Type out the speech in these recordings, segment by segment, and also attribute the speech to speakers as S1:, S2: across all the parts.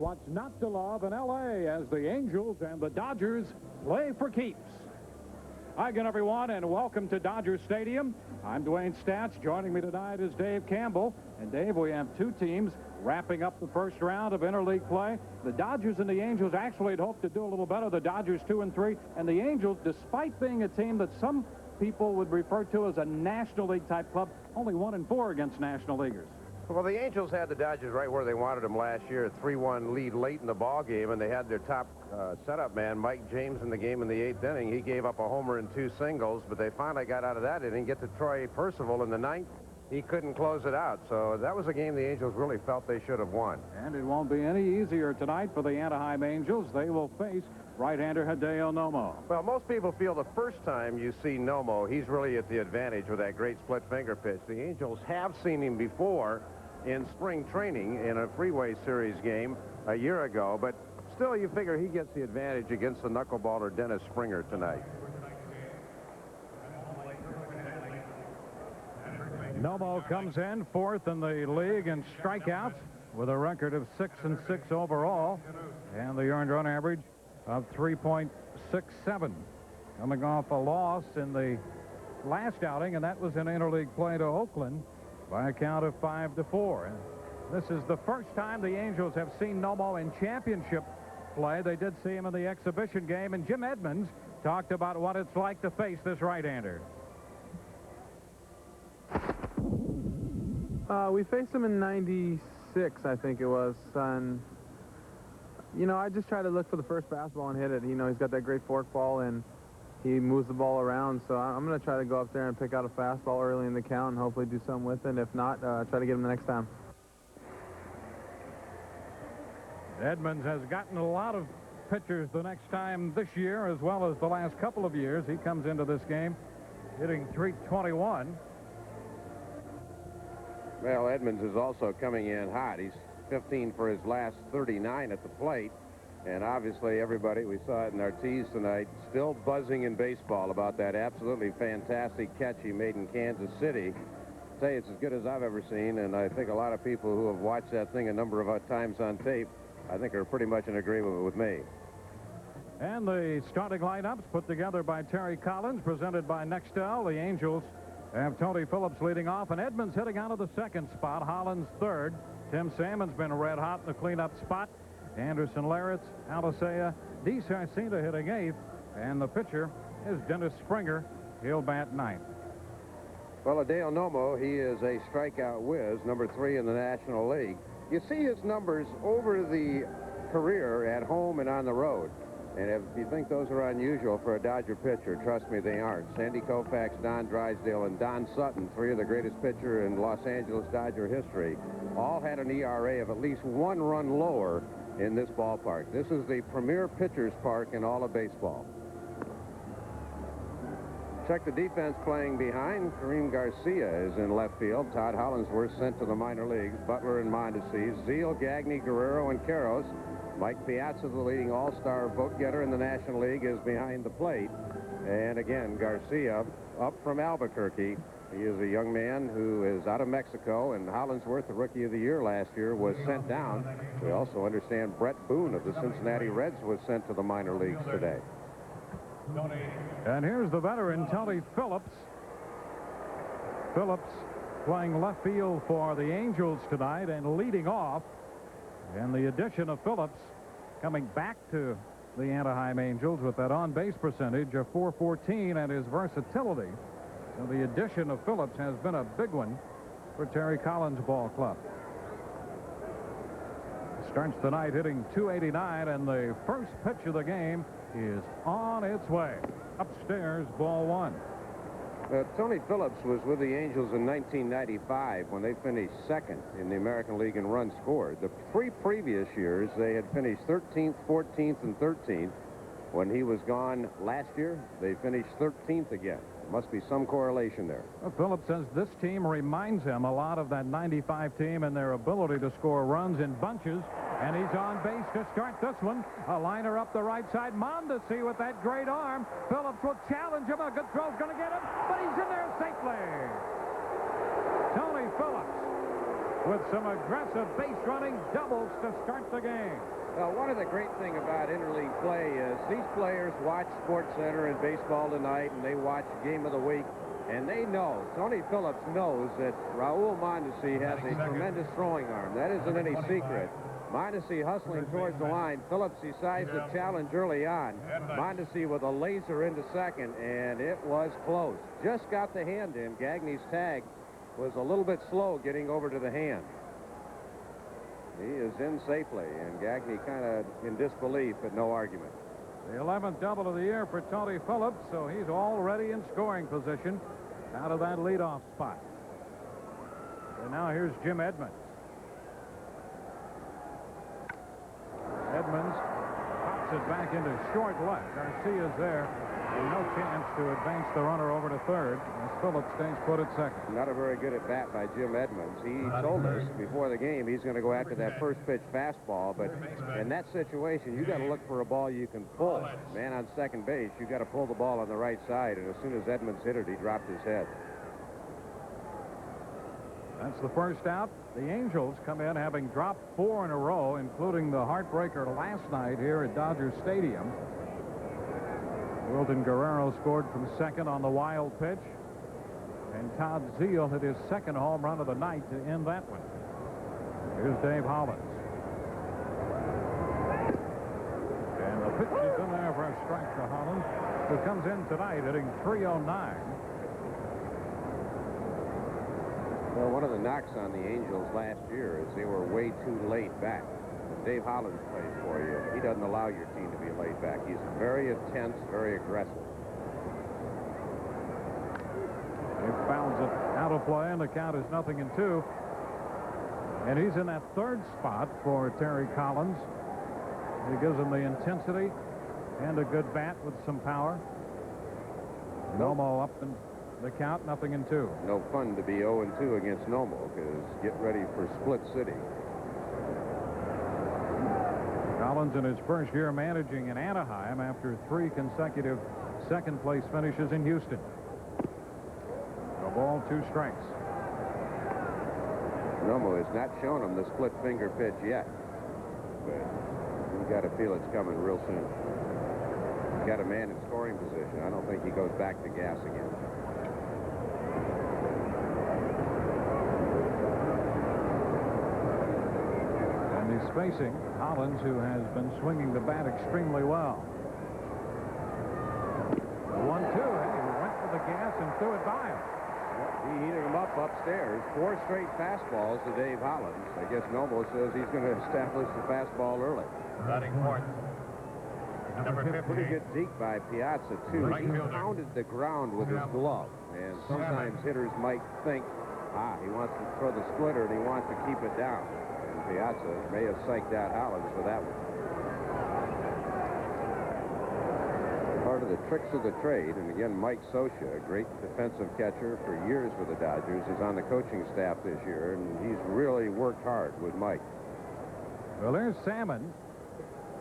S1: What's not to love in L.A. as the Angels and the Dodgers play for keeps. Hi again, everyone, and welcome to Dodger Stadium. I'm Dewayne Staats. Joining me tonight is Dave Campbell. And, Dave, we have two teams wrapping up the first round of interleague play. The Dodgers and the Angels actually had hoped to do a little better. The Dodgers 2-3, and the Angels, despite being a team that some people would refer to as a National League type club, only 1-4 against National Leaguers.
S2: Well, the Angels had the Dodgers right where they wanted them last year, a 3-1 lead late in the ball game, and they had their top setup man, Mike James, in the game in the 8th inning. He gave up a homer and 2 singles, but they finally got out of that. They didn't get to Troy Percival in the 9th. He couldn't close it out, so that was a game the Angels really felt they should have won.
S1: And it won't be any easier tonight for the Anaheim Angels. They will face right-hander Hideo Nomo.
S2: Well, most people feel the first time you see Nomo, he's really at the advantage with that great split finger pitch. The Angels have seen him before in spring training in a Freeway Series game a year ago, but still you figure he gets the advantage against the knuckleballer Dennis Springer tonight.
S1: Nomo comes in 4th in the league in strikeouts with a record of 6-6 overall, and the earned run average of 3.67, coming off a loss in the last outing, and that was in interleague play to Oakland by a count of 5-4. And this is the first time the Angels have seen Nomo in championship play. They did see him in the exhibition game, and Jim Edmonds talked about what it's like to face this right-hander.
S3: We faced him in '96, I think it was, and you know, I just try to look for the first fastball and hit it. You know, he's got that great fork ball, and he moves the ball around, so I'm going to try to go up there and pick out a fastball early in the count and hopefully do something with it. If not, try to get him the next time.
S1: Edmonds has gotten a lot of pitchers the next time this year as well as the last couple of years. He comes into this game hitting .321.
S2: Well, Edmonds is also coming in hot. He's 15 for his last 39 at the plate. And obviously, everybody, we saw it in our tees tonight, still buzzing in baseball about that absolutely fantastic catch he made in Kansas City. I'll tell you, it's as good as I've ever seen, and I think a lot of people who have watched that thing a number of times on tape, I think are pretty much in agreement with me.
S1: And the starting lineups put together by Terry Collins, presented by Nextel. The Angels have Tony Phillips leading off, and Edmonds hitting out of the 2nd spot. Hollins 3rd. Tim Salmon's been red hot in the cleanup spot. Anderson, Larritz, Alicea, DeSarcina hitting 8th, and the pitcher is Dennis Springer. He'll bat 9th.
S2: Well, Hideo Nomo, he is a strikeout whiz, number 3 in the National League. You see his numbers over the career at home and on the road. And if you think those are unusual for a Dodger pitcher, trust me, they aren't. Sandy Koufax, Don Drysdale, and Don Sutton, 3 of the greatest pitcher in Los Angeles Dodger history, all had an ERA of at least 1 run lower in this ballpark. This is the premier pitcher's park in all of baseball. Check the defense playing behind. Kareem Garcia is in left field. Todd Hollinsworth sent to the minor leagues. Butler and Mondesi, Zeal, Gagne, Guerrero, and Karros. Mike Piazza, the leading all-star vote-getter in the National League, is behind the plate. And again, Garcia up from Albuquerque. He is a young man who is out of Mexico, and Hollinsworth, the Rookie of the Year last year, was sent down. We also understand Brett Boone of the Cincinnati Reds was sent to the minor leagues today.
S1: And here's the veteran, Tony Phillips. Phillips playing left field for the Angels tonight and leading off. And the addition of Phillips coming back to the Anaheim Angels with that on-base percentage of .414 and his versatility. So the addition of Phillips has been a big one for Terry Collins' ball club. Starts tonight hitting .289, and the first pitch of the game is on its way. Upstairs, ball 1.
S2: Tony Phillips was with the Angels in 1995 when they finished 2nd in the American League in runs scored. The 3 previous years, they had finished 13th, 14th, and 13th. When he was gone last year, they finished 13th again. Must be some correlation there.
S1: Well, Phillips says this team reminds him a lot of that 95 team and their ability to score runs in bunches. And he's on base to start this one. A liner up the right side. Mondesi with that great arm. Phillips will challenge him. A good throw's going to get him, but he's in there safely. Tony Phillips with some aggressive base running doubles to start the game.
S2: Well, one of the great things about interleague play is these players watch SportsCenter and Baseball Tonight, and they watch Game of the Week, and they know, Tony Phillips knows that Raul Mondesi has a tremendous throwing arm. That isn't any secret. Mondesi hustling towards the line. Phillips decides to challenge early on. Mondesi with a laser into second, and it was close. Just got the hand in. Gagne's tag was a little bit slow getting over to the hand. He is in safely, and Gagne kind of in disbelief, but no argument.
S1: The 11th double of the year for Tony Phillips, so he's already in scoring position out of that leadoff spot. And now here's Jim Edmonds. Edmonds pops it back into short left. Garcia's there. And no chance to advance the runner over to third as Phillips stays put at second.
S2: Not a very good at bat by Jim Edmonds. He told us before the game he's going to go after that first pitch fastball, but in that situation you got to look for a ball you can pull. Man on second base, you got to pull the ball on the right side, and as soon as Edmonds hit it, he dropped his head.
S1: That's the first out. The Angels come in having dropped 4 in a row, including the heartbreaker last night here at Dodger Stadium. Wilton Guerrero scored from second on the wild pitch, and Todd Zeile hit his second home run of the night to end that one. Here's Dave Hollins. And the pitch is in there for a strike to Hollins, who comes in tonight hitting .309.
S2: Well, one of the knocks on the Angels last year is they were way too laid back. Dave Hollins plays for you. He doesn't allow your team to be laid back. He's very intense, very aggressive.
S1: He fouls it out of play, and the count is 0-2. And he's in that third spot for Terry Collins. He gives him the intensity and a good bat with some power. Nomo up in the count, 0-2.
S2: No fun to be 0-2 against Nomo, because get ready for Split City.
S1: Collins in his first year managing in Anaheim after 3 consecutive second-place finishes in Houston. A ball, 2 strikes.
S2: Nomo has not shown him the split finger pitch yet, but you've got to feel it's coming real soon. He's got a man in scoring position. I don't think he goes back to gas again.
S1: He's facing Hollins, who has been swinging the bat extremely well. 1-2, and he went for the gas and threw it by him.
S2: He heated him up upstairs. 4 straight fastballs to Dave Hollins. I guess Nomo says he's going to establish the fastball early.
S4: Batting fourth, number 50.
S2: Pretty good deke by Piazza, too.
S4: Right
S2: He
S4: fielder.
S2: pounded the ground with his glove, and sometimes hitters might think, he wants to throw the splitter and he wants to keep it down. Piazza may have psyched out Hollins for that one. Part of the tricks of the trade, and again, Mike Scioscia, a great defensive catcher for years with the Dodgers, is on the coaching staff this year, and he's really worked hard with Mike.
S1: Well, there's Salmon,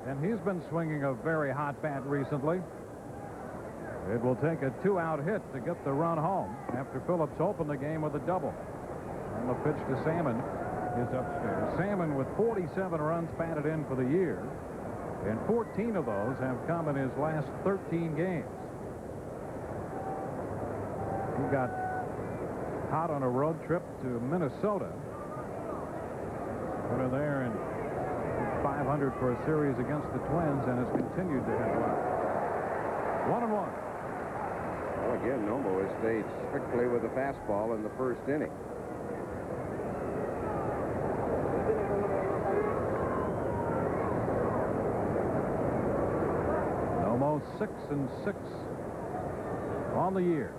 S1: and he's been swinging a very hot bat recently. It will take a 2-out hit to get the run home after Phillips opened the game with a double. And the pitch to Salmon is upstairs. Salmon with 47 runs batted in for the year, and 14 of those have come in his last 13 games. He got hot on a road trip to Minnesota. Put her there in 500 for a series against the Twins, and has continued to hit well. 1-1.
S2: Well, again, Nomo has stayed strictly with the fastball in the first inning.
S1: Nomo 6-6 on the year,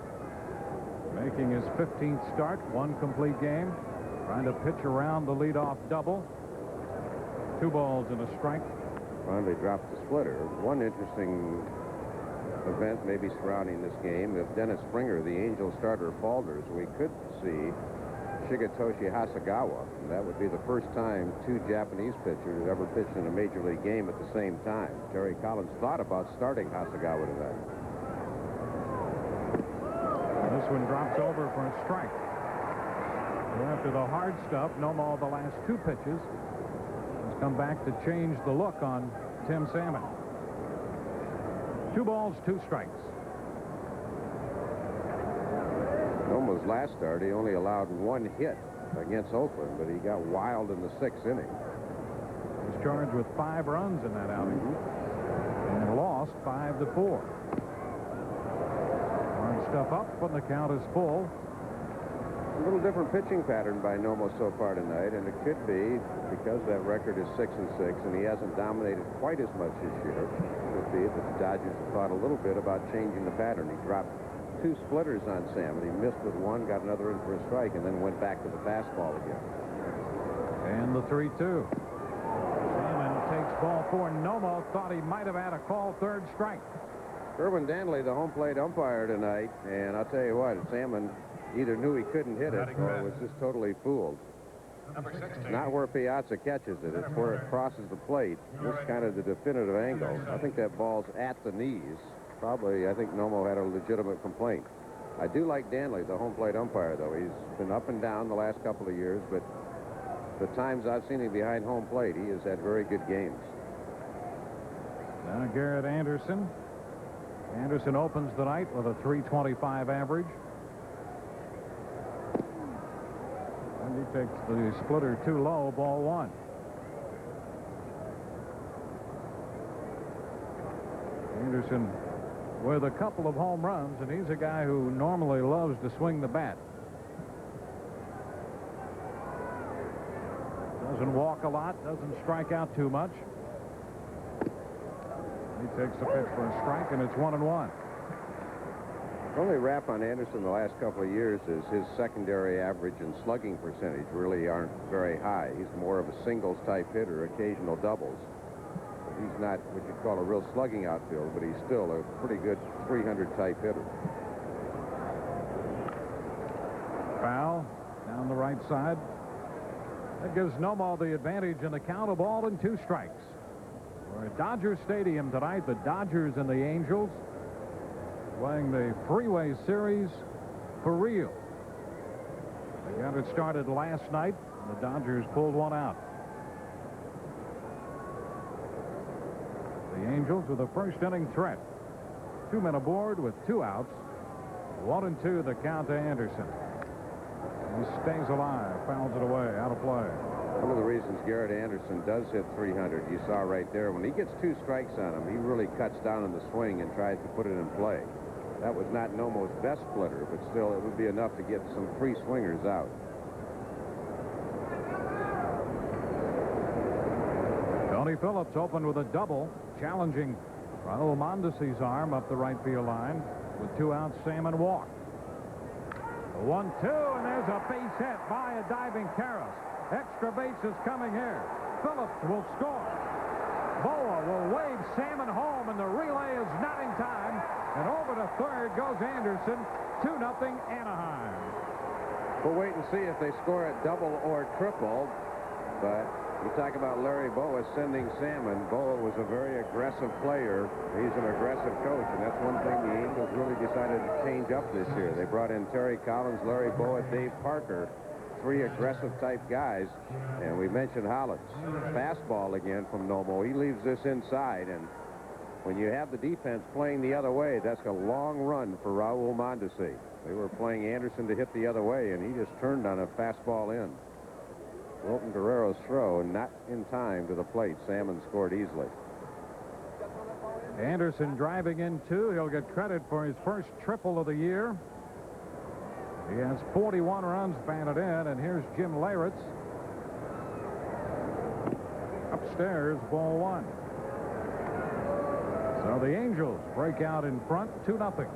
S1: making his 15th start, 1 complete game, trying to pitch around the leadoff double. 2 balls and a strike.
S2: Finally dropped the splitter. One interesting event maybe surrounding this game, if Dennis Springer, the Angels starter, falters, we could see Shigetoshi Hasegawa. And that would be the first time 2 Japanese pitchers ever pitched in a major league game at the same time. Terry Collins thought about starting Hasegawa tonight.
S1: This one drops over for a strike. So after the hard stuff, Nomo the last 2 pitches has come back to change the look on Tim Salmon. 2 balls, 2 strikes.
S2: Nomo's last start, he only allowed 1 hit against Oakland, but he got wild in the 6th inning.
S1: He was charged with 5 runs in that outing and lost 5-4. Hard stuff up, and the count is full.
S2: A little different pitching pattern by Nomo so far tonight, and it could be because that record is 6-6, and he hasn't dominated quite as much this year. It could be that the Dodgers have thought a little bit about changing the pattern. He dropped 2 splitters on Salmon. He missed with 1, got another in for a strike, and then went back to the fastball again.
S1: And the 3-2. Salmon takes ball 4. Nomo thought he might have had a call 3rd strike.
S2: Irwin Danley, the home plate umpire tonight, and I'll tell you what, Salmon either knew he couldn't hit it or was just totally fooled.
S4: Number 16.
S2: Not where Piazza catches it. It's where it crosses the plate. This is kind of the definitive angle. I think that ball's at the knees. Probably, I think Nomo had a legitimate complaint. I do like Danley, the home plate umpire, though. He's been up and down the last couple of years, but the times I've seen him behind home plate, he has had very good games.
S1: Now Garrett Anderson. Anderson opens the night with a .325 average. And he takes the splitter too low, ball 1. Anderson with a couple of home runs, and he's a guy who normally loves to swing the bat. Doesn't walk a lot, doesn't strike out too much. He takes the pitch for a strike, and it's 1-1.
S2: The only rap on Anderson the last couple of years is his secondary average and slugging percentage really aren't very high. He's more of a singles type hitter, occasional doubles. He's not what you'd call a real slugging outfield, but he's still a pretty good 300 type hitter.
S1: Foul down the right side. That gives Nomo the advantage in the count, of 2 strikes. We're at Dodger Stadium tonight. The Dodgers and the Angels playing the Freeway Series for real. They got it started last night. The Dodgers pulled one out. The Angels with a first inning threat. 2 men aboard with 2 outs. 1-2 the count to Anderson. He stays alive, fouls it away, out of play.
S2: One of the reasons Garrett Anderson does hit 300, you saw right there, when he gets 2 strikes on him, he really cuts down on the swing and tries to put it in play. That was not Nomo's best splitter, but still it would be enough to get some free swingers out.
S1: Tony Phillips opened with a double, challenging Raul Mondesi's arm up the right field line. With 2 outs, Salmon walked. 1-2, and there's a base hit by a diving Karras. Extra bases coming here. Phillips will score. Boa will wave Salmon home, and the relay is not in time. And over to third goes Anderson. 2-0 Anaheim.
S2: We'll wait and see if they score a double or triple. But you talk about Larry Boa sending Salmon. Boa was a very aggressive player. He's an aggressive coach, and that's one thing the Angels really decided to change up this year. They brought in Terry Collins, Larry Boa, Dave Parker. 3 aggressive type guys, and we mentioned Hollins. Fastball again from Nomo. He leaves this inside, and when you have the defense playing the other way, that's a long run for Raul Mondesi. They were playing Anderson to hit the other way, and he just turned on a fastball in. Wilton Guerrero's throw, not in time to the plate. Salmon scored easily.
S1: Anderson driving in 2. He'll get credit for his first triple of the year. He has 41 runs batted in, and here's Jim Leyritz. Upstairs, ball 1. So the Angels break out in front, 2-0.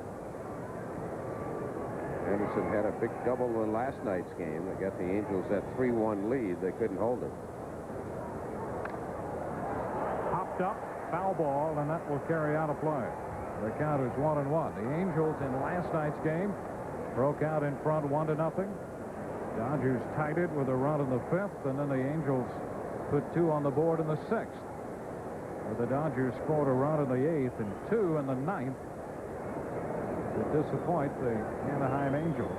S2: Anderson had a big double in last night's game. They got the Angels that 3-1 lead. They couldn't hold it.
S1: Popped up, foul ball, and that will carry out a play. The count is 1-1. The Angels in last night's game broke out in front 1-0. Dodgers tied it with a run in the 5th, and then the Angels put 2 on the board in the 6th. The Dodgers scored a run in the 8th and 2 in the 9th to disappoint the Anaheim Angels.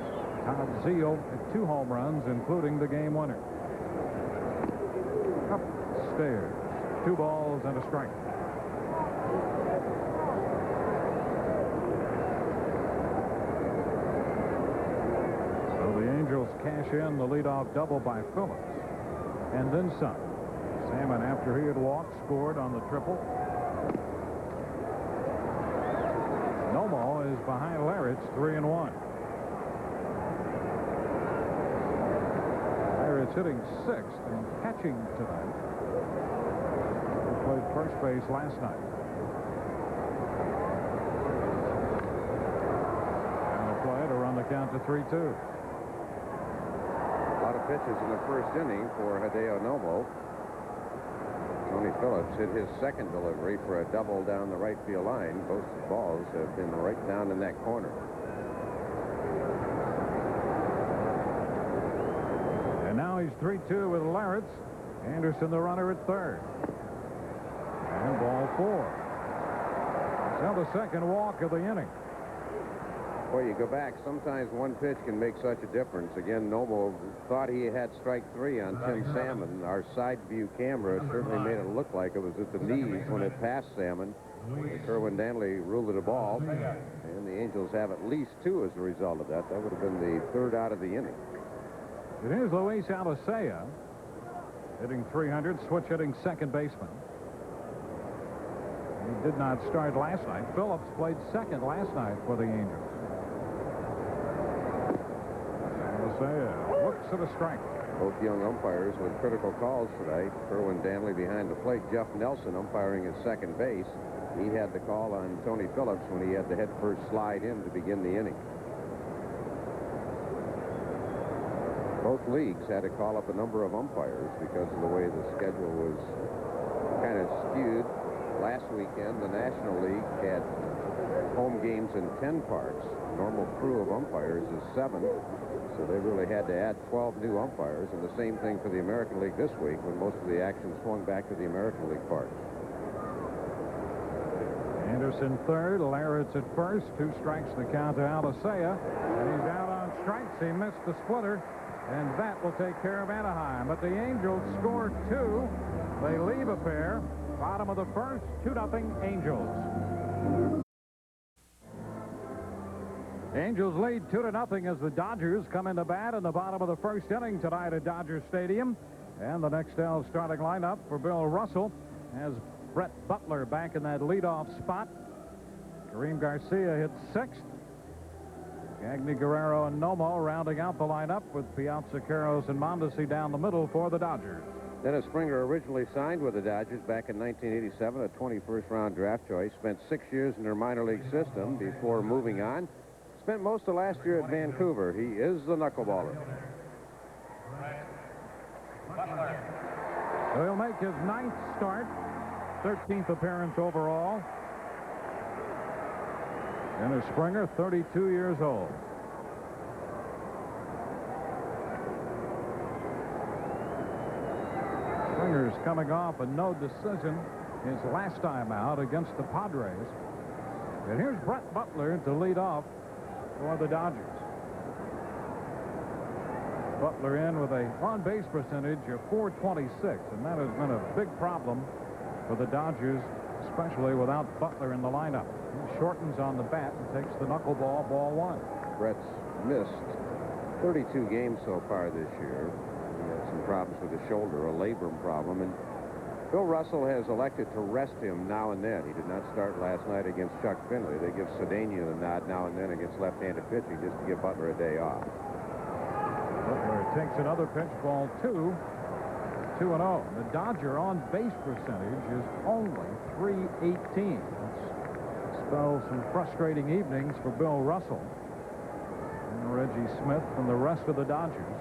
S1: Todd Zeal hit 2 home runs, including the game winner. Upstairs. 2 balls and a strike. So the Angels cash in the leadoff double by Phillips. And then some. Salmon, after he had walked, scored on the triple. Nomo is behind Larrett's 3-1. Larrett's hitting 6th and catching tonight. He played first base last night. And the play to run the count to 3-2.
S2: A lot of pitches in the first inning for Hideo Nomo. Tony Phillips hit his second delivery for a double down the right field line. Both balls have been right down in that corner.
S1: And now he's 3-2 with Larrett's. Anderson the runner at third. And ball 4. It's now the second walk of the inning.
S2: Boy, you go back, sometimes one pitch can make such a difference. Again, Nomo thought he had strike 3 on Tim Salmon. Our side view camera certainly made it look like it was at the knees when it passed Salmon. Kerwin Danley ruled it a ball, and the Angels have at least 2 as a result of that. That would have been the 3rd out of the inning.
S1: It is Luis Alicea hitting 300, switch hitting second baseman. He did not start last night. Phillips played second last night for the Angels. Looks at a strike.
S2: Both young umpires with critical calls tonight. Kerwin Danley behind the plate. Jeff Nelson umpiring at second base. He had the call on Tony Phillips when he had the head first slide in to begin the inning. Both leagues had to call up a number of umpires because of the way the schedule was kind of skewed. Last weekend, the National League had home games in 10 parks. Normal crew of umpires is 7. So they really had to add 12 new umpires, and the same thing for the American League this week when most of the action swung back to the American League parks.
S1: Anderson third, Larrett's at first. 2 strikes the count to Alicea, and he's out on strikes. He missed the splitter, and that will take care of Anaheim. But the Angels score 2. They leave a pair. Bottom of the first, 2-0 Angels. Angels lead 2-0 as the Dodgers come into bat in the bottom of the first inning tonight at Dodger Stadium. And the Nextel starting lineup for Bill Russell has Brett Butler back in that leadoff spot. Kareem Garcia hits 6th. Gagne, Guerrero, and Nomo rounding out the lineup with Piazza, Queiroz, and Mondesi down the middle for the Dodgers.
S2: Dennis Springer originally signed with the Dodgers back in 1987, a 21st round draft choice. Spent 6 years in their minor league system before moving on. Spent most of last year at Vancouver. He is the knuckleballer.
S1: So he'll make his 9th start, 13th appearance overall. Dennis Springer, 32 years old. Springer's coming off a no decision his last time out against the Padres. And here's Brett Butler to lead off for the Dodgers. Butler in with a on-base percentage of .426, and that has been a big problem for the Dodgers, especially without Butler in the lineup. He shortens on the bat and takes the knuckleball, ball 1.
S2: Brett's missed 32 games so far this year. He had some problems with the shoulder, a labrum problem, and Bill Russell has elected to rest him now and then. He did not start last night against Chuck Finley. They give Cedeno the nod now and then against left-handed pitching just to give Butler a day off.
S1: Butler takes another pitch, ball 2, 2-0. The Dodger on-base percentage is only .318. That spells some frustrating evenings for Bill Russell and Reggie Smith and the rest of the Dodgers.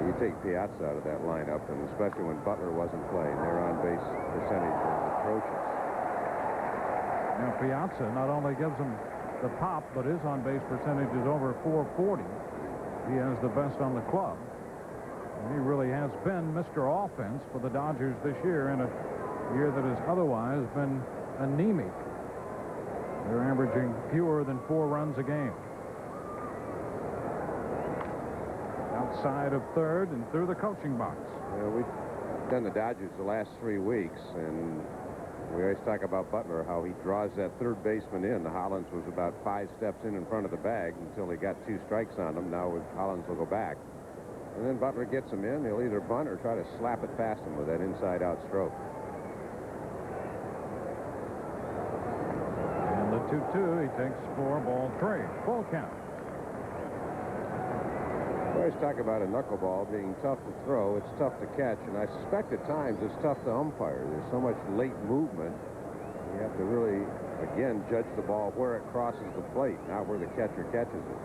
S2: You take Piazza out of that lineup, and especially when Butler wasn't playing, their on-base percentage was atrocious.
S1: Now, Piazza not only gives them the pop, but his on-base percentage is over .440. He has the best on the club. And he really has been Mr. Offense for the Dodgers this year in a year that has otherwise been anemic. They're averaging fewer than 4 runs a game. outside of third and through the coaching box.
S2: We've done the Dodgers the last 3 weeks, and we always talk about Butler, how he draws that third baseman in. Hollins was about 5 steps in front of the bag until he got 2 strikes on him. Now Hollins will go back. And then Butler gets him in. He'll either bunt or try to slap it past him with that inside-out stroke.
S1: And the 2-2, he takes 4, ball 3. Full count.
S2: We always talk about a knuckleball being tough to throw. It's tough to catch, and I suspect at times it's tough to umpire. There's so much late movement. You have to really, again, judge the ball where it crosses the plate, not where the catcher catches it.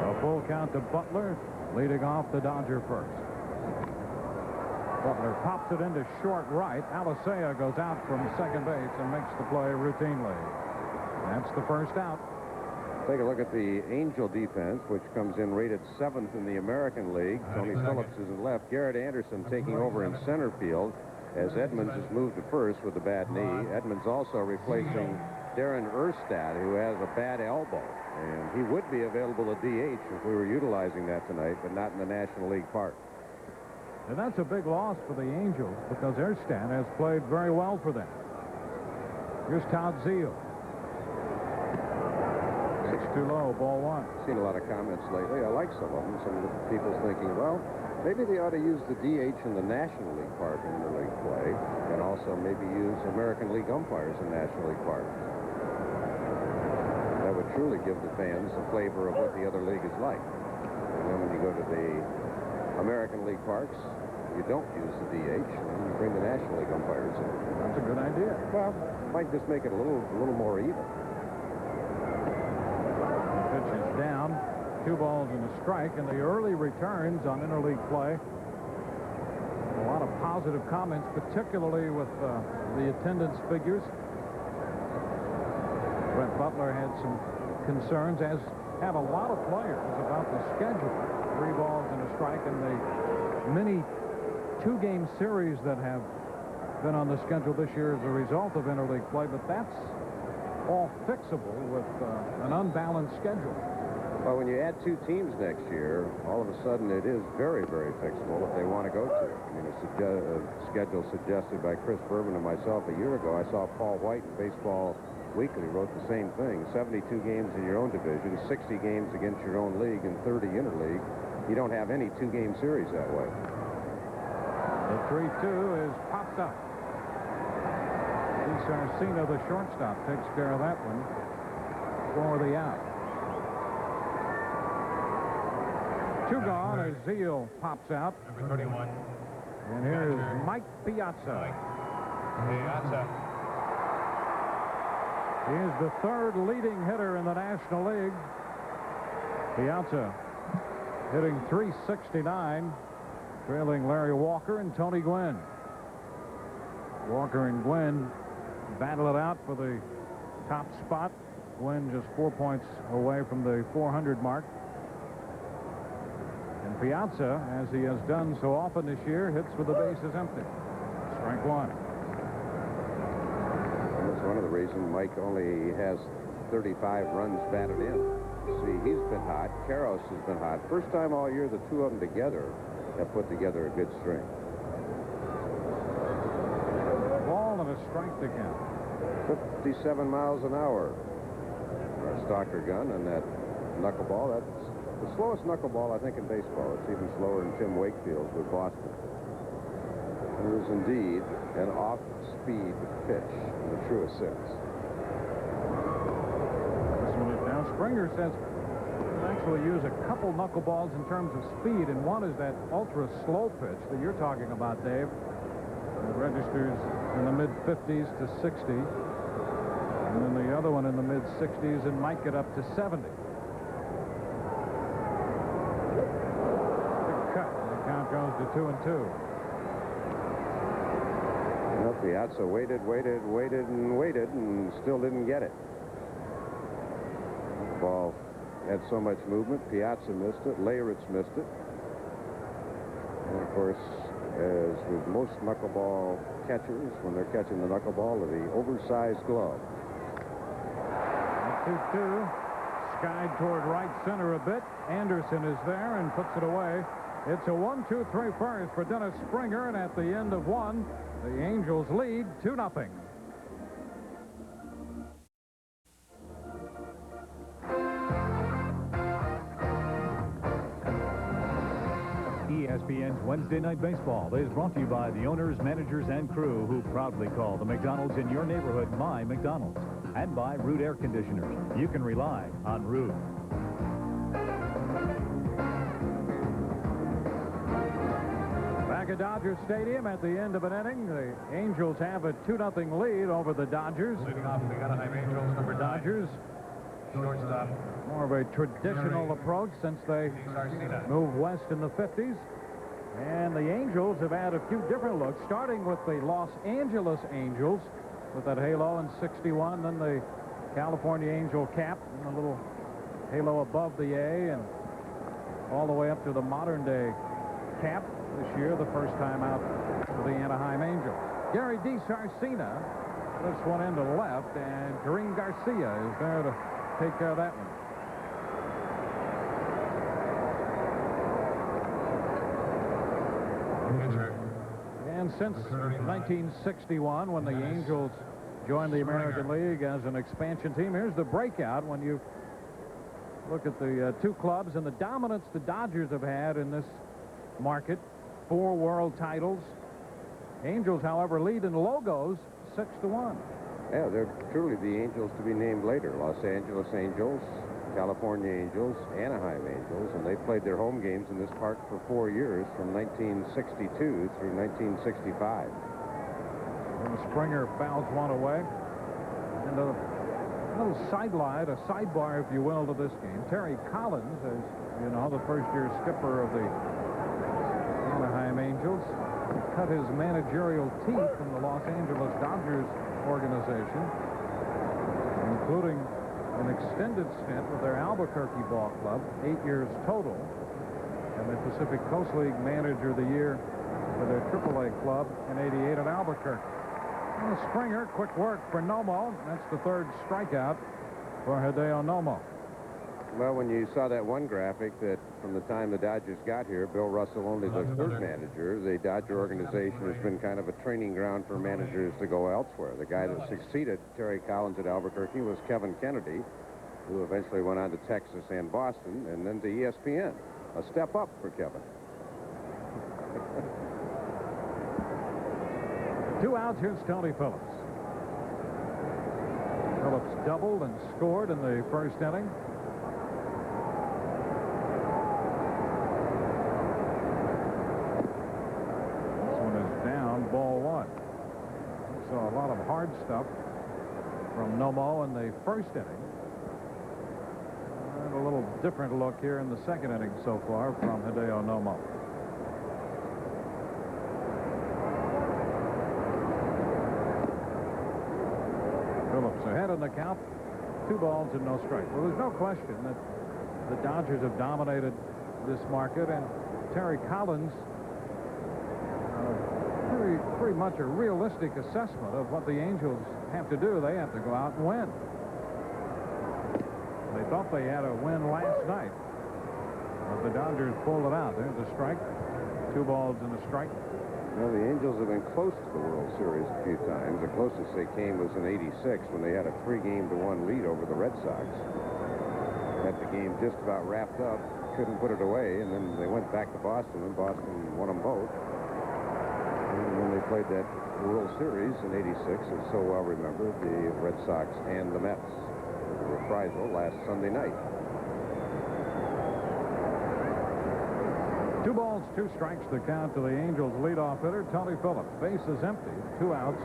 S1: A full count to Butler, leading off the Dodger first. Butler pops it into short right. Alicea goes out from second base and makes the play routinely. That's the first out.
S2: Take a look at the Angel defense, which comes in rated 7th in the American League. Tony Phillips is in left. Garrett Anderson taking over in center field as Edmonds has moved to first with a bad knee. Edmonds also replacing Darren Erstad, who has a bad elbow. And he would be available at DH if we were utilizing that tonight, but not in the National League Park.
S1: And that's a big loss for the Angels because Erstad has played very well for them. Here's Todd Zeile. It's too low, ball 1.
S2: Seen a lot of comments lately. I like some of them. Some of the people thinking, well, maybe they ought to use the DH in the National League Park in interleague play, and also maybe use American League umpires in National League Park. That would truly give the fans a flavor of what the other league is like. And then when you go to the American League parks, you don't use the DH, and you bring the National League umpires in.
S1: That's a good idea.
S2: Well, might just make it a little more even.
S1: Pitch is down. 2 balls and a strike, and the early returns on interleague play. A lot of positive comments, particularly with the attendance figures. Brett Butler had some concerns, as have a lot of players, about the schedule. 3 balls and a strike, and the many 2-game series that have been on the schedule this year as a result of interleague play, but that's all fixable with an unbalanced schedule.
S2: Well, when you add 2 teams next year, all of a sudden it is very, very fixable if they want to go to. I mean, a schedule suggested by Chris Berman and myself a year ago. I saw Paul White in Baseball Weekly wrote the same thing. 72 games in your own division, 60 games against your own league, and 30 interleague. You don't have any 2-game series that way.
S1: The 3-2 is popped up. Sarcina, the shortstop, takes care of that one for the out. 2 gone as Zeile pops out.
S4: Number 31.
S1: And here's Mike Piazza.
S4: Piazza.
S1: He is the 3rd leading hitter in the National League. Piazza hitting .369, trailing Larry Walker and Tony Gwynn. Walker and Gwynn battle it out for the top spot. Gwynn just 4 points away from the 400 mark. And Piazza, as he has done so often this year, hits with the bases empty. Strike 1.
S2: That's one of the reasons Mike only has 35 runs batted in. See, he's been hot. Karros has been hot. First time all year the 2 of them together have put together a good string.
S1: Ball and a strike to count.
S2: 57 miles an hour. Our Stalker gun and that knuckleball. That's the slowest knuckleball, I think, in baseball. It's even slower than Tim Wakefield's with Boston. It is indeed an off-speed pitch in the truest sense.
S1: This one is down. Springer says he'll actually use a couple knuckleballs in terms of speed, and one is that ultra-slow pitch that you're talking about, Dave. It registers in the mid-50s to 60, and then the other one in the mid-60s and might get up to 70. Big cut. The count goes to 2-2.
S2: Well, Piazza waited and still didn't get it. The ball had so much movement. Piazza missed it. Leyritz missed it. And, of course, as with most knuckleball catchers, when they're catching the knuckleball, the oversized glove.
S1: 2-2. skied toward right center a bit. Anderson is there and puts it away. It's a 1-2-3 first for Dennis Springer, and at the end of one, the Angels lead 2-0.
S5: ESPN's Wednesday Night Baseball is brought to you by the owners, managers, and crew who proudly call the McDonald's in your neighborhood My McDonald's, and by Root Air Conditioners. You can rely on Root.
S1: Back at Dodger Stadium at the end of an inning, the Angels have a 2-0 lead over the Dodgers.
S4: Leading off the Anaheim Angels, number 9.
S1: Dodgers,
S4: Shortstop.
S1: more of a traditional approach since they moved west in the 50s. And the Angels have had a few different looks, starting with the Los Angeles Angels with that halo in '61, then the California Angel cap and a little halo above the A, and all the way up to the modern-day cap this year, the first time out for the Anaheim Angels. Gary DiSarcina lifts one into left, and Kareem Garcia is there to take care of that one. And since 1961, when the Angels joined the American League as an expansion team, here's the breakout when you look at the two clubs and the dominance the Dodgers have had in this market. 4 world titles. Angels, however, lead in logos 6-1.
S2: Yeah, they're truly the Angels to be named later. Los Angeles Angels, California Angels, Anaheim Angels, and they played their home games in this park for 4 years, from 1962 through 1965.
S1: And Springer fouls one away. And a little sidelight, a sidebar, if you will, to this game. Terry Collins, as you know, the first-year skipper of the Anaheim Angels, cut his managerial teeth in the Los Angeles Dodgers organization, including an extended stint with their Albuquerque ball club, 8 years total, and the Pacific Coast League Manager of the Year for their AAA club in '88 at Albuquerque. And Springer, quick work for Nomo. That's the 3rd strikeout for Hideo Nomo.
S2: Well, when you saw that one graphic that from the time the Dodgers got here, Bill Russell only the 3rd manager, the Dodger organization has been kind of a training ground for managers to go elsewhere. The guy that succeeded Terry Collins at Albuquerque was Kevin Kennedy, who eventually went on to Texas and Boston, and then to ESPN. A step up for Kevin.
S1: 2 outs, here's Tony Phillips. Phillips doubled and scored in the first inning. Ball 1. So a lot of hard stuff from Nomo in the first inning. And a little different look here in the second inning so far from Hideo Nomo. Phillips ahead in the count. 2 balls and no strike. Well, there's no question that the Dodgers have dominated this market, and Terry Collins, pretty much a realistic assessment of what the Angels have to do. They have to go out and win. They thought they had a win last night, but the Dodgers pulled it out. There's a strike. 2 balls and a strike.
S2: Well, the Angels have been close to the World Series a few times. The closest they came was in '86 when they had a 3-game-to-1 lead over the Red Sox. Had the game just about wrapped up, couldn't put it away, and then they went back to Boston, and Boston won them both. And when they played that World Series in '86, it's so well remembered, the Red Sox and the Mets. The reprisal last Sunday night.
S1: 2 balls, 2 strikes to count to the Angels' leadoff hitter, Tony Phillips. Base is empty, 2 outs.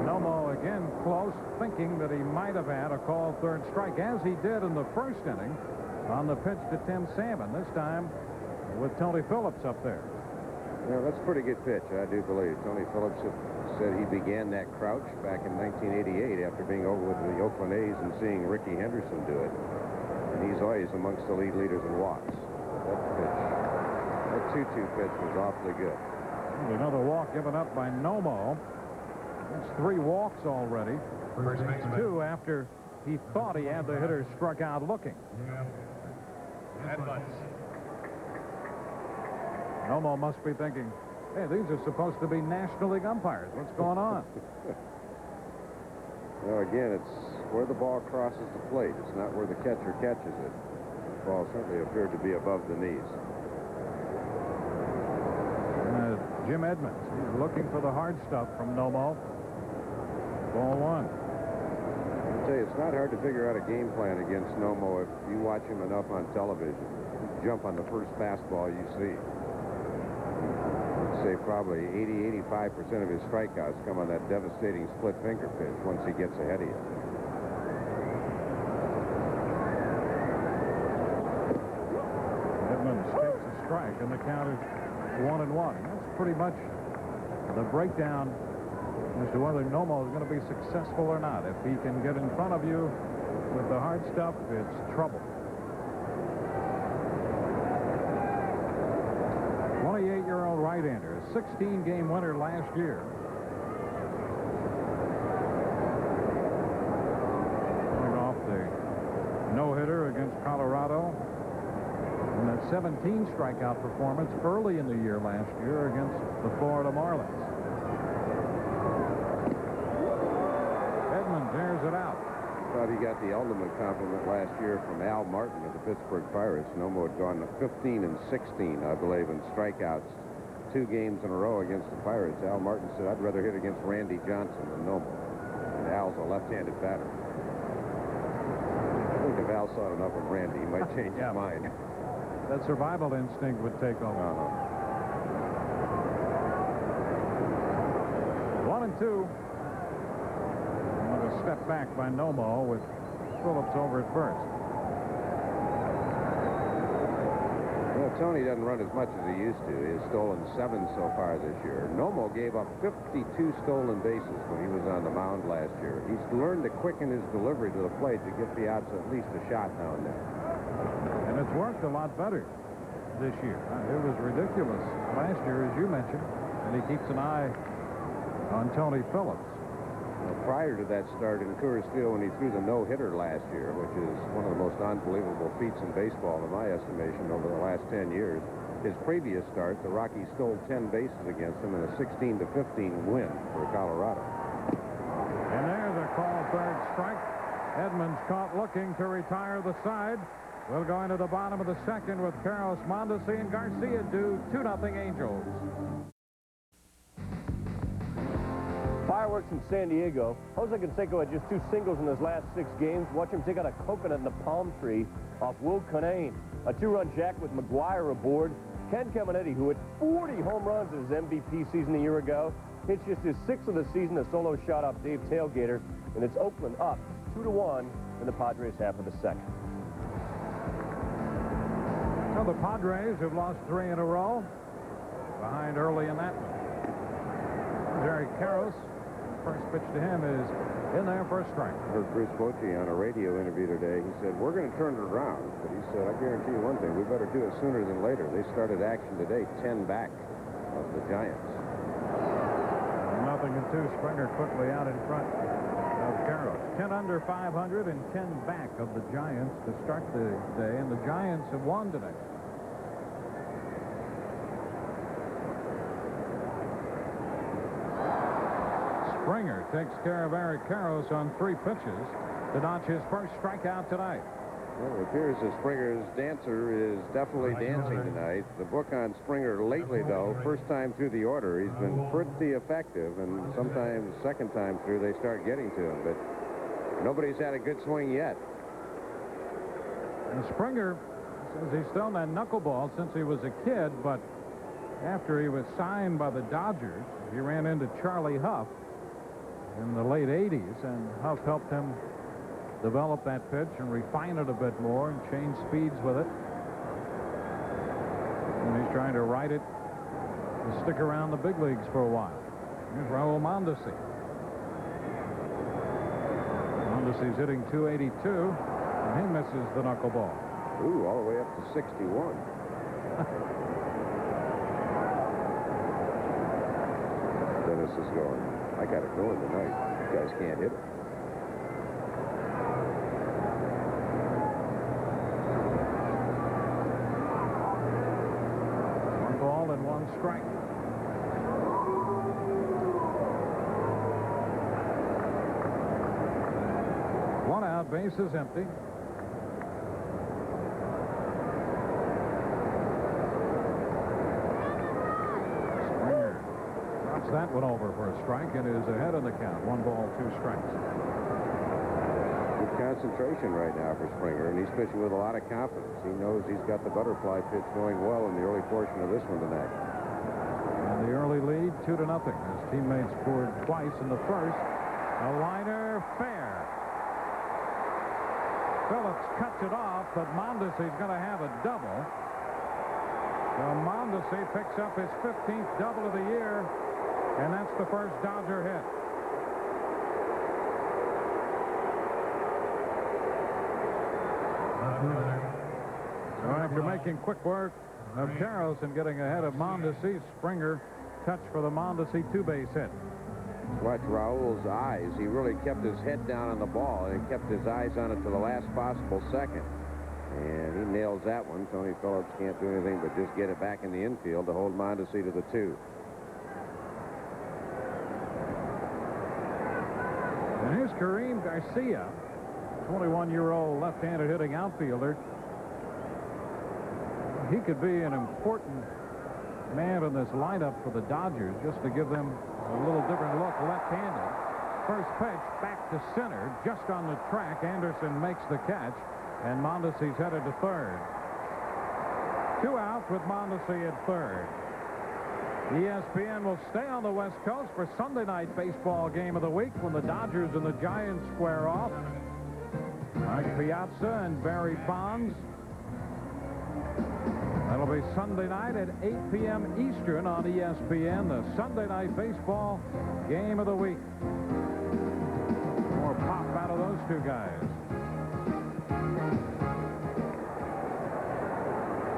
S1: Nomo again close, thinking that he might have had a called 3rd strike, as he did in the first inning on the pitch to Tim Salmon, this time with Tony Phillips up there.
S2: Yeah, that's a pretty good pitch, I do believe. Tony Phillips said he began that crouch back in 1988 after being over with the Oakland A's and seeing Ricky Henderson do it. And he's always amongst the league leaders in walks. That pitch, that 2-2 pitch was awfully good.
S1: And another walk given up by Nomo. It's 3 walks already.
S4: First baseman.
S1: 2 after he thought he had the hitter struck out looking.
S4: Edmonds.
S1: Nomo must be thinking, hey, these are supposed to be National League umpires. What's going on?
S2: Well, again, it's where the ball crosses the plate. It's not where the catcher catches it. The ball certainly appeared to be above the knees.
S1: Jim Edmonds, he's looking for the hard stuff from Nomo. Ball 1.
S2: I'll tell you, it's not hard to figure out a game plan against Nomo if you watch him enough on television. Jump on the first fastball you see. I'd say probably 80-85% of his strikeouts come on that devastating split finger pitch once he gets ahead of you.
S1: Edmonds takes a strike, and the count is 1-1. That's pretty much the breakdown as to whether Nomo is going to be successful or not. If he can get in front of you with the hard stuff, it's trouble. 28-year-old right-hander, a 16-game winner last year. Coming off the no-hitter against Colorado. And that 17 strikeout performance early in the year last year against the Florida Marlins. Edmonds airs it out.
S2: Thought he got the ultimate compliment last year from Al Martin of the Pittsburgh Pirates. Nomo had gone to 15 and 16, I believe, in strikeouts 2 games in a row against the Pirates. Al Martin said, I'd rather hit against Randy Johnson than Nomo. And Al's a left-handed batter. I think if Al saw enough of Randy, he might change his mind.
S1: That survival instinct would take over. 1-2. Another step back by Nomo with Phillips over at first.
S2: Well, Tony doesn't run as much as he used to. He has stolen 7 so far this year. Nomo gave up 52 stolen bases when he was on the mound last year. He's learned to quicken his delivery to the plate to get the outs at least a shot now and then.
S1: And it's worked a lot better this year. It was ridiculous last year, as you mentioned, and he keeps an eye on Tony Phillips.
S2: Well, prior to that start in Coors Field when he threw the no-hitter last year, which is one of the most unbelievable feats in baseball in my estimation over the last 10 years, his previous start, the Rockies stole 10 bases against him in a 16-15 win for Colorado.
S1: And there's a call, third strike. Edmonds caught looking to retire the side. We'll go into the bottom of the second with Carlos, Mondesi, and Garcia do 2-0 Angels.
S6: Fireworks in San Diego. Jose Canseco had just 2 singles in his last 6 games. Watch him take out a coconut in the palm tree off Will Cunane. A 2-run jack with McGuire aboard. Ken Caminiti, who hit 40 home runs in his MVP season a year ago, hits just his 6th of the season, a solo shot off Dave Tailgater, and it's Oakland up 2-1 in the Padres half of the second.
S1: So the Padres have lost 3 in a row, behind early in that one. Jerry Karros, first pitch to him is in there for a strike.
S2: I heard Bruce Bochy on a radio interview today. He said, we're going to turn it around. But he said, I guarantee you one thing, we better do it sooner than later. They started action today, 10 back of the Giants.
S1: 0-2. Springer quickly out in front of Karros. 10 under 500 and 10 back of the Giants to start the day, and the Giants have won today. Springer takes care of Eric Karros on 3 pitches to notch his first strikeout tonight.
S2: Well, it appears that Springer's dancer is definitely dancing tonight. The book on Springer lately, though, first time through the order, he's been pretty effective, and sometimes second time through they start getting to him, but nobody's had a good swing yet.
S1: And Springer says he's thrown that knuckleball since he was a kid, but after he was signed by the Dodgers, he ran into Charlie Huff in the late 80s, and Huff helped him develop that pitch and refine it a bit more and change speeds with it. And he's trying to ride it to stick around the big leagues for a while. Here's Raul Mondesi. Mondesi's hitting .282, and he misses the knuckleball.
S2: Ooh, all the way up to 61. this is going. I got it going tonight. You guys can't hit it.
S1: One ball and one strike. One out, bases empty. That one over for a strike and is ahead in the count. 1 ball, 2 strikes.
S2: Good concentration right now for Springer, and he's pitching with a lot of confidence. He knows he's got the butterfly pitch going well in the early portion of this one tonight.
S1: And the early lead, 2-0. His teammates scored twice in the first. A liner, fair. Phillips cuts it off, but Mondesi's going to have a double. So Mondesi picks up his 15th double of the year. And that's the first Dodger hit. So after making quick work of Karros and getting ahead of Mondesi, Springer touched for the Mondesi 2-base hit.
S2: Watch Raul's eyes. He really kept his head down on the ball and kept his eyes on it to the last possible second. And he nails that one. Tony Phillips can't do anything but just get it back in the infield to hold Mondesi to the 2.
S1: And here's Kareem Garcia, 21-year-old left-handed hitting outfielder. He could be an important man in this lineup for the Dodgers, just to give them a little different look left-handed. First pitch back to center, just on the track. Anderson makes the catch, and Mondesi's headed to third. 2 outs with Mondesi at third. ESPN will stay on the West Coast for Sunday night baseball game of the week when the Dodgers and the Giants square off. Mike Piazza and Barry Bonds. That'll be Sunday night at 8 p.m. Eastern on ESPN, the Sunday night baseball game of the week. More pop out of those 2 guys.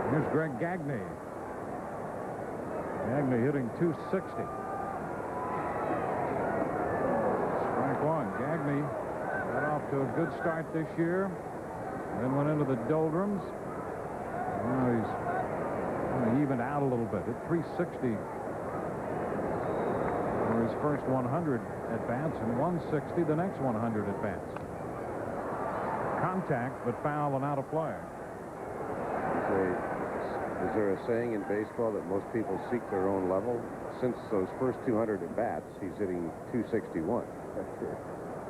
S1: Here's Greg Gagne. Gagne hitting .260. Strike 1. Gagne got off to a good start this year, then went into the doldrums. Now he's evened out a little bit. Hit .360 for his first 100 at-bats and .160 the next 100 at-bats. Contact, but foul and out of play.
S2: Is there a saying in baseball that most people seek their own level? Since those first 200 at-bats, he's hitting .261.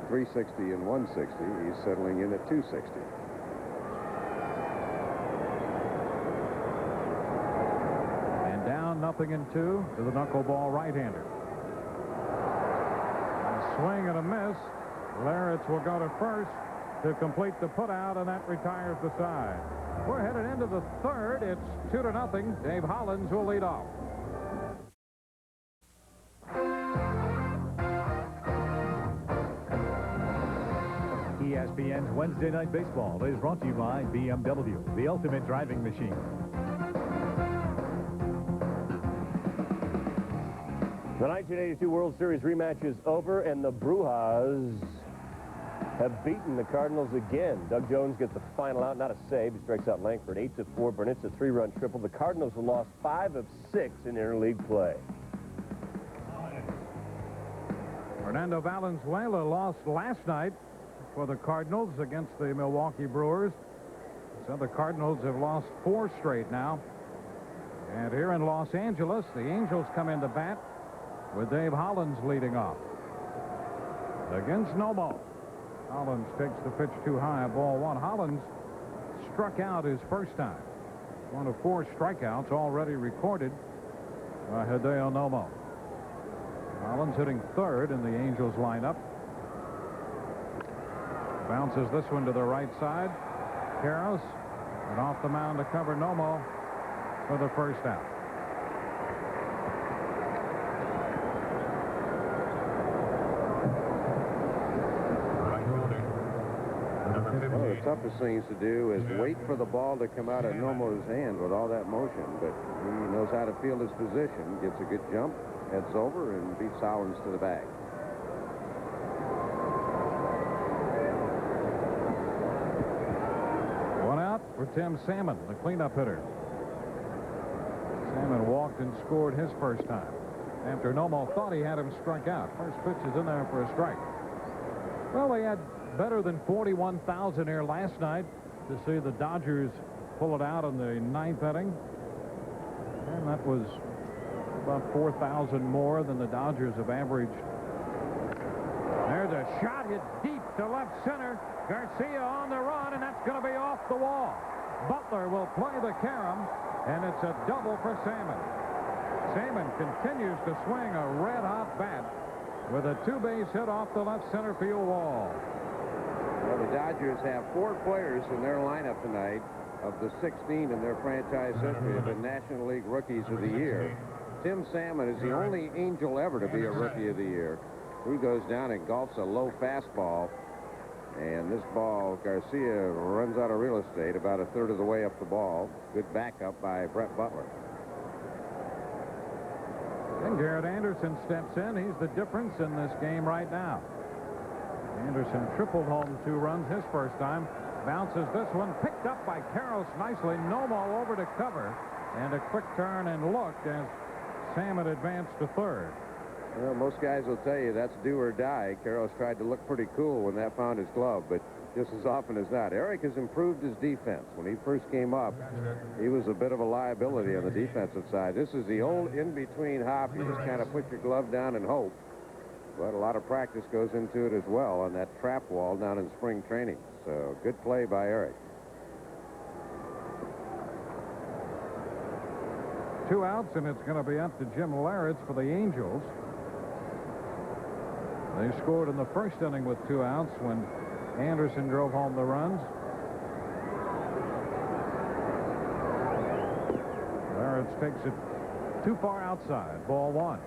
S2: 360 and 160. He's settling in at 260.
S1: And down 0-2 to the knuckleball right-hander. A swing and a miss. Larritz will go to first to complete the putout, and that retires the side. We're headed into the third. It's 2-0. Dave Hollins will lead off.
S5: ESPN's Wednesday Night Baseball is brought to you by BMW, the ultimate driving machine.
S6: The 1982 World Series rematch is over, and the Brujas have beaten the Cardinals again. Doug Jones gets the final out, not a save. He strikes out Langford 8-4. Burnett's a 3-run triple. The Cardinals have lost 5 of 6 in interleague play.
S1: Fernando Valenzuela lost last night for the Cardinals against the Milwaukee Brewers. So the Cardinals have lost 4 straight now. And here in Los Angeles, the Angels come into bat with Dave Hollins leading off. Against Nomo. Hollins takes the pitch too high, ball 1. Hollins struck out his first time. One of 4 strikeouts already recorded by Hideo Nomo. Hollins hitting third in the Angels lineup. Bounces this one to the right side. Karros, and off the mound to cover Nomo for the first out.
S2: One of the toughest things to do is wait for the ball to come out of Nomo's hand with all that motion, but he knows how to field his position, gets a good jump, heads over and beats Hollins to the bag.
S1: One out for Tim Salmon, the cleanup hitter. Salmon walked and scored his first time after Nomo thought he had him struck out. First pitch is in there for a strike. Well, they had better than 41,000 here last night to see the Dodgers pull it out in the ninth inning. And that was about 4,000 more than the Dodgers have averaged. There's a shot hit deep to left center. Garcia on the run, and that's going to be off the wall. Butler will play the carom, and it's a double for Salmon. Salmon continues to swing a red-hot bat with a two-base hit off the left center field wall.
S2: Well, the Dodgers have 4 players in their lineup tonight of the 16 in their franchise history have been National League Rookies of the Year. Tim Salmon is the only Angel ever to be a Rookie of the Year. He goes down and golfs a low fastball, and this ball, Garcia runs out of real estate about a third of the way up the ball. Good backup by Brett Butler.
S1: And Garrett Anderson steps in. He's the difference in this game right now. Anderson tripled home 2 runs his first time. Bounces this one, picked up by Karros nicely. Nomo over to cover, and a quick turn and look as Salmon advanced to third.
S2: Well, most guys will tell you that's do or die. Karros tried to look pretty cool when that found his glove, but just as often as not. Eric has improved his defense. When he first came up, he was a bit of a liability on the defensive side. This is the old in-between hop. You just kind of put your glove down and hope. But a lot of practice goes into it as well on that trap wall down in spring training. So good play by Eric.
S1: 2 outs, and it's going to be up to Jim Larritz for the Angels. They scored in the first inning with 2 outs when Anderson drove home the runs. Larritz takes it too far outside. Ball 1.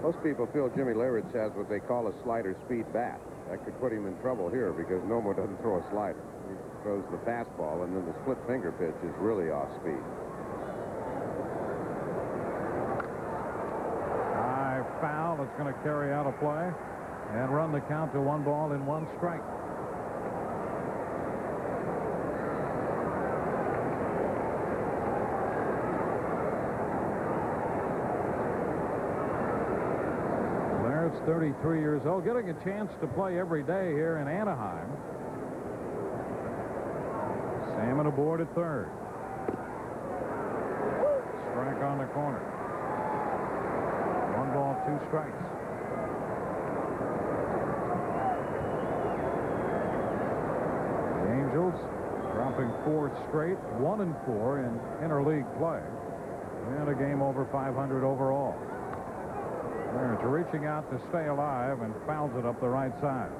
S2: Most people feel Jimmy Larritz has what they call a slider speed bat. That could put him in trouble here because Nomo doesn't throw a slider. He throws the fastball, and then the split finger pitch is really off speed.
S1: High foul. It's going to carry out a play and run the count to 1 ball and 1 strike. Larritz, 33 years old, getting a chance to play every day here in Anaheim. Salmon aboard at third. Strike on the corner. 1 ball, 2 strikes. The Angels dropping 4 straight, 1-4 in interleague play, and a game over 500 overall. Larritz reaching out to stay alive and fouls it up the right side.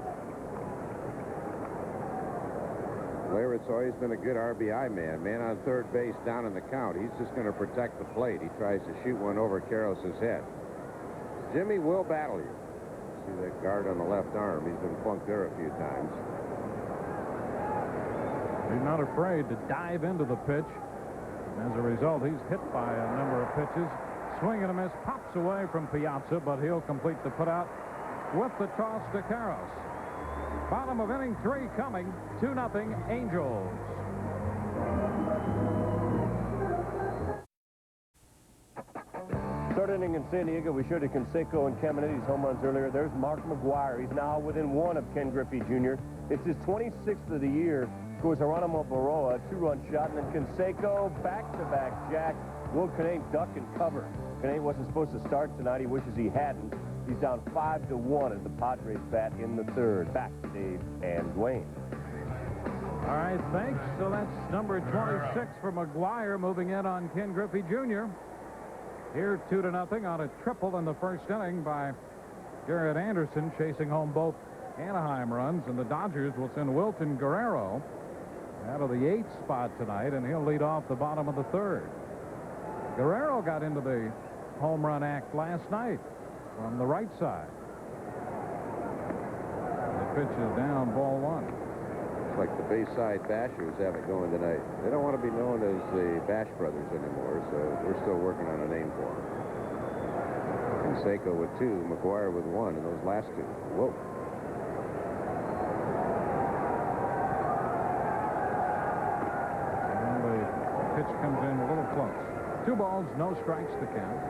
S2: Larritt's always been a good RBI man on third base down in the count. He's just going to protect the plate. He tries to shoot one over Karros' head. Jimmy will battle you. See that guard on the left arm. He's been plunked there a few times.
S1: He's not afraid to dive into the pitch. As a result, he's hit by a number of pitches. Swing and a miss, pops away from Piazza, but he'll complete the putout with the toss to Karros. Bottom of inning 3 coming, 2-0 Angels.
S6: Third inning in San Diego, we showed you Canseco and Caminiti's home runs earlier. There's Mark McGwire. He's now within 1 of Ken Griffey Jr. It's his 26th of the year. Scores Geronimo Baroa, a 2-run shot, and then Canseco back-to-back jack. Will Canane duck and cover. Canane wasn't supposed to start tonight. He wishes he hadn't. He's down 5-1 as the Padres bat in the third. Back to Dave and Dwayne.
S1: All right, thanks. So that's number 26 for McGwire moving in on Ken Griffey Jr. Here 2-0 on a triple in the first inning by Garrett Anderson, chasing home both Anaheim runs, and the Dodgers will send Wilton Guerrero out of the 8th spot tonight, and he'll lead off the bottom of the third. Guerrero got into the home run act last night from the right side. The pitch is down, ball 1.
S2: It's like the Bayside Bashers have it going tonight. They don't want to be known as the Bash Brothers anymore, so we're still working on a name for them. Canseco with 2, McGuire with 1 in those last 2. Whoa.
S1: And the pitch comes in a little close. 2 balls, no strikes to count.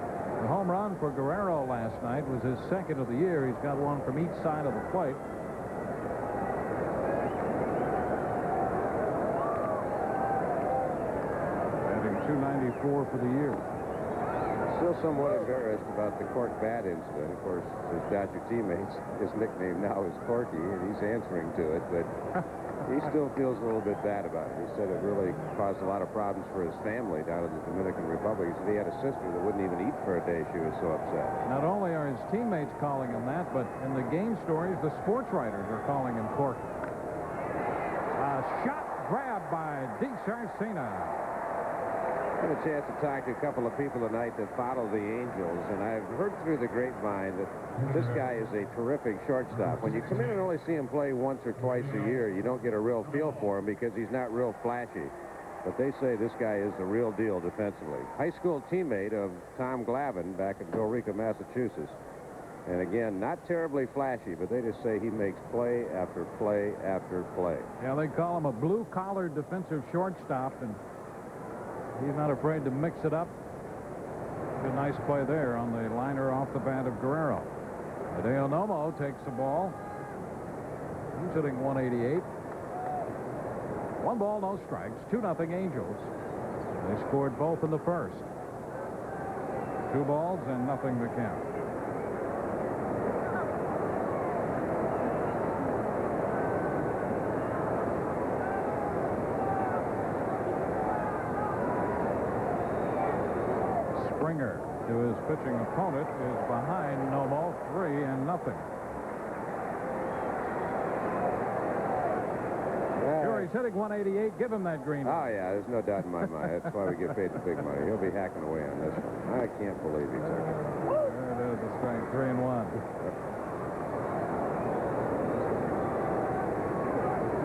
S1: The home run for Guerrero last night was his 2nd of the year. He's got one from each side of the plate. Batting .294 for the year.
S2: Still somewhat embarrassed about the Cork bat incident. Of course, his Dodger teammates, his nickname now is Corky, and he's answering to it, but he still feels a little bit bad about it. He said it really caused a lot of problems for his family down in the Dominican Republic. He said he had a sister that wouldn't even eat for a day. She was so upset.
S1: Not only are his teammates calling him that, but in the game stories, the sports writers are calling him Corky. A shot grabbed by DeSarcina.
S2: I had a chance to talk to a couple of people tonight that follow the Angels, and I've heard through the grapevine that this guy is a terrific shortstop. When you come in and only see him play once or twice a year, you don't get a real feel for him because he's not real flashy. But they say this guy is the real deal defensively. High school teammate of Tom Glavine back in Billerica, Massachusetts. And again, not terribly flashy, but they just say he makes play after play after play.
S1: Yeah, they call him a blue-collar defensive shortstop, and he's not afraid to mix it up. Good nice play there on the liner off the bat of Guerrero. Hideo Nomo takes the ball. He's hitting .188. 1 ball, no strikes. 2-0 Angels. They scored both in the first. 2 balls and nothing to count. Springer, to his pitching opponent, is behind Nomo, 3-0. Sure, he's hitting .188. Give him that green.
S2: Oh, yeah, there's no doubt in my mind. That's why we get paid the big money. He'll be hacking away on this one. I can't believe he took it.
S1: There it is, the strike, 3-1.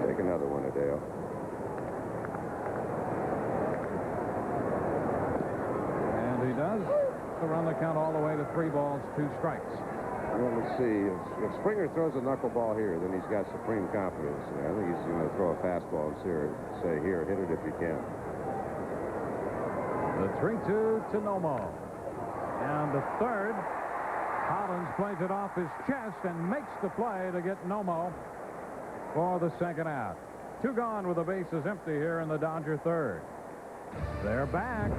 S2: Take another one, Hideo.
S1: He does to run the count all the way to 3 balls, 2 strikes.
S2: Well, let's see. If Springer throws a knuckleball here, then he's got supreme confidence. I think he's going to throw a fastball and say, here, hit it if you can.
S1: The 3-2 to Nomo. And the third, Hollins plays it off his chest and makes the play to get Nomo for the 2nd out. 2 gone with the bases empty here in the Dodger third. They're back.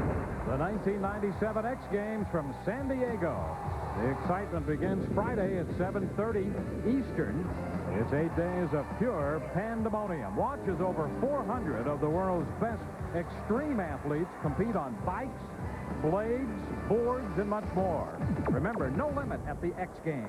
S1: The 1997 X Games from San Diego. The excitement begins Friday at 7:30 Eastern. It's 8 days of pure pandemonium. Watch as over 400 of the world's best extreme athletes compete on bikes, blades, boards, and much more. Remember, no limit at the X Games.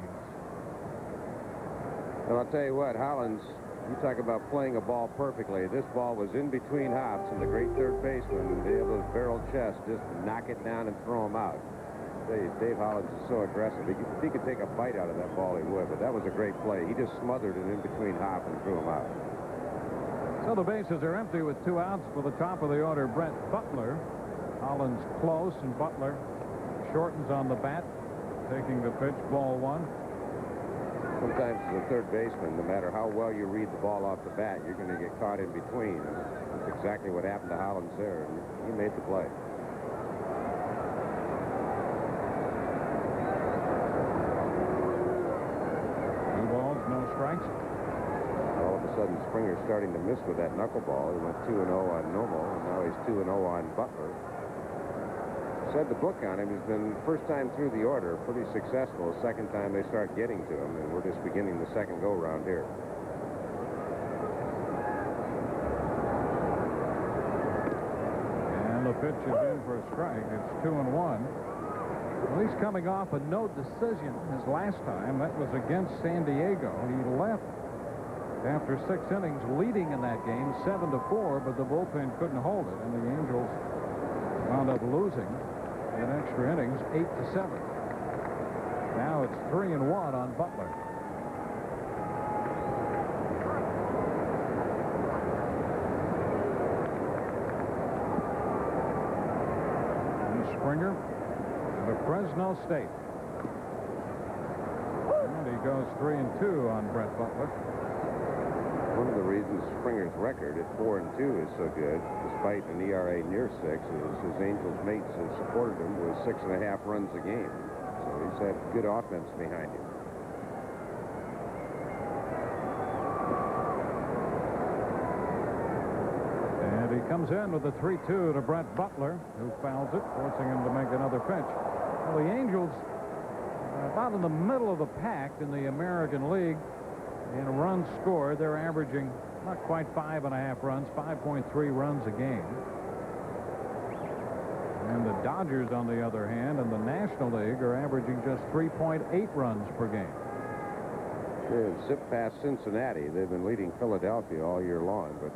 S2: Well, I'll tell you what, Hollins, you talk about playing a ball perfectly. This ball was in between hops, and the great third baseman would be able to barrel chest, just knock it down and throw him out. I tell you, Dave Hollins is so aggressive. If he could take a bite out of that ball, he would. But that was a great play. He just smothered it in between hop and threw him out.
S1: So the bases are empty with 2 outs for the top of the order, Brett Butler. Hollins close, and Butler shortens on the bat, taking the pitch, ball 1.
S2: Sometimes as a third baseman, no matter how well you read the ball off the bat, you're going to get caught in between. That's exactly what happened to Hollins there. And he made the play.
S1: Two balls, no strikes.
S2: All of a sudden, Springer's starting to miss with that knuckleball. He went 2-0 on Nomo, and now he's 2-0 on Butler. Said the book on him has been first time through the order pretty successful. Second time they start getting to him, and we're just beginning the second go round here.
S1: And the pitch is in for a strike. It's 2-1. Well, he's coming off a no decision his last time. That was against San Diego. He left after 6 innings, leading in that game 7-4, but the bullpen couldn't hold it, and the Angels wound up losing in extra innings, 8-7. Now it's 3-1 on Butler. And Springer out of Fresno State. goes 3-2 on Brett Butler.
S2: One of the reasons Springer's record at 4-2 is so good, despite an ERA near 6, is his Angels mates have supported him with 6.5 runs a game. So he's had good offense behind him.
S1: And he comes in with a 3-2 to Brett Butler, who fouls it, forcing him to make another pitch. Well, the Angels are about in the middle of the pack in the American League. In runs scored, they're averaging not quite 5.5 runs, 5.3 runs a game. And the Dodgers, on the other hand, in the National League are averaging just 3.8 runs per game.
S2: They've zipped past Cincinnati. They've been leading Philadelphia all year long, but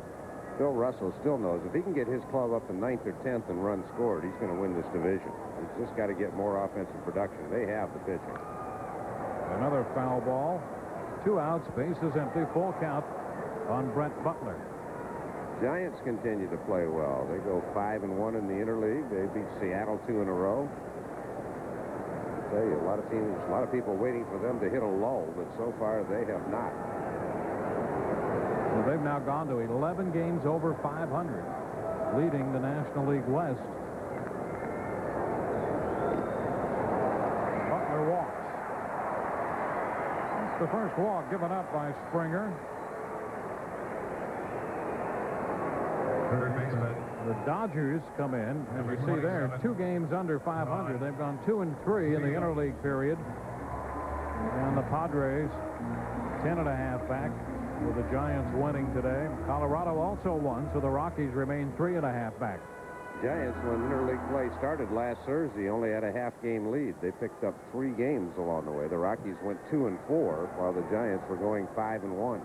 S2: Bill Russell still knows if he can get his club up to 9th or 10th in runs scored, he's going to win this division. He's just got to get more offensive production. They have the pitching.
S1: Another foul ball. 2 outs, bases empty, full count on Brett Butler.
S2: Giants continue to play well. They go 5-1 in the interleague. They beat Seattle 2 in a row. I tell you, a lot of teams, a lot of people waiting for them to hit a lull, but so far they have not.
S1: Well, they've now gone to 11 games over 500, leading the National League West. Butler walks. The first walk given up by Springer.
S4: Third baseman.
S1: The Dodgers come in, and you see there, 2 games under 500. They've gone 2-3 in the interleague period. And the Padres 10.5 back, with the Giants winning today. Colorado also won, so the Rockies remain 3.5 back.
S2: Giants, when interleague play started last Thursday, only had a half-game lead. They picked up 3 games along the way. The Rockies went 2-4, while the Giants were going 5-1.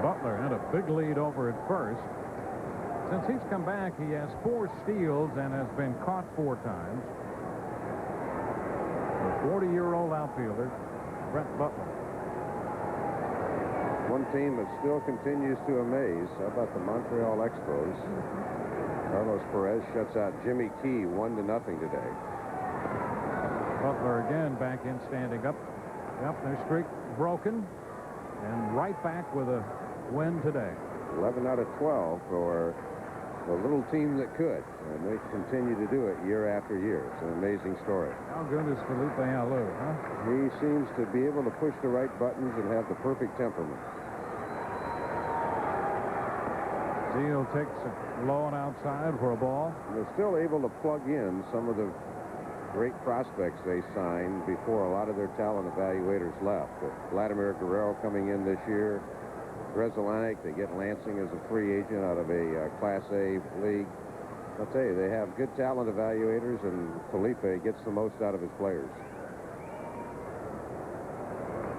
S1: Butler had a big lead over at first. Since he's come back, he has 4 steals and has been caught 4 times. The 40-year-old outfielder, Brett Butler.
S2: One team that still continues to amaze. How about the Montreal Expos? Carlos Perez shuts out Jimmy Key 1-0 today.
S1: Butler again back in, standing up. Yep, their streak broken, and right back with a win today.
S2: 11 out of 12 for the little team that could, and they continue to do it year after year. It's an amazing story.
S1: How good is Felipe Alou, huh?
S2: He seems to be able to push the right buttons and have the perfect temperament.
S1: Zeal takes it low and outside for a ball.
S2: And they're still able to plug in some of the great prospects they signed before a lot of their talent evaluators left. Vladimir Guerrero coming in this year. Grzelcyk, they get Lansing as a free agent out of a Class A league. I'll tell you, they have good talent evaluators, and Felipe gets the most out of his players.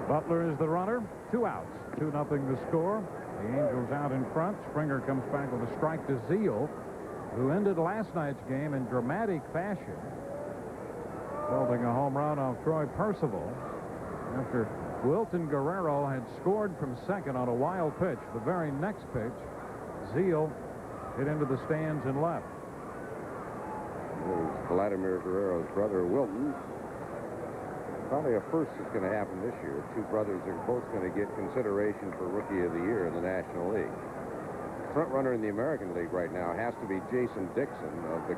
S1: Butler is the runner. 2 outs. 2-0 the score. The Angels out in front. Springer comes back with a strike to Zeal, who ended last night's game in dramatic fashion, building a home run off Troy Percival after Wilton Guerrero had scored from second on a wild pitch. The very next pitch, Zeal hit into the stands and left.
S2: There's Vladimir Guerrero's brother, Wilton. Probably a first is going to happen this year. 2 brothers are both going to get consideration for Rookie of the Year in the National League. Front runner in the American League right now has to be Jason Dixon of the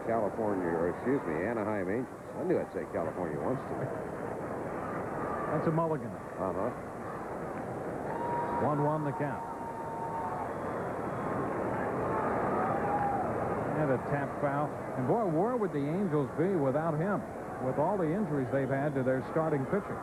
S2: Anaheim Angels. I knew I'd say California once today.
S1: That's a mulligan. 1-1 the count. And a tap foul. And boy, where would the Angels be without him, with all the injuries they've had to their starting pitcher?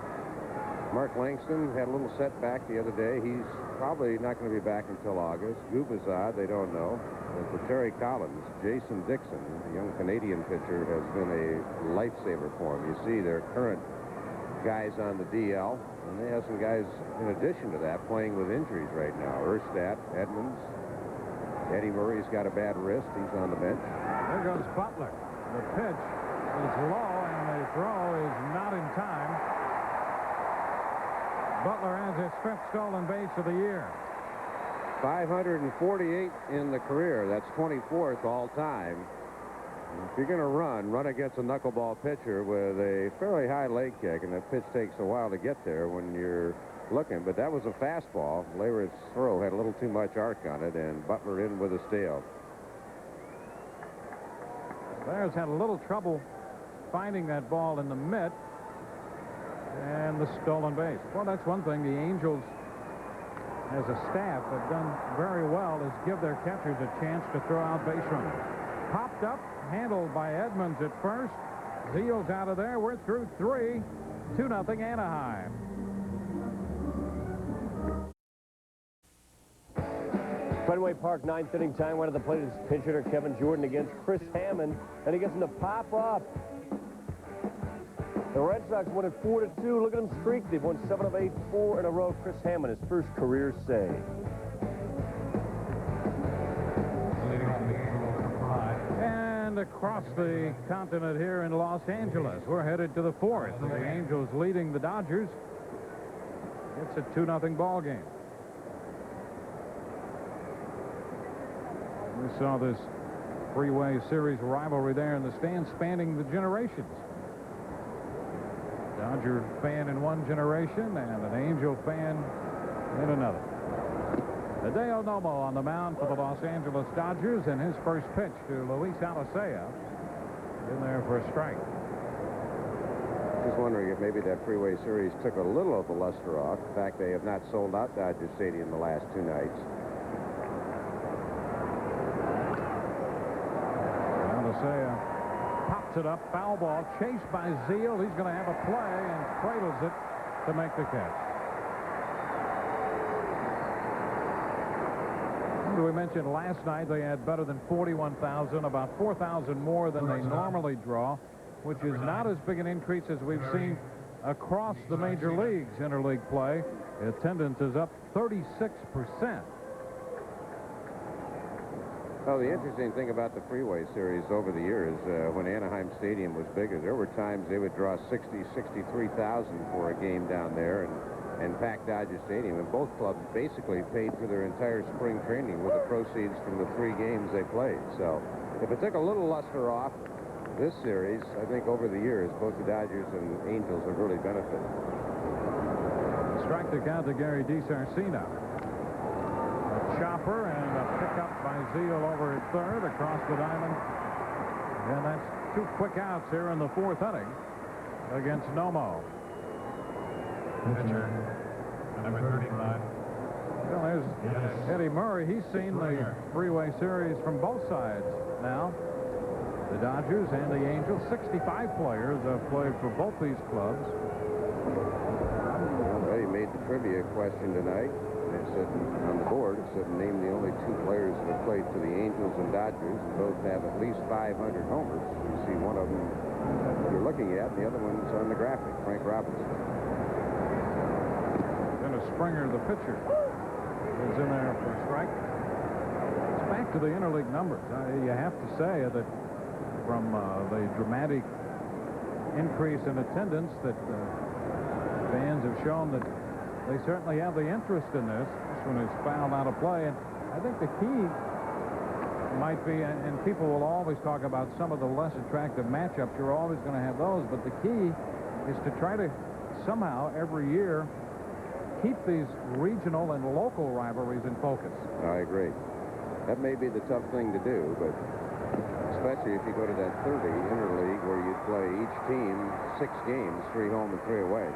S2: Mark Langston had a little setback the other day. He's probably not going to be back until August. Gubazad, they don't know. And for Terry Collins, Jason Dixon, a young Canadian pitcher, has been a lifesaver for him. You see their current guys on the DL, and they have some guys in addition to that playing with injuries right now. Erstad, Edmonds, Eddie Murray's got a bad wrist. He's on the bench.
S1: There goes Butler. The pitch is low, and the throw is not in time. Butler has his 5th stolen base of the year.
S2: 548 in the career. That's 24th all time. If you're going to run against a knuckleball pitcher with a fairly high leg kick, and that pitch takes a while to get there when you're looking. But that was a fastball. Leyrit's throw had a little too much arc on it, and Butler in with a steal.
S1: Bears had a little trouble finding that ball in the mitt, and the stolen base. Well, that's one thing the Angels, as a staff, have done very well, is give their catchers a chance to throw out base runners. Popped up, handled by Edmonds at first. Zeal's out of there. We're through 3. 2-0 Anaheim.
S6: Fenway Park, 9th inning time. One of the plate is pinch hitter Kevin Jordan against Chris Hammond, and he gets him to pop up. The Red Sox won it 4-2. Look at them streak. They've won 7 of 8, 4 in a row. Chris Hammond, his first career save.
S1: And across the continent here in Los Angeles, we're headed to the 4th. The Angels leading the Dodgers. It's a 2-0 ball game. We saw this three-way series rivalry there in the stands, spanning the generations. Dodger fan in one generation and an Angel fan in another. Hideo Nomo on the mound for the Los Angeles Dodgers, and his first pitch to Luis Alicea in there for a strike.
S2: Just wondering if maybe that freeway series took a little of the luster off. In fact, they have not sold out Dodger Stadium the last 2 nights.
S1: Alicea pops it up, foul ball, chased by Zeal. He's going to have a play and cradles it to make the catch. We mentioned last night they had better than 41,000, about 4,000 more than they normally draw, which is not as big an increase as we've seen across the major leagues interleague play. Attendance is up 36%.
S2: Well, the interesting thing about the freeway series over the years, when Anaheim Stadium was bigger, there were times they would draw 63,000 for a game down there and pack Dodger Stadium. And both clubs basically paid for their entire spring training with the proceeds from the 3 games they played. So if it took a little luster off this series, I think over the years, both the Dodgers and Angels have really benefited.
S1: Strike the count to Gary DiSarcina. A chopper and a pickup by Zeal over at third across the diamond. And that's 2 quick outs here in the 4th inning against Nomo.
S4: Pitcher, number 39.
S1: Well, there's Eddie Murray. He's seen the freeway series from both sides now. The Dodgers and the Angels. 65 players have played for both these clubs.
S2: Well, Eddie made the trivia question tonight. It said on the board, it said name the only 2 players that have played for the Angels and Dodgers, and both have at least 500 homers. You see one of them you're looking at, and the other one's on the graphic, Frank Robinson.
S1: Springer, the pitcher, is in there for a strike. It's back to the interleague numbers. You have to say that from the dramatic increase in attendance that fans have shown that they certainly have the interest in this. This one is fouled out of play, and I think the key might be, and people will always talk about some of the less attractive matchups. You're always going to have those, but the key is to try to somehow every year keep these regional and local rivalries in focus.
S2: I agree. That may be the tough thing to do, but especially if you go to that 30 interleague where you play each team 6 games, 3 home and 3 away.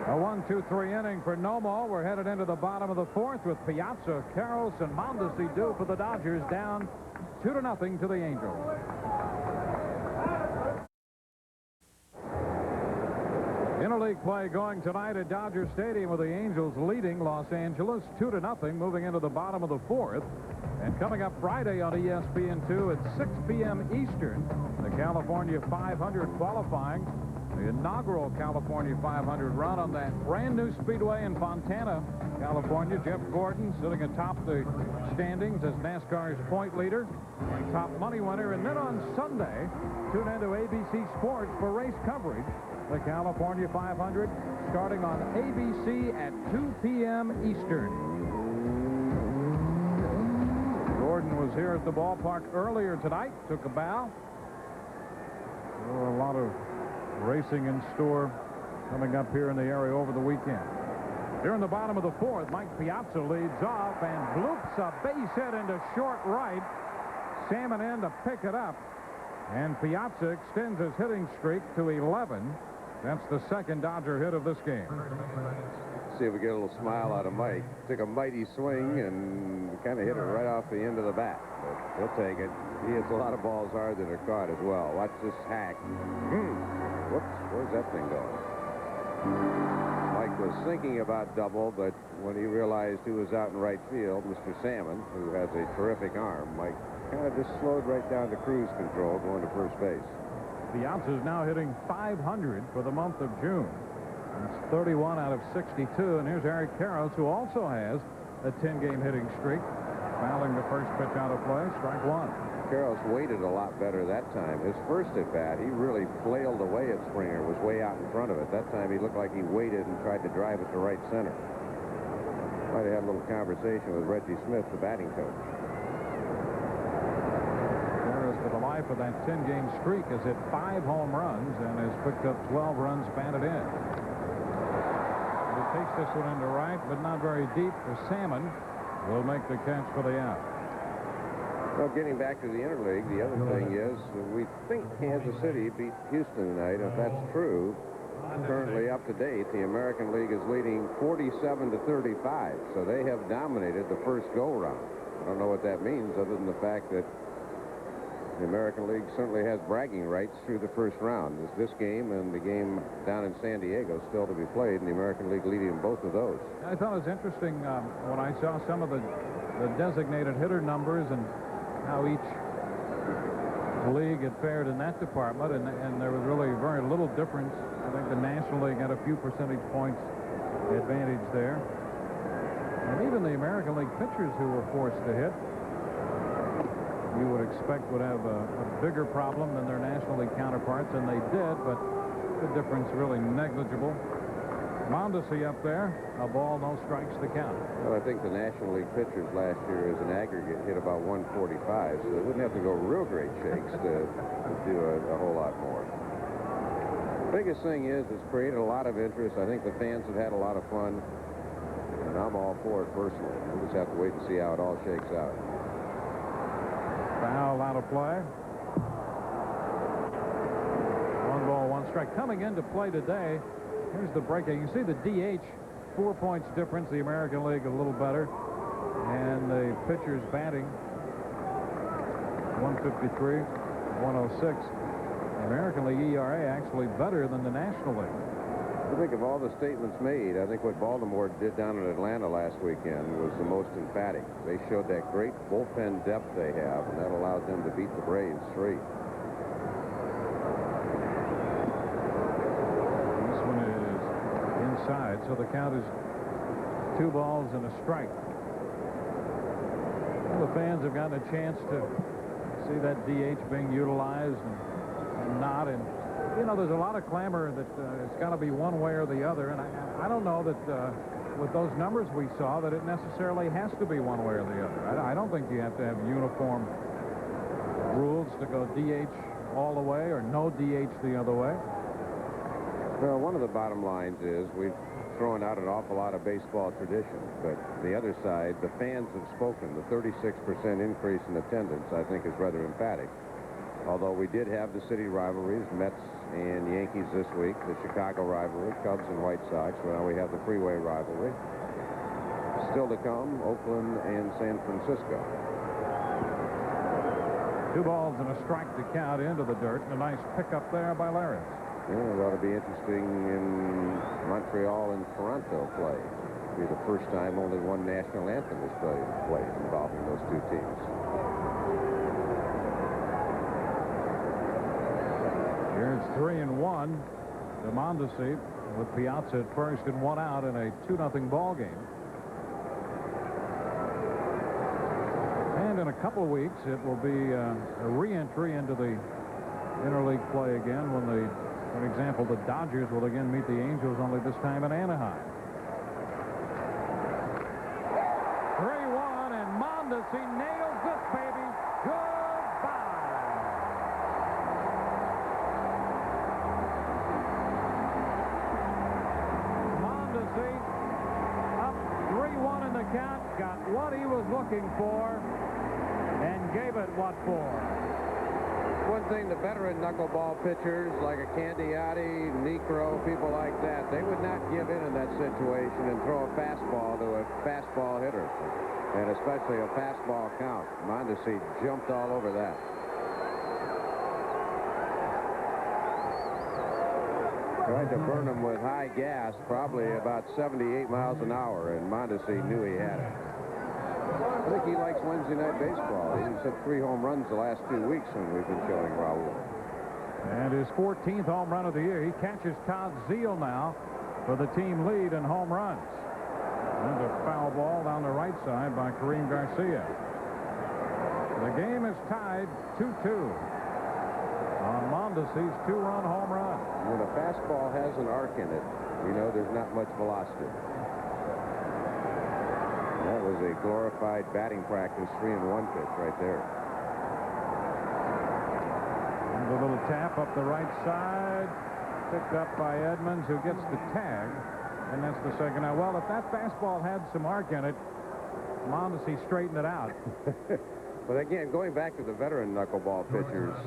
S1: A 1-2-3 inning for Nomo. We're headed into the bottom of the 4th with Piazza, Karros, and Mondesi due for the Dodgers, down 2-0 to the Angels. Interleague play going tonight at Dodger Stadium with the Angels leading Los Angeles 2-0, moving into the bottom of the 4th. And coming up Friday on ESPN2 at 6 p.m. Eastern, the California 500 qualifying. The inaugural California 500 run on that brand new speedway in Fontana, California. Jeff Gordon sitting atop the standings as NASCAR's point leader and top money winner. And then on Sunday, tune into ABC Sports for race coverage. The California 500 starting on ABC at 2 p.m. Eastern. Gordon was here at the ballpark earlier tonight, took a bow, A lot of racing in store coming up here in the area over the weekend. Here in the bottom of the fourth, Mike Piazza leads off and bloops a base hit into short right. Salmon in to pick it up. And Piazza extends his hitting streak to 11. That's the second Dodger hit of this game.
S2: See if we get a little smile out of Mike. Took a mighty swing and kind of hit it right off the end of the bat. But he'll take it. He hits a lot of balls hard that are caught as well. Watch this hack. Whoops, where's that thing going? Mike was thinking about double, but when he realized who was out in right field, Mr. Salmon, who has a terrific arm, Mike kind of just slowed right down to cruise control going to first base.
S1: Piazza is now hitting .500 for the month of June. That's 31 out of 62. And here's Eric Karros, who also has a 10-game hitting streak. Fouling the first pitch out of play, strike one.
S2: Karros waited a lot better that time. His first at bat, he really flailed away at Springer, was way out in front of it. That time he looked like he waited and tried to drive it to right center. Might have had a little conversation with Reggie Smith, the batting coach.
S1: Karros, for the life of that 10-game streak, has hit 5 home runs and has picked up 12 runs batted in. He takes this one into right, but not very deep for Salmon. Will make the catch for the out.
S2: Well, getting back to the interleague, the other thing is we think Kansas City beat Houston tonight. If that's true, currently up to date, the American League is leading 47-35. So they have dominated the first go-round. I don't know what that means other than the fact that the American League certainly has bragging rights through the first round. This game and the game down in San Diego still to be played, and the American League leading in both of those.
S1: I thought it was interesting when I saw some of the designated hitter numbers and how each league had fared in that department, and there was really very little difference. I think the National League had a few percentage points advantage there. And even the American League pitchers who were forced to hit, you would expect would have a bigger problem than their National League counterparts, and they did, but the difference really negligible. Mondesi up there, a ball, no strikes to count.
S2: Well, I think the National League pitchers last year as an aggregate hit about 145, so they wouldn't have to go real great shakes to do a whole lot more. Biggest thing is it's created a lot of interest. I think the fans have had a lot of fun, and I'm all for it personally. We'll just have to wait and see how it all shakes out.
S1: Foul out of play. 1 ball, 1 strike. Coming into play today, here's the breaking. You see the DH, 4 points difference. The American League a little better. And the pitchers batting 153, 106. The American League ERA actually better than the National League.
S2: I think of all the statements made, I think what Baltimore did down in Atlanta last weekend was the most emphatic. They showed that great bullpen depth they have, and that allowed them to beat the Braves 3.
S1: This one is inside, so the count is 2 balls and a strike. Well, the fans have gotten a chance to see that DH being utilized and not. And you know, there's a lot of clamor that it's got to be one way or the other, and I don't know that with those numbers we saw that it necessarily has to be one way or the other. I don't think you have to have uniform rules to go DH all the way or no DH the other way.
S2: Well, one of the bottom lines is we've thrown out an awful lot of baseball tradition, but the other side, the fans have spoken. The 36% increase in attendance, I think, is rather emphatic. Although we did have the city rivalries, Mets and Yankees this week, the Chicago rivalry, Cubs and White Sox. Well, now we have the freeway rivalry. Still to come, Oakland and San Francisco.
S1: 2 balls and a strike to count into the dirt, and a nice pickup there by Larry.
S2: Yeah, it ought to be interesting in Montreal and Toronto play. It'll be the first time only one national anthem is played involving those two teams.
S1: Here's 3-1 to Mondesi with Piazza at first and 1 out in a 2-0 ball game. And in a couple of weeks, it will be a re-entry into the interleague play again when for example, the Dodgers will again meet the Angels, only this time in Anaheim. 3-1, and Mondesi nails this baby. Goodbye. looking for and gave it what for.
S2: One thing, the veteran knuckleball pitchers like a Candiati, Necro, people like that, they would not give in that situation and throw a fastball to a fastball hitter, and especially a fastball count. Mondesi jumped all over that. Tried to burn him with high gas, probably about 78 miles an hour, and Mondesi knew he had it. I think he likes Wednesday night baseball. He's hit 3 home runs the last 2 weeks when we've been showing Raul.
S1: And his 14th home run of the year. He catches Todd Zeile now for the team lead in home runs. And a foul ball down the right side by Kareem Garcia. The game is tied 2-2 on Mondesi's 2-run home run.
S2: When a fastball has an arc in it, you know there's not much velocity. That was a glorified batting practice 3-1 pitch right there.
S1: And a little tap up the right side, picked up by Edmonds, who gets the tag, and that's the second out. Well, if that fastball had some arc in it, Mondesi straightened it out.
S2: But again, going back to the veteran knuckleball pitchers,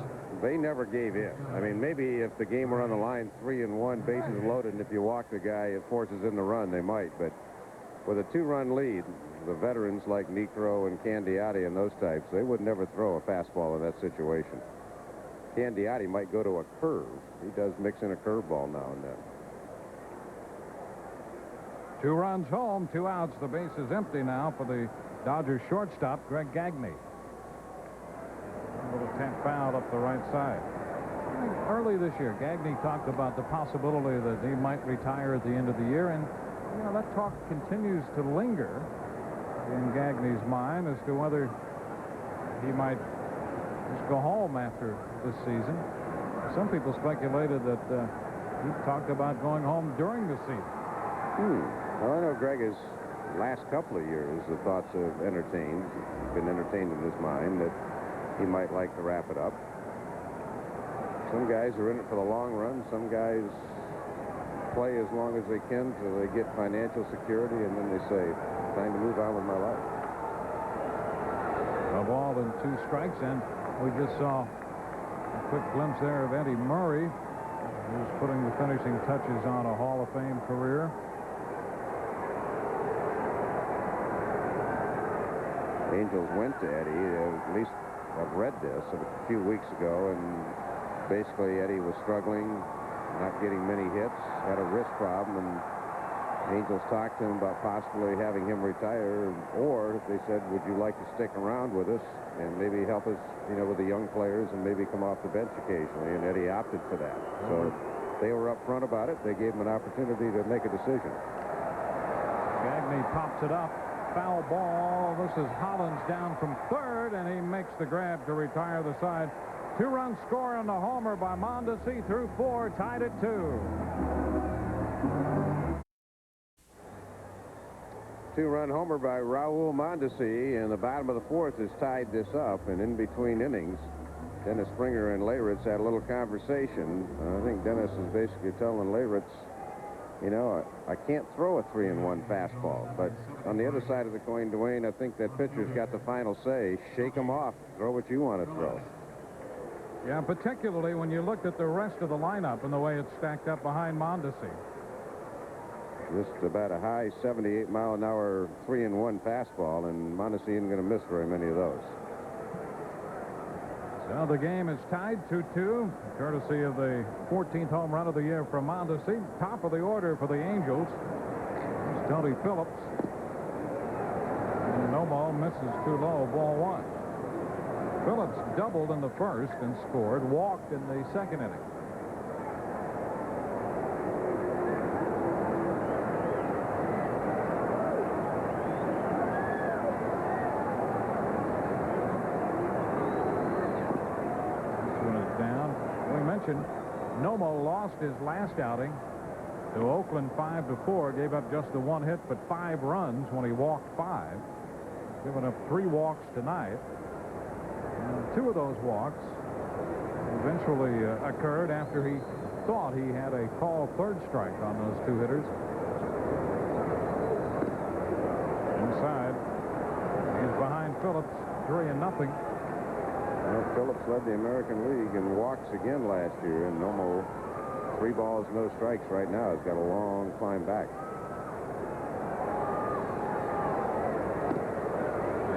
S2: they never gave in. I mean, maybe if the game were on the line 3-1, bases loaded, and if you walk the guy, it forces in the run, they might. But with a 2-run lead, the veterans like Necro and Candiati and those types, they would never throw a fastball in that situation. Candiati might go to a curve. He does mix in a curveball now and then.
S1: 2 runs home, 2 outs. The base is empty now for the Dodgers shortstop, Greg Gagne. A little tap foul up the right side. I think early this year, Gagne talked about the possibility that he might retire at the end of the year, and you know, that talk continues to linger in Gagne's mind as to whether he might just go home after this season. Some people speculated that he talked about going home during the season.
S2: Well, I know Greg's last couple of years, the thoughts have been entertained in his mind that he might like to wrap it up. Some guys are in it for the long run. Some guys play as long as they can till they get financial security, and then they say, time to move on with my life.
S1: A ball and 2 strikes, and we just saw a quick glimpse there of Eddie Murray, who's putting the finishing touches on a Hall of Fame career.
S2: Angels went to Eddie, at least I've read this a few weeks ago, and basically Eddie was struggling, not getting many hits, had a wrist problem, and Angels talked to him about possibly having him retire, or they said, would you like to stick around with us and maybe help us, you know, with the young players and maybe come off the bench occasionally, and Eddie opted for that. So they were up front about it. They gave him an opportunity to make a decision.
S1: Gagne pops it up. Foul ball. This is Hollins down from third, and he makes the grab to retire the side. 2-run score on the homer by Mondesi through 4, tied at 2.
S2: 2-run homer by Raul Mondesi, and the bottom of the 4th has tied this up, and in between innings, Dennis Springer and Leyritz had a little conversation. I think Dennis is basically telling Leyritz, you know, I can't throw a 3-1 fastball, but on the other side of the coin, Dewayne, I think that pitcher's got the final say. Shake him off. Throw what you want to throw.
S1: Yeah, particularly when you looked at the rest of the lineup and the way it's stacked up behind Mondesi.
S2: Just about a high 78-mile-an-hour 3-1 fastball, and Mondesi isn't going to miss very many of those.
S1: So the game is tied 2-2, courtesy of the 14th home run of the year from Mondesi. Top of the order for the Angels is Tony Phillips. And Nomo misses too low, ball 1. Phillips doubled in the first and scored, walked in the second inning. Nomo lost his last outing to Oakland 5-4, gave up just the 1 hit but 5 runs when he walked 5, giving up 3 walks tonight. And 2 of those walks eventually occurred after he thought he had a called third strike on those 2 hitters. Inside, he's behind Phillips 3-0.
S2: Well, Phillips led the American League in walks again last year, and Nomo, 3 balls, no strikes right now. Has got a long climb back.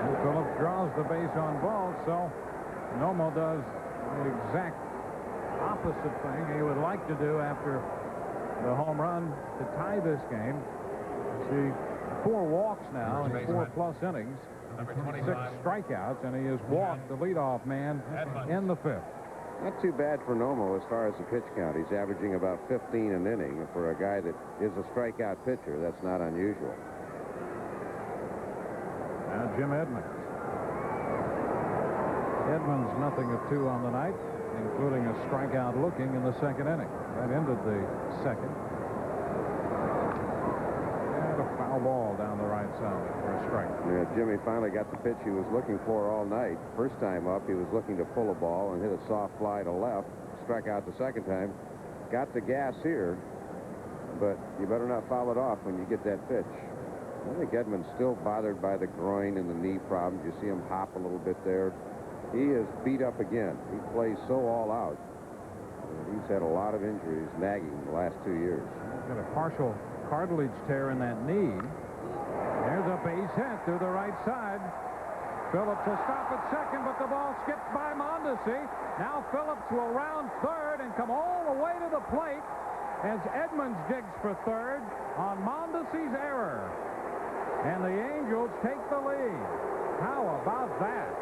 S1: And Phillips draws the base on balls, so Nomo does the exact opposite thing he would like to do after the home run to tie this game. See, 4 walks now in 4+ innings, 6 strikeouts, and he has walked the leadoff man in the 5th.
S2: Not too bad for Nomo as far as the pitch count. He's averaging about 15 an inning. For a guy that is a strikeout pitcher, that's not unusual.
S1: Now Jim Edmonds. Edmonds nothing of 2 on the night, including a strikeout looking in the 2nd inning. That ended the 2nd. And a foul ball down the right side for a strike.
S2: Yeah, Jimmy finally got the pitch he was looking for all night. First time up, he was looking to pull a ball and hit a soft fly to left. Struck out the 2nd time. Got the gas here, but you better not foul it off when you get that pitch. I think Edmonds still bothered by the groin and the knee problems. You see him hop a little bit there. He is beat up again. He plays so all out. He's had a lot of injuries nagging the last 2 years.
S1: He's got a partial cartilage tear in that knee. There's a base hit to the right side. Phillips will stop at 2nd, but the ball skips by Mondesi. Now Phillips will round 3rd and come all the way to the plate as Edmonds digs for 3rd on Mondesi's error. And the Angels take the lead. How about that?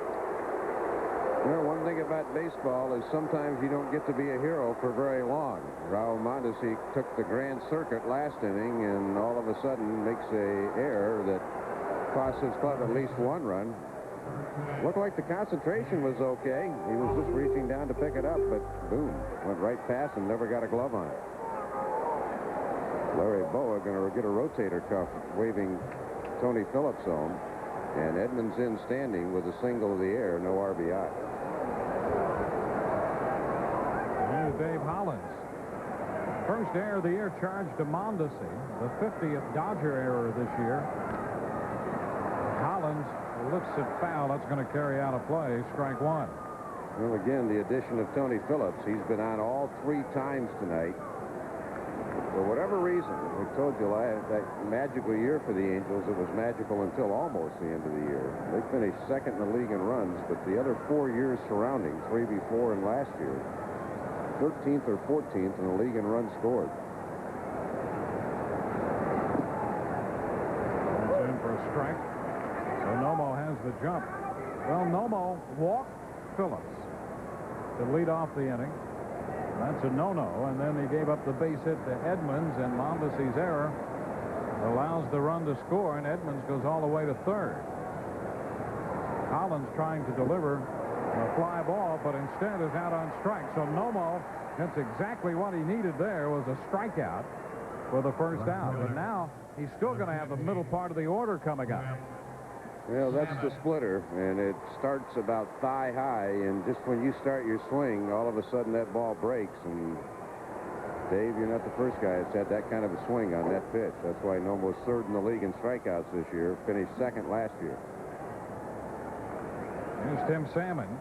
S2: Well, one thing about baseball is sometimes you don't get to be a hero for very long. Raul Mondesi took the grand circuit last inning and all of a sudden makes a error that cost his club at least 1 run. Looked like the concentration was okay. He was just reaching down to pick it up, but boom, went right past and never got a glove on it. Larry Boa going to get a rotator cuff waving Tony Phillips home, and Edmonds in standing with a single of the air, no RBI.
S1: Dave Hollins. First error of the year charged to Mondesi, the 50th Dodger error this year. Hollins looks at foul. That's going to carry out a play. Strike 1.
S2: Well, again, the addition of Tony Phillips. He's been on all 3 times tonight. For whatever reason, I told you that magical year for the Angels, it was magical until almost the end of the year. They finished 2nd in the league in runs, but the other 4 years surrounding, 3 before and last year, 13th or 14th in the league in runs scored.
S1: That's in for a strike. So Nomo has the jump. Well, Nomo walked Phillips to lead off the inning. That's a no-no, and then he gave up the base hit to Edmonds, and Mondesi's error allows the run to score, and Edmonds goes all the way to 3rd. Hollins trying to deliver a fly ball, but instead is out on strike. So Nomo, that's exactly what he needed there, was a strikeout for the 1st out. But now he's still going to have the middle part of the order coming up.
S2: Well, that's the splitter, and it starts about thigh high, and just when you start your swing, all of a sudden that ball breaks. And Dave, you're not the first guy that's had that kind of a swing on that pitch. That's why Nomo's 3rd in the league in strikeouts this year, finished 2nd last year.
S1: Here's Tim Salmon.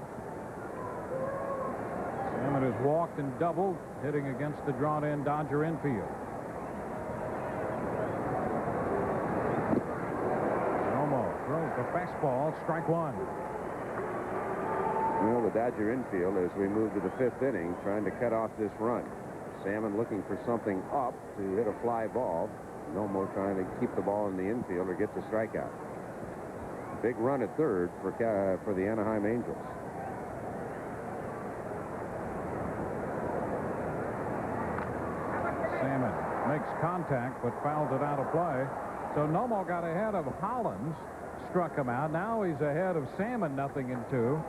S1: Salmon has walked and doubled, hitting against the drawn-in Dodger infield. Nomo throws the fastball, strike 1.
S2: Well, the Dodger infield, as we move to the 5th inning, trying to cut off this run. Salmon looking for something up to hit a fly ball. Nomo trying to keep the ball in the infield or get the strikeout. Big run at 3rd for the Anaheim Angels.
S1: Salmon makes contact, but fouls it out of play. So Nomo got ahead of Hollins, struck him out. Now he's ahead of Salmon, 0-2.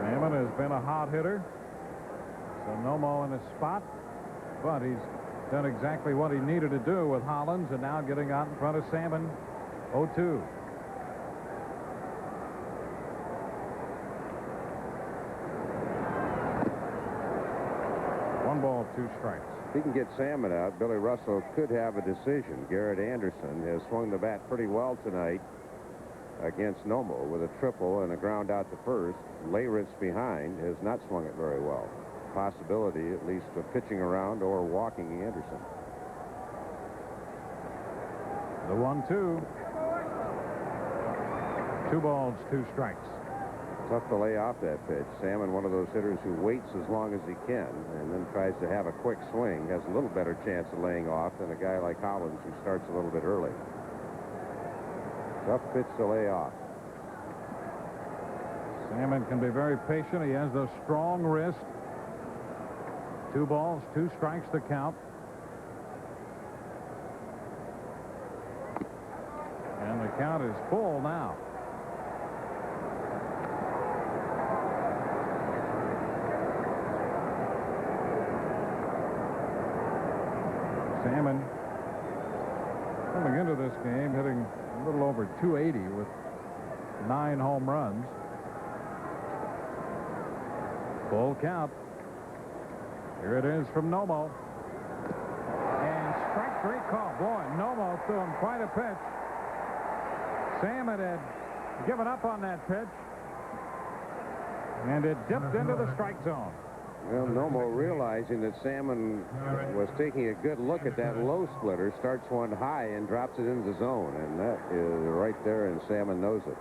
S1: Salmon has been a hot hitter. So Nomo in his spot, but he's done exactly what he needed to do with Hollins, and now getting out in front of Salmon, 0-2. One ball, 2 strikes.
S2: If he can get Salmon out, Billy Russell could have a decision. Garrett Anderson has swung the bat pretty well tonight against Nomo with a triple and a ground out to first. Leyritz behind has not swung it very well. Possibility at least of pitching around or walking Anderson.
S1: The 1-2. 2 balls, 2 strikes.
S2: Tough to lay off that pitch. Salmon, one of those hitters who waits as long as he can and then tries to have a quick swing, has a little better chance of laying off than a guy like Hollins who starts a little bit early. Tough pitch to lay off.
S1: Salmon can be very patient. He has a strong wrist. 2 balls, 2 strikes to count. And the count is full now. Salmon coming into this game hitting a little over 280 with 9 home runs. Full count. Here it is from Nomo. And strike 3 call. Boy, Nomo threw him quite a pitch. Salmon had given up on that pitch. And it dipped into the strike zone.
S2: Well, Nomo, realizing that Salmon was taking a good look at that low splitter, starts one high and drops it into the zone. And that is right there, and Salmon knows it.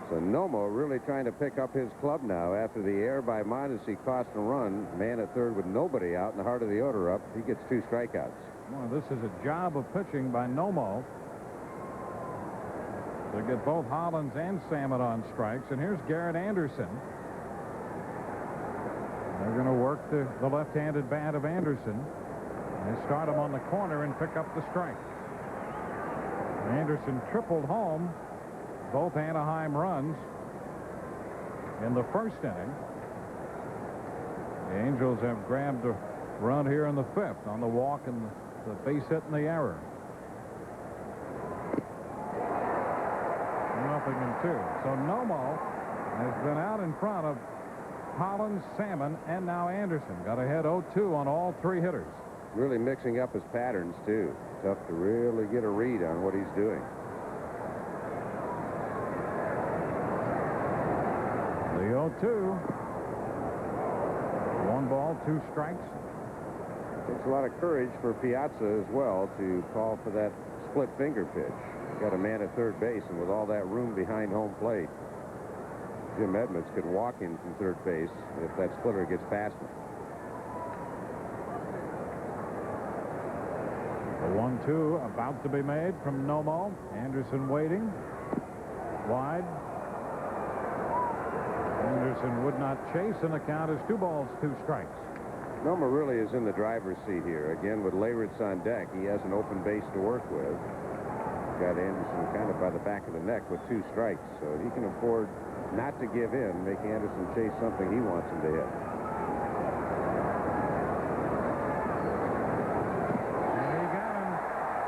S2: So Nomo really trying to pick up his club now after the error by Mondesi cost a run. Man at third with nobody out in the heart of the order up. He gets 2 strikeouts.
S1: Well, this is a job of pitching by Nomo to get both Hollins and Salmon on strikes. And here's Garrett Anderson. They're going to work the left-handed bat of Anderson. They start him on the corner and pick up the strike. Anderson tripled home both Anaheim runs in the first inning. The Angels have grabbed a run here in the 5th on the walk and the base hit and the error. 0-2. So Nomo has been out in front of Hollins, Salmon, and now Anderson. Got ahead 0-2 on all 3 hitters.
S2: Really mixing up his patterns, too. Tough to really get a read on what he's doing.
S1: The 0-2. 1 ball, 2 strikes.
S2: Takes a lot of courage for Piazza as well to call for that split finger pitch. Got a man at third base, and with all that room behind home plate, Jim Edmonds could walk in from third base if that splitter gets past him.
S1: The 1-2 about to be made from Nomo. Anderson waiting. Wide. Anderson would not chase, and the count is 2 balls, 2 strikes.
S2: Nomo really is in the driver's seat here. Again, with Leyritz on deck, he has an open base to work with. Got Anderson kind of by the back of the neck with 2 strikes, so he can afford not to give in, make Anderson chase something he wants him to hit.
S1: And he got him.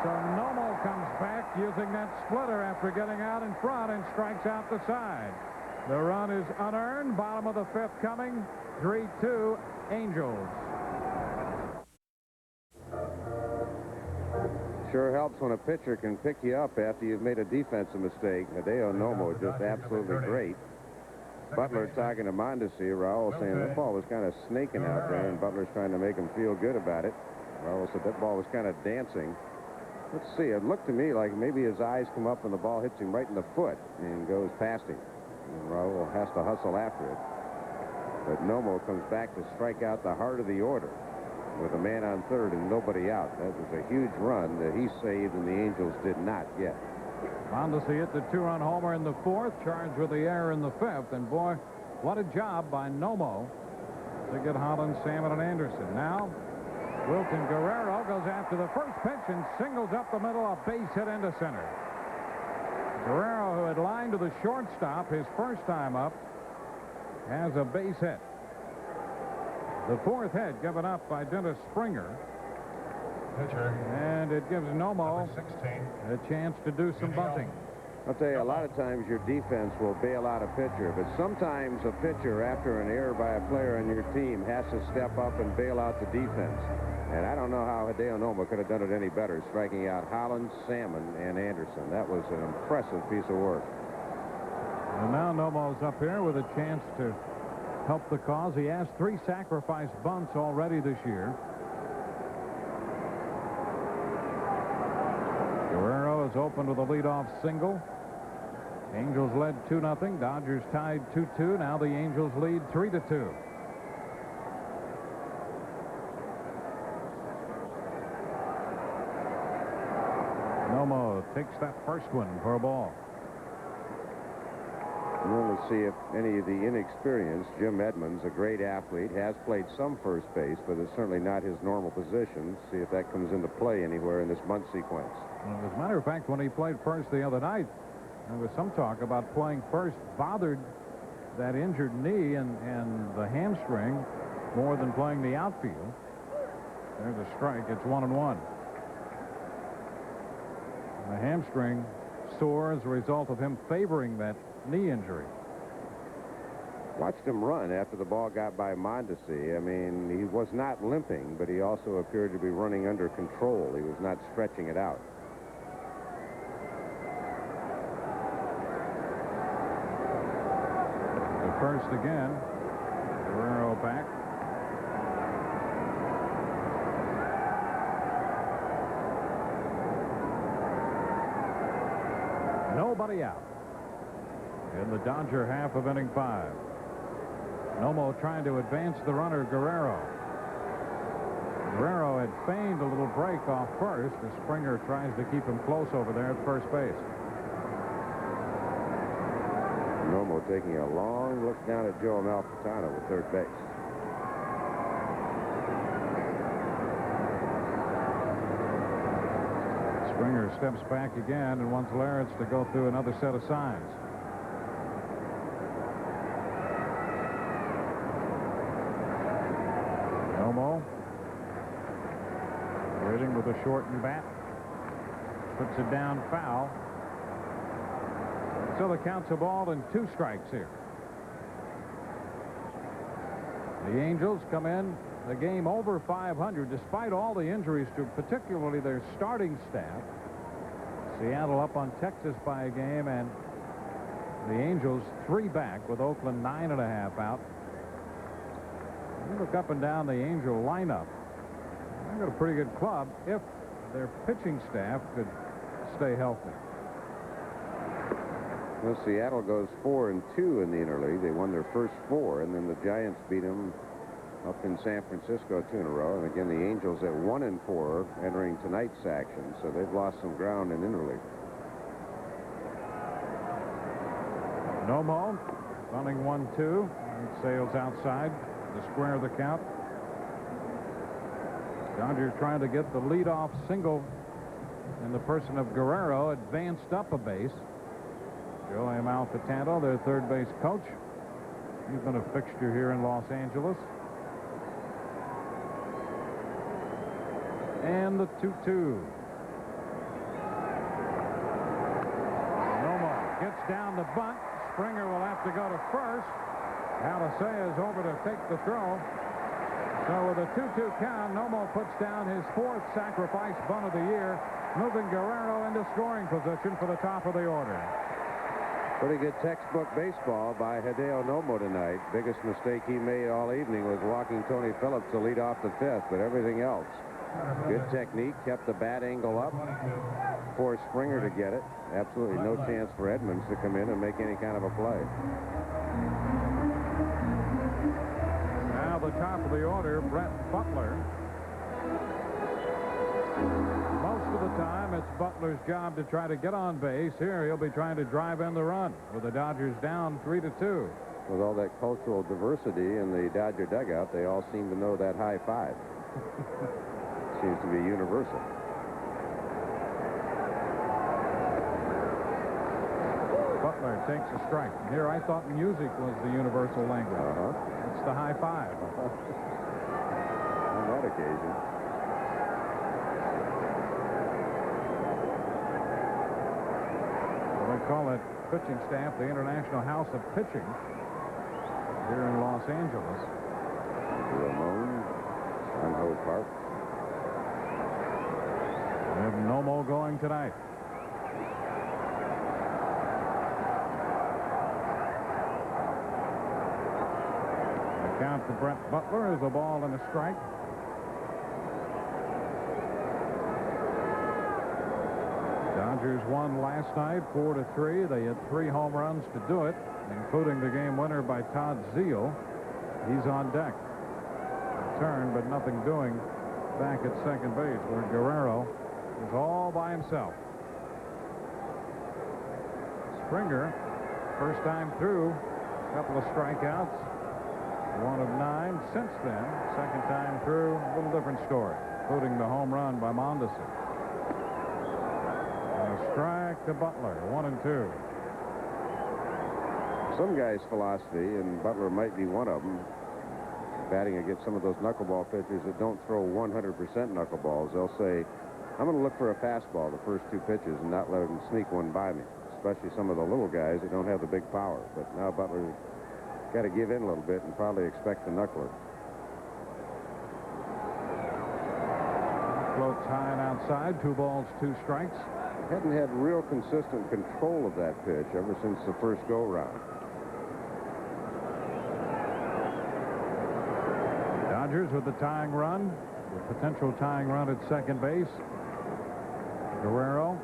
S1: So Nomo comes back using that splitter after getting out in front and strikes out the side. The run is unearned. Bottom of the 5th coming. 3-2 Angels.
S2: Sure helps when a pitcher can pick you up after you've made a defensive mistake. Hideo Nomo just absolutely great. Butler talking to Mondesi. Raul saying that ball was kind of snaking out there, and Butler's trying to make him feel good about it. Raul said that ball was kind of dancing. Let's see. It looked to me like maybe his eyes come up and the ball hits him right in the foot and goes past him. And Raul has to hustle after it. But Nomo comes back to strike out the heart of the order with a man on third and nobody out. That was a huge run that he saved and the Angels did not get.
S1: Mondesi hit the 2-run homer in the 4th, charged with the error in the 5th. And boy, what a job by Nomo to get Hollins, Salmon, and Anderson. Now, Wilton Guerrero goes after the first pitch and singles up the middle, a base hit into center. Guerrero, who had lined to the shortstop his first time up, has a base hit. The 4th hit given up by Dennis Springer.
S4: Pitcher.
S1: And it gives Nomo
S4: Number 16.
S1: a chance to do some bunting.
S2: I'll tell you, a lot of times your defense will bail out a pitcher, but sometimes a pitcher, after an error by a player on your team, has to step up and bail out the defense. And I don't know how Hideo Nomo could have done it any better, striking out Hollins, Salmon, and Anderson. That was an impressive piece of work.
S1: And now Nomo's up here with a chance to help the cause. He has 3 sacrifice bunts already this year. Guerrero is open with a leadoff single. Angels led 2-0. Dodgers tied 2-2. Now the Angels lead 3-2. Nomo takes that first one for a ball.
S2: Well, let's see if any of the inexperienced. Jim Edmonds, a great athlete, has played some first base, but it's certainly not his normal position. See if that comes into play anywhere in this bunt sequence.
S1: Well, as a matter of fact, when he played first the other night, there was some talk about playing first bothered that injured knee and the hamstring more than playing the outfield. There's a strike. It's 1-1. The hamstring sore as a result of him favoring that knee injury.
S2: Watched him run after the ball got by Mondesi. I mean, he was not limping, but he also appeared to be running under control. He was not stretching it out.
S1: The first again. Guerrero back. Nobody out in the Dodger half of inning 5. Nomo trying to advance the runner, Guerrero. Guerrero had feigned a little break off first as Springer tries to keep him close over there at first base.
S2: Nomo taking a long look down at Joe Amalfitano at third base.
S1: Springer steps back again and wants Lawrence to go through another set of signs. Nomo waiting with a shortened bat. Puts it down foul. So the count's a ball and 2 strikes here. The Angels come in the game over 500 despite all the injuries to particularly their starting staff. Seattle up on Texas by a game, and the Angels 3 back with Oakland 9.5 out. You look up and down the Angel lineup. They've got a pretty good club if their pitching staff could stay healthy.
S2: Well, Seattle goes 4-2 in the interleague. They won their first 4, and then the Giants beat them up in San Francisco 2 in a row. And again, the Angels at 1-4 entering tonight's action, so they've lost some ground in interleague.
S1: Nomo running 1-2. Sails outside to square the count. Dodgers trying to get the leadoff single in the person of Guerrero advanced up a base. Joe Amalfitano, their third base coach. He's been a fixture here in Los Angeles. And the 2-2. Nomo gets down the bunt. Springer will have to go to first. Alicea is over to take the throw. So with a 2-2 count, Nomo puts down his 4th sacrifice bunt of the year, moving Guerrero into scoring position for the top of the order.
S2: Pretty good textbook baseball by Hideo Nomo tonight. Biggest mistake he made all evening was walking Tony Phillips to lead off the 5th, but everything else. Good technique, kept the bat angle up, forced Springer to get it. Absolutely no chance for Edmonds to come in and make any kind of a play.
S1: Now the top of the order, Brett Butler. Most of the time, it's Butler's job to try to get on base. Here, he'll be trying to drive in the run with the Dodgers down 3-2.
S2: With all that cultural diversity in the Dodger dugout, they all seem to know that high five. Seems to be universal.
S1: Butler takes a strike. Here, I thought music was the universal language. It's the high five.
S2: On that occasion.
S1: The We call it pitching staff the International House of Pitching here in Los Angeles.
S2: Ramon, Sanho Park.
S1: We have Nomo going tonight. The count for Brett Butler is a ball and a strike. Dodgers won last night 4-3. They had 3 home runs to do it, including the game winner by Todd Zeile. He's on deck. Turn, but nothing doing back at second base, where Guerrero is all by himself. Springer, first time through, a couple of strikeouts, 1 of 9 since then. Second time through, a little different story, including the home run by Mondesi. And a strike to Butler, 1-2.
S2: Some guys' philosophy, and Butler might be one of them, batting against some of those knuckleball pitchers that don't throw 100% knuckleballs. They'll say, I'm going to look for a fastball the first 2 pitches and not let them sneak one by me, especially some of the little guys that don't have the big power. But now Butler's got to give in a little bit and probably expect the knuckler.
S1: Floats high and outside, 2 balls, 2 strikes.
S2: Hadn't had real consistent control of that pitch ever since the first go-round.
S1: Dodgers with the tying run, the potential tying run at second base. Guerrero,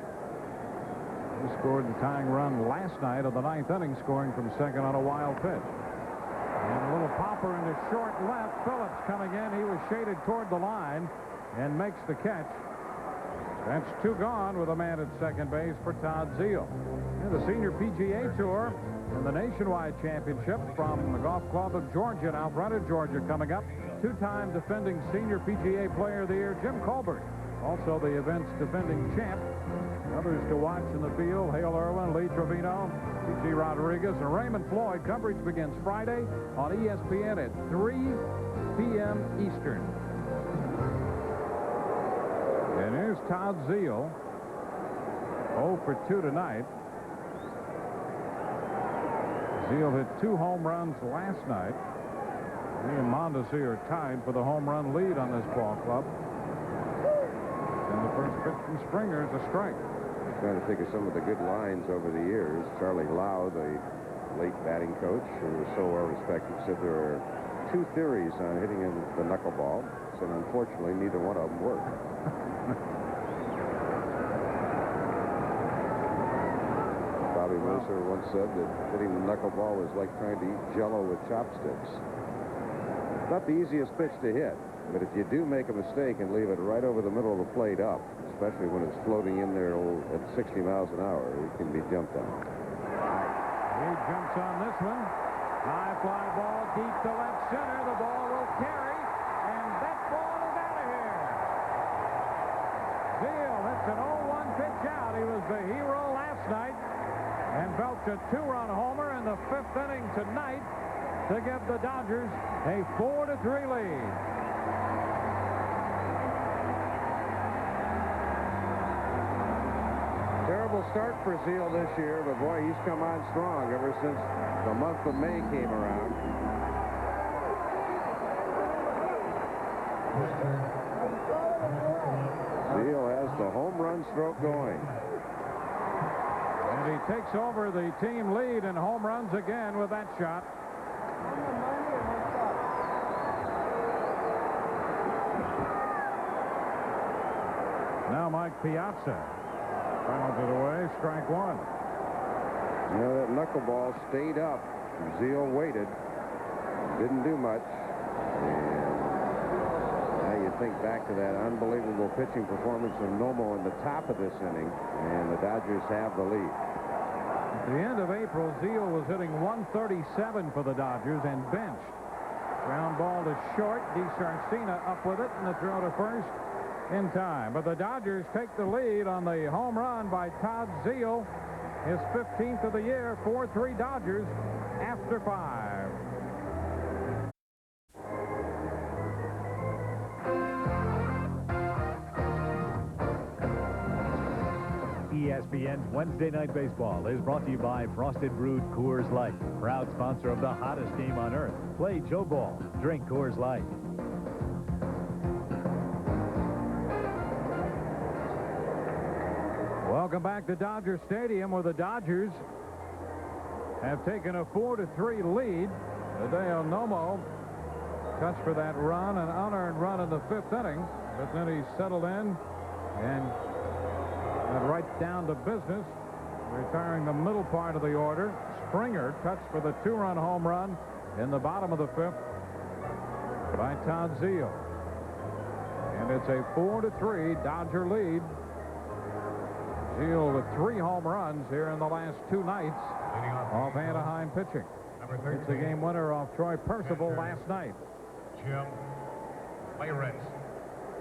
S1: he scored the tying run last night of the 9th inning, scoring from second on a wild pitch. And a little popper into short left. Phillips coming in. He was shaded toward the line and makes the catch. That's 2 gone with a man at second base for Todd Zeile. And the Senior PGA Tour and the Nationwide Championship from the Golf Club of Georgia in Alpharetta, Georgia, coming up. 2-time defending Senior PGA Player of the Year, Jim Colbert. Also the event's defending champ. Others to watch in the field, Hale Irwin, Lee Trevino, T.G. Rodriguez, and Raymond Floyd. Coverage begins Friday on ESPN at 3 p.m. Eastern. And here's Todd Zeile, 0 for 2 tonight. Zeile hit 2 home runs last night. He and Mondesi are tied for the home run lead on this ball club. And the first pitch from Springer is a strike.
S2: Trying to think of some of the good lines over the years. Charlie Lau, the late batting coach, who was so well respected, said there are 2 theories on hitting in the knuckleball. And unfortunately, neither one of them worked. Bobby Mercer once said that hitting the knuckleball was like trying to eat Jell-O with chopsticks. Not the easiest pitch to hit, but if you do make a mistake and leave it right over the middle of the plate up, especially when it's floating in there at 60 miles an hour, it can be jumped on.
S1: He jumps on this one. High fly ball deep to left center. The ball will carry, and that ball is out of here. Zeile hits an 0-1 pitch out. He was the hero last night and belched a 2-run homer in the 5th inning tonight to give the Dodgers a 4-3 lead.
S2: Terrible start for Zeile this year, but boy, he's come on strong ever since the month of May came around. Zeile has the home run stroke going.
S1: And he takes over the team lead in home runs again with that shot. Now Mike Piazza fouls it away, strike 1.
S2: You know, that knuckleball stayed up. Zeile waited. Didn't do much. And now you think back to that unbelievable pitching performance of Nomo in the top of this inning, and the Dodgers have the lead.
S1: At the end of April, Zeile was hitting 137 for the Dodgers and benched. Ground ball to short. DeSarcina up with it, and the throw to first in time. But the Dodgers take the lead on the home run by Todd Zeile. His 15th of the year. 4-3 Dodgers after 5.
S5: ESPN ESPN's Wednesday Night Baseball is brought to you by Frosted Brewed Coors Light, proud sponsor of the hottest game on earth. Play Joe Ball. Drink Coors Light.
S1: Welcome back to Dodger Stadium, where the Dodgers have taken a 4-3 lead. Hideo Nomo touched for that run, an unearned run in the 5th inning, but then he settled in and got right down to business, retiring the middle part of the order. Springer touched for the 2-run home run in the bottom of the 5th by Todd Zeile. And it's a 4-3 Dodger lead. Zeile with 3 home runs here in the last 2 nights off Anaheim pitching. It's a game winner off Troy Percival last night.
S4: Jim Leyritz.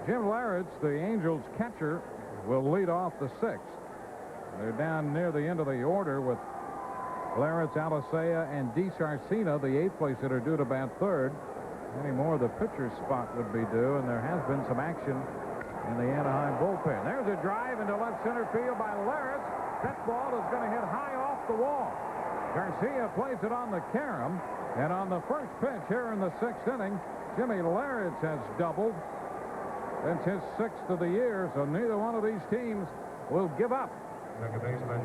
S1: Jim Leyritz, the Angels catcher, will lead off the 6th. They're down near the end of the order with Leyritz, Alicea, and DiSarcina, the 8th place hitter, due to bat 3rd. Any more, the pitcher's spot would be due, and there has been some action in the Anaheim bullpen. There's a drive into left center field by Leyritz. That ball is going to hit high off the wall. Garcia plays it on the carom, and on the first pitch here in the 6th inning, Jimmy Leyritz has doubled. It's his 6th of the year, so neither one of these teams will give up.
S4: Second baseman,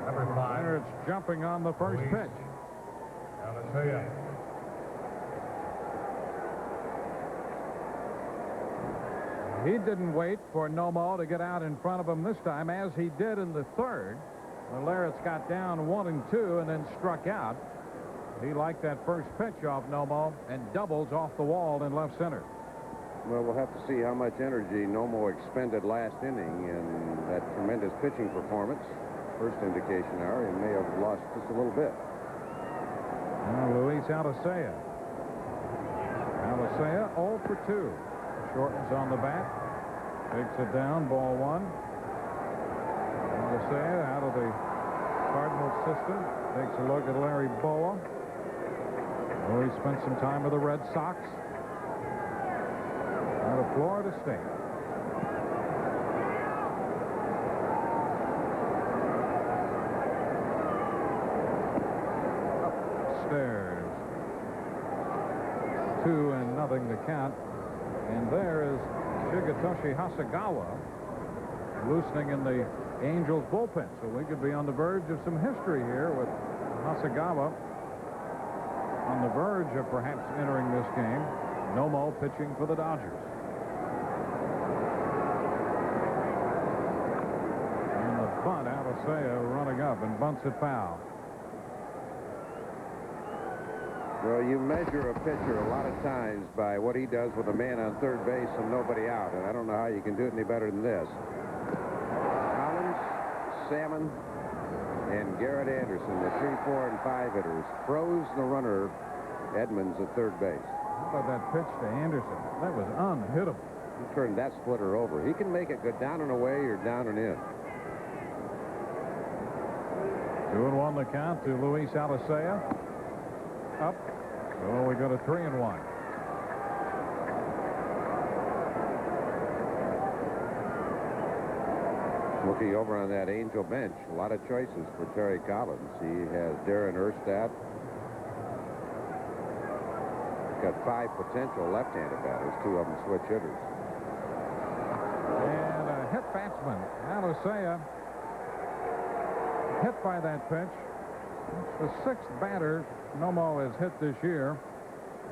S4: number 5.
S1: Leyritz jumping on the first pitch.
S4: Alicea.
S1: He didn't wait for Nomo to get out in front of him this time, as he did in the 3rd. Leyritz got down 1-2 and then struck out. He liked that first pitch off Nomo and doubles off the wall in left center.
S2: Well, we'll have to see how much energy Nomo expended last inning in that tremendous pitching performance. First indication are he may have lost just a little bit.
S1: Now Luis Alicea. Alicea 0 for 2. Shortens on the bat. Takes it down, ball 1. Alicea out of the Cardinals system. Takes a look at Larry Bowa. Oh, he spent some time with the Red Sox. Out of Florida State. Upstairs. 2-0 the count. And there is Shigetoshi Hasegawa loosening in the Angels bullpen. So we could be on the verge of some history here with Hasegawa on the verge of perhaps entering this game. Nomo pitching for the Dodgers. And the bunt, Alicea running up and bunts it foul.
S2: Well, you measure a pitcher a lot of times by what he does with a man on third base and nobody out, and I don't know how you can do it any better than this. Collins, Salmon, and Garrett Anderson, the 3, 4, and 5 hitters, froze the runner Edmonds at third base.
S1: How about that pitch to Anderson? That was unhittable.
S2: He turned that splitter over. He can make it go down and away or down and in.
S1: 2-1 the count to Luis Alicea. Up. So we go to 3-1.
S2: Looking over on that Angel bench, a lot of choices for Terry Collins. He has Darren Erstad. Got 5 potential left-handed batters, 2 of them switch hitters.
S1: And a hit batsman. Alicea hit by that pitch. It's the 6th batter Nomo has hit this year.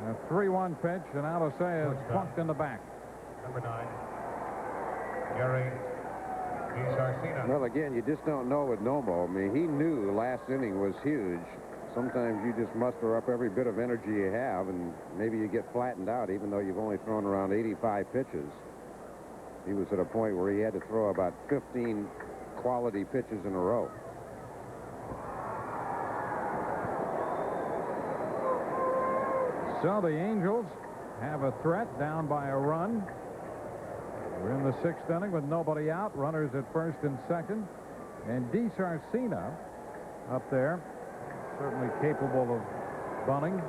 S1: A 3-1 pitch, and Alicea is plunked in the back.
S4: Number 9, Gary DiSarcina.
S2: Well, again, you just don't know with Nomo. I mean, he knew last inning was huge. Sometimes you just muster up every bit of energy you have, and maybe you get flattened out, even though you've only thrown around 85 pitches. He was at a point where he had to throw about 15 quality pitches in a row.
S1: So the Angels have a threat, down by a run. We're in the 6th inning with nobody out. Runners at first and second. And DiSarcina up there, certainly capable of bunting.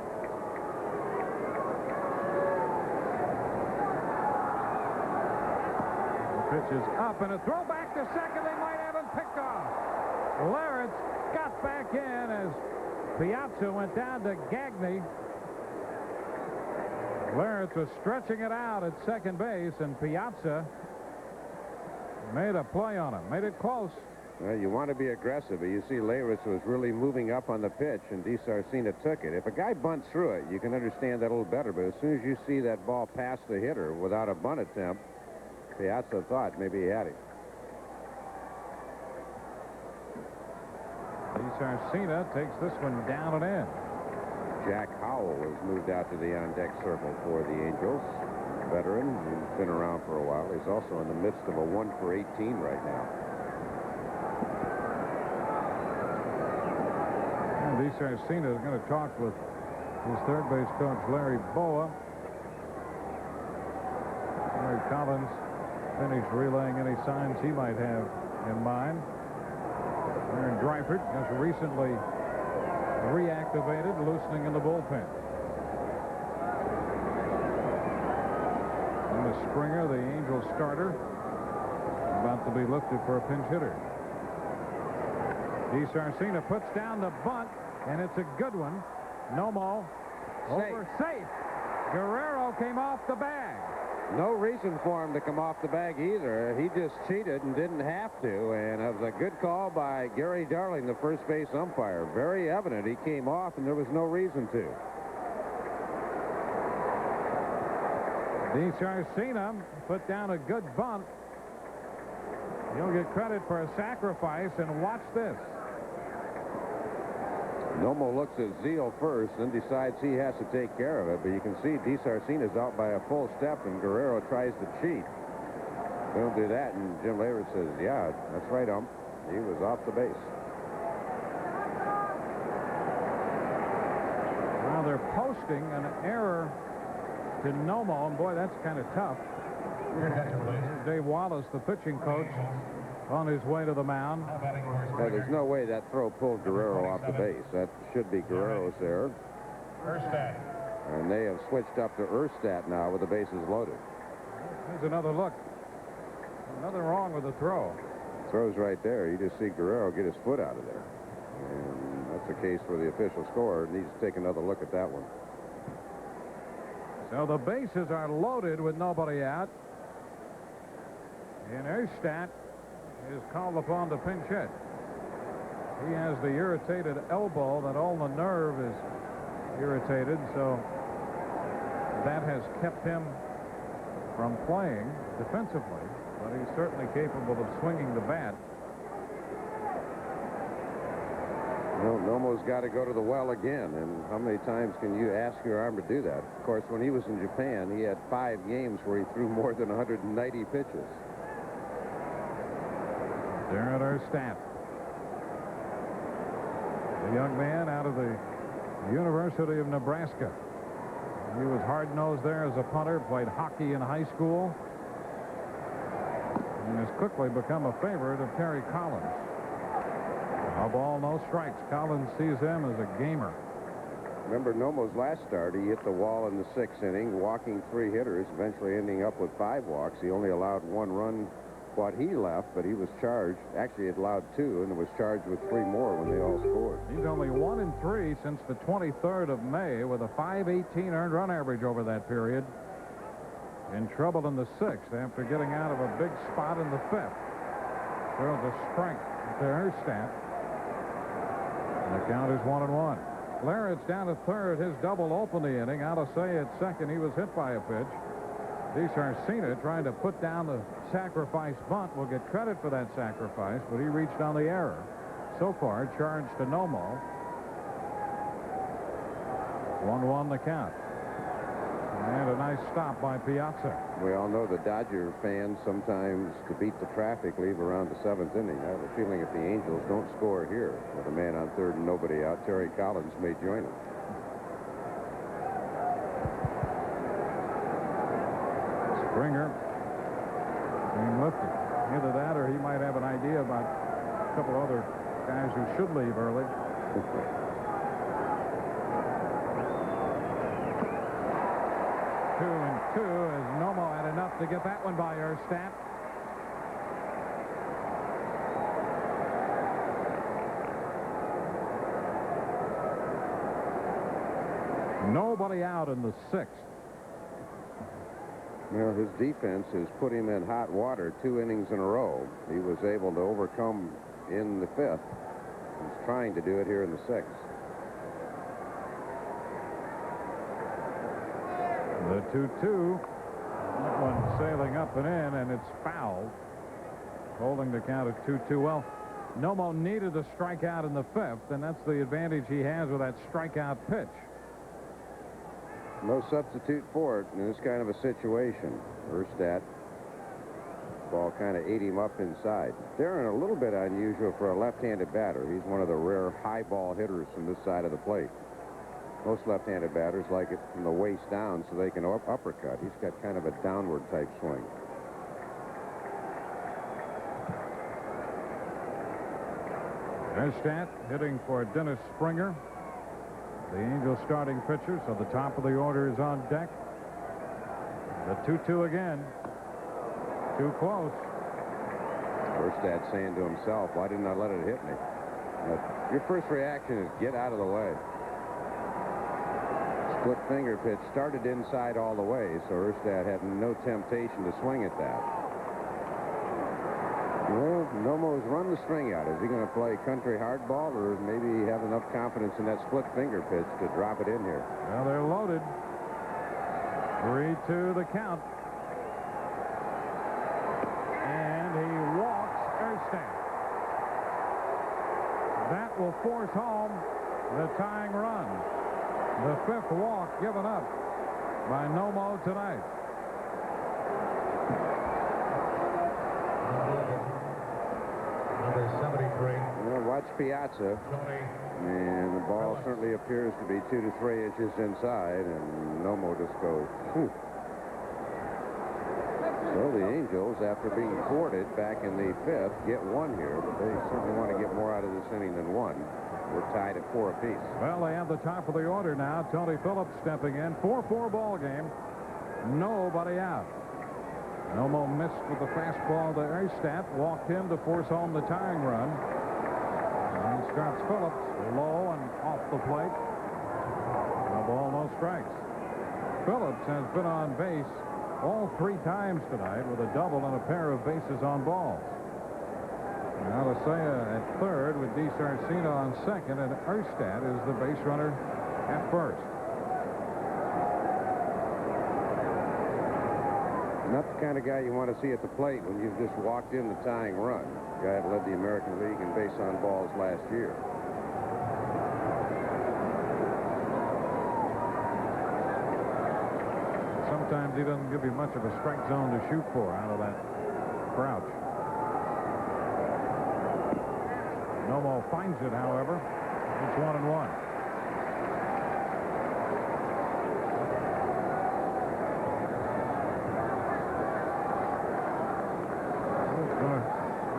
S1: The pitch is up, and a throw back to second. They might have him picked walk-off. Larratt got back in as Piazza went down to Gagne. Larratt was stretching it out at second base, and Piazza made a play on him, made it close.
S2: Well, you want to be aggressive, but you see Larratt was really moving up on the pitch, and DiSarcina took it. If a guy bunts through it, you can understand that a little better, but as soon as you see that ball past the hitter without a bunt attempt, Piazza thought maybe he had it.
S1: DiSarcina takes this one down and in.
S2: Jack Howell has moved out to the on-deck circle for the Angels. Veteran, he's been around for a while. He's also in the midst of a 1-for-18 right now.
S1: DiSarcina is going to talk with his third base coach, Larry Boa. Larry Collins finished relaying any signs he might have in mind. Aaron Dreifert just recently reactivated, loosening in the bullpen. And the Springer, the Angels starter, about to be lifted for a pinch hitter. DiSarcina puts down the bunt, and it's a good one. Nomo over safe. Guerrero came off the bag.
S2: No reason for him to come off the bag either. He just cheated and didn't have to, and it was a good call by Gary Darling, the first base umpire. Very evident he came off, and there was no reason to.
S1: DiSarcina put down a good bunt. He'll get credit for a sacrifice, and watch this.
S2: Nomo looks at Zeal first, then decides he has to take care of it. But you can see DiSarcina's out by a full step, and Guerrero tries to cheat. Don't do that, and Jim Larratt says, yeah, that's right, ump. He was off the base.
S1: Now they're posting an error to Nomo, and boy, that's kind of tough. Dave Wallace, the pitching coach, on his way to the mound.
S2: Yeah, there's no way that throw pulled Guerrero off the base. That should be Guerrero's error. And they have switched up to Erstad now with the bases loaded.
S1: Here's another look. Nothing wrong with the throw.
S2: Throw's right there. You just see Guerrero get his foot out of there. And that's the case for the official scorer. Needs to take another look at that one.
S1: So the bases are loaded with nobody out. And Erstad is called upon to pinch hit. He has the irritated elbow, that all the nerve is irritated, so that has kept him from playing defensively, but he's certainly capable of swinging the bat.
S2: Well, Nomo's got to go to the well again, and how many times can you ask your arm to do that? Of course, when he was in Japan, he had 5 games where he threw more than 190 pitches.
S1: Darren Erstad, a young man out of the University of Nebraska. He was hard-nosed there as a punter, played hockey in high school, and has quickly become a favorite of Terry Collins. A ball, no strikes. Collins sees him as a gamer.
S2: Remember Nomo's last start, he hit the wall in the 6th inning, walking 3 hitters, eventually ending up with 5 walks. He only allowed 1 run what he left, but he was charged. Actually, he allowed 2 and was charged with 3 more when they all scored.
S1: He's only 1-3 since the 23rd of May with a .518 earned run average over that period. In trouble in the 6th after getting out of a big spot in the 5th. Throws a strike to Erstad. The count is 1-1. Larratt's down to third. His double opened the inning. Alasay at second. He was hit by a pitch. DiSarcina trying to put down the sacrifice bunt. Will get credit for that sacrifice, but he reached on the error. So far, charged to Nomo. 1-1 the count. And a nice stop by Piazza.
S2: We all know the Dodger fans sometimes, to beat the traffic, leave around the 7th inning. I have a feeling if the Angels don't score here with a man on third and nobody out, Terry Collins may join him.
S1: Springer being lifted. Either that or he might have an idea about a couple other guys who should leave early. 2-2 as Nomo had enough to get that one by Erstad. Nobody out in the 6th.
S2: Well, his defense has put him in hot water 2 innings in a row. He was able to overcome in the 5th. He's trying to do it here in the 6th.
S1: The 2-2. That one sailing up and in, and it's fouled. Holding the count at 2-2. Well, Nomo needed a strikeout in the 5th, and that's the advantage he has with that strikeout pitch.
S2: No substitute for it in this kind of a situation. Erstad. Ball kind of ate him up inside. Darren, a little bit unusual for a left-handed batter. He's one of the rare high ball hitters from this side of the plate. Most left-handed batters like it from the waist down so they can uppercut. He's got kind of a downward type swing.
S1: Erstad hitting for Dennis Springer. The Angels starting pitcher, so the top of the order is on deck. The 2-2 again. Too close.
S2: Erstad saying to himself, why didn't I let it hit me? Your first reaction is get out of the way. Split finger pitch started inside all the way, so Erstad had no temptation to swing at that. Well, Nomo's run the string out. Is he going to play country hardball, or maybe have enough confidence in that split finger pitch to drop it in here?
S1: Well, they're loaded. 3-2 the count. And he walks Erstad. That will force home the tying run. The 5th walk given up by Nomo tonight.
S4: Number 73.
S2: Well, watch Piazza. And the ball certainly appears to be 2 to 3 inches inside, and Nomo just goes, whew. So the Angels, after being thwarted back in the 5th, get 1 here, but they certainly want to get more out of this inning than 1. We're tied at 4 apiece.
S1: Well, they have the top of the order now. Tony Phillips stepping in. 4-4 ball game. Nobody out. Nomo missed with the fastball to Erstad. Walked him to force home the tying run. And starts Phillips low and off the plate. No ball, no strikes. Phillips has been on base all 3 times tonight with a double and a pair of bases on balls. Alicea at 3rd with DiSarcina on 2nd, and Erstad is the base runner at 1st.
S2: Not the kind of guy you want to see at the plate when you've just walked in the tying run. The guy that led the American League in base on balls last year.
S1: Sometimes he doesn't give you much of a strike zone to shoot for out of that crouch. Nomo finds it, however. It's 1-1.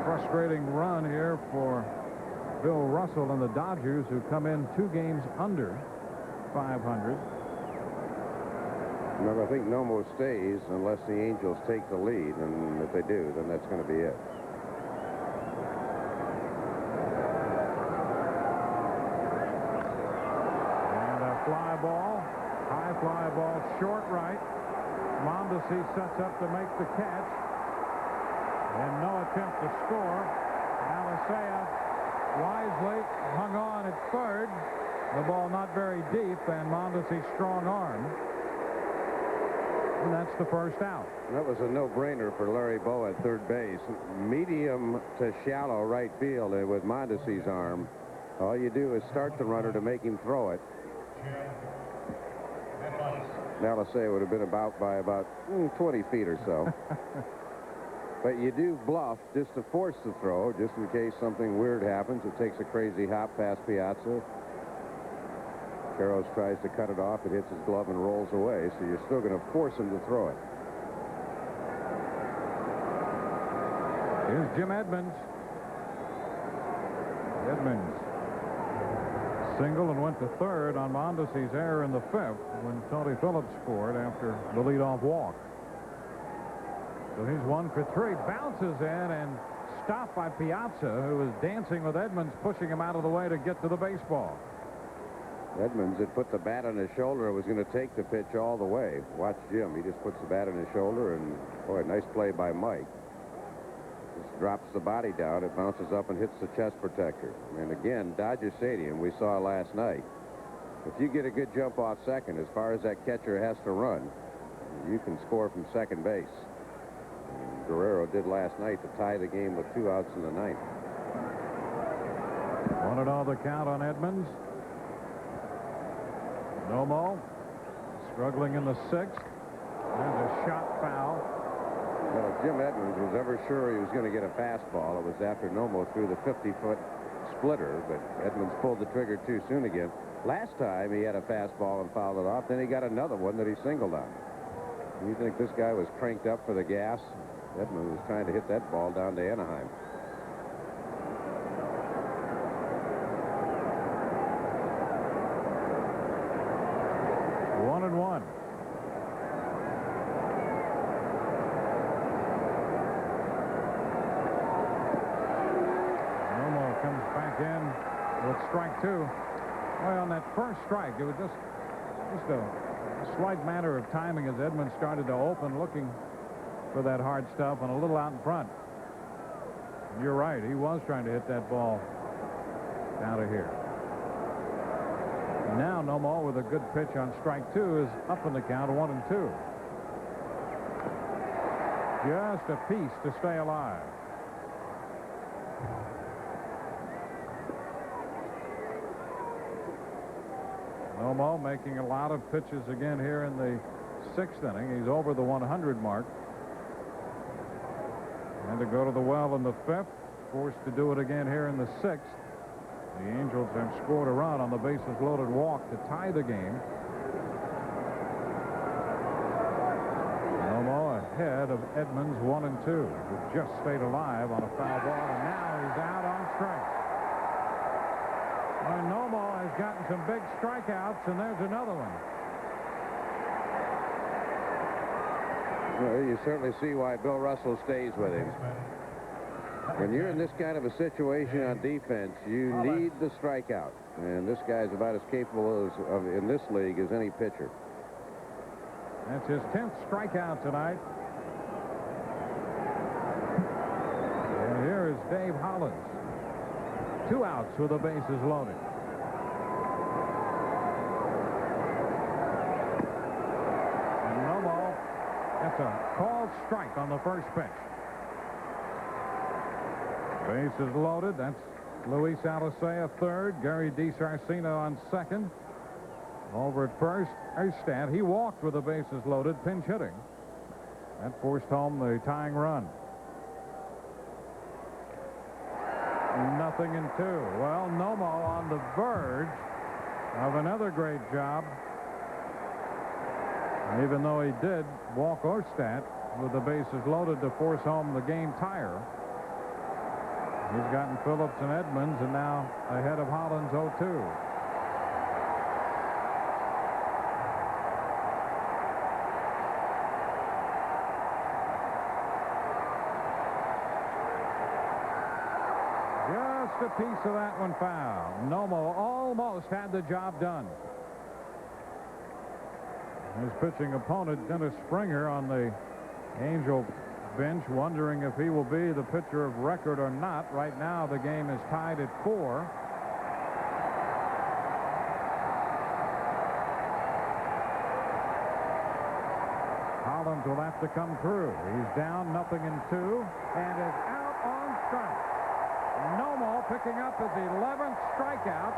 S1: Frustrating run here for Bill Russell and the Dodgers, who come in 2 games under 500.
S2: Remember, I think Nomo stays unless the Angels take the lead, and if they do, then that's going to be it.
S1: And a fly ball, high fly ball, short right. Mondesi sets up to make the catch. And no attempt to score. Alicea wisely hung on at 3rd. The ball not very deep, and Mondesi's strong arm. And that's the first out.
S2: That was a no-brainer for Larry Bow at 3rd base. Medium to shallow right field, and with Mondesi's arm, all you do is start the runner to make him throw it. Alicea would have been by about 20 feet or so. But you do bluff just to force the throw, just in case something weird happens. It takes a crazy hop past Piazza. Karros tries to cut it off. It hits his glove and rolls away, so you're still going to force him to throw it.
S1: Here's Jim Edmonds. Edmonds singled and went to 3rd on Mondesi's error in the 5th when Tony Phillips scored after the leadoff walk. So he's 1 for 3. Bounces in and stopped by Piazza, who was dancing with Edmonds, pushing him out of the way to get to the baseball.
S2: Edmonds had put the bat on his shoulder and was going to take the pitch all the way. Watch Jim. He just puts the bat on his shoulder, and, boy, nice play by Mike. Just drops the body down. It bounces up and hits the chest protector. And, again, Dodger Stadium, we saw last night. If you get a good jump off second, as far as that catcher has to run, you can score from second base. And Guerrero did last night to tie the game with 2 outs in the ninth.
S1: 1-0 the count on Edmonds. Nomo struggling in the 6th. There's a shot foul.
S2: Well, if Jim Edmonds was ever sure he was going to get a fastball, it was after Nomo threw the 50-foot splitter, but Edmonds pulled the trigger too soon again. Last time he had a fastball and fouled it off, then he got another one that he singled on. You think this guy was cranked up for the gas? Edmonds was trying to hit that ball down to Anaheim.
S1: One and one. Nomo comes back in with strike 2. Well, on that first strike, it was just a slight matter of timing as Edmonds started to open, looking for that hard stuff and a little out in front. You're right. He was trying to hit that ball out of here. Now Nomo with a good pitch on strike 2 is up in the count, 1-2. Just a piece to stay alive. Nomo making a lot of pitches again here in the 6th inning. He's over the 100 mark. And to go to the well in the 5th, forced to do it again here in the 6th. The Angels have scored a run on the bases loaded walk to tie the game. Nomo ahead of Edmonds, 1-2, who just stayed alive on a foul ball, and now he's out on strikes. Well, Nomo has gotten some big strikeouts, and there's another one.
S2: Well, you certainly see why Bill Russell stays with him. When you're in this kind of a situation on defense, you need the strikeout. And this guy's about as capable in this league as any pitcher.
S1: That's his 10th strikeout tonight. And here is Dave Hollins. 2 outs with the bases loaded. And Nomo gets a called strike on the first pitch. Bases loaded. That's Luis Alicea third. Gary DiSarcina on second. Over at first, Staats. He walked with the bases loaded, pinch hitting. That forced home the tying run. 0-2. Well, Nomo on the verge of another great job. Even though he did walk Staats with the bases loaded to force home the game tire. He's gotten Phillips and Edmonds, and now ahead of Hollins 0-2. Just a piece of that one foul. Nomo almost had the job done. His pitching opponent, Dennis Springer, on the Angel bench, wondering if he will be the pitcher of record or not. Right now, the game is tied at 4. Hollins will have to come through. He's down 0-2 and is out on strike. Nomo picking up his 11th strikeout.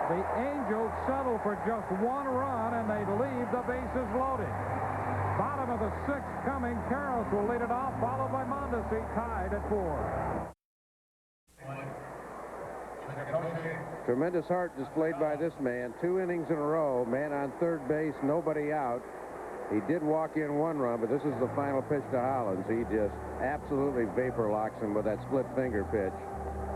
S1: The Angels settle for just 1 run, and they leave the bases loaded. Bottom of the 6th coming. Karros will lead it off, followed by Mondesi, tied at 4.
S2: Tremendous heart displayed by this man. 2 innings in a row. Man on third base, nobody out. He did walk in 1 run, but this is the final pitch to Hollins. He just absolutely vapor locks him with that split finger pitch.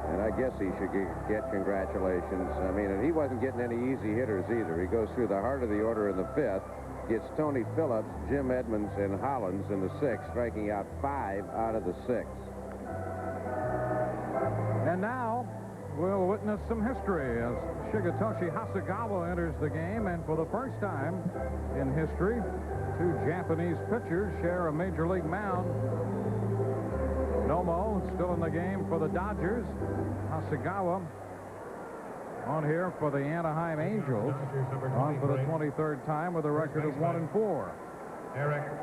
S2: And I guess he should get congratulations. I mean, and he wasn't getting any easy hitters either. He goes through the heart of the order in the 5th. Gets Tony Phillips, Jim Edmonds, and Hollins in the 6th, striking out 5 out of the 6.
S1: And now will witness some history as Shigetoshi Hasegawa enters the game, and for the first time in history, two Japanese pitchers share a major league mound. Nomo still in the game for the Dodgers. Hasegawa on here for the Anaheim Angels, on for the 23rd time with a record of 1-4.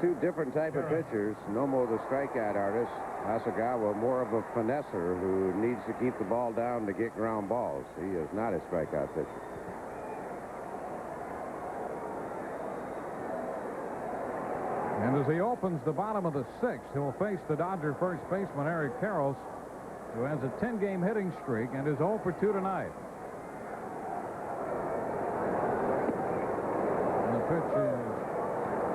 S2: Two different type of pitchers. Nomo, the strikeout artist. Hasegawa, more of a finesser who needs to keep the ball down to get ground balls. He is not a strikeout pitcher.
S1: And as he opens the bottom of the 6th, he'll face the Dodger first baseman Eric Karros, who has a 10-game hitting streak and is 0 for 2 tonight. And the pitch is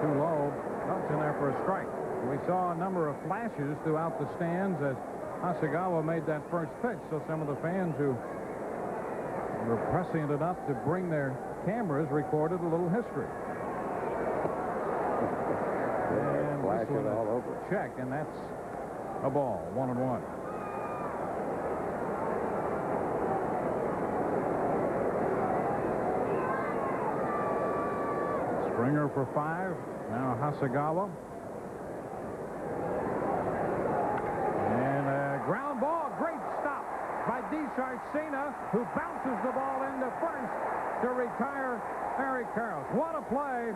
S1: too low. Ducks in there for a strike. We saw a number of flashes throughout the stands as Hasegawa made that first pitch, so some of the fans who were prescient enough to bring their cameras recorded a little history. And
S2: Flash it all over.
S1: Check, and that's a ball, 1-1. Springer for 5. Now Hasegawa. And a ground ball. Great stop by DeSarcina, who bounces the ball into first to retire Eric Karros. What a play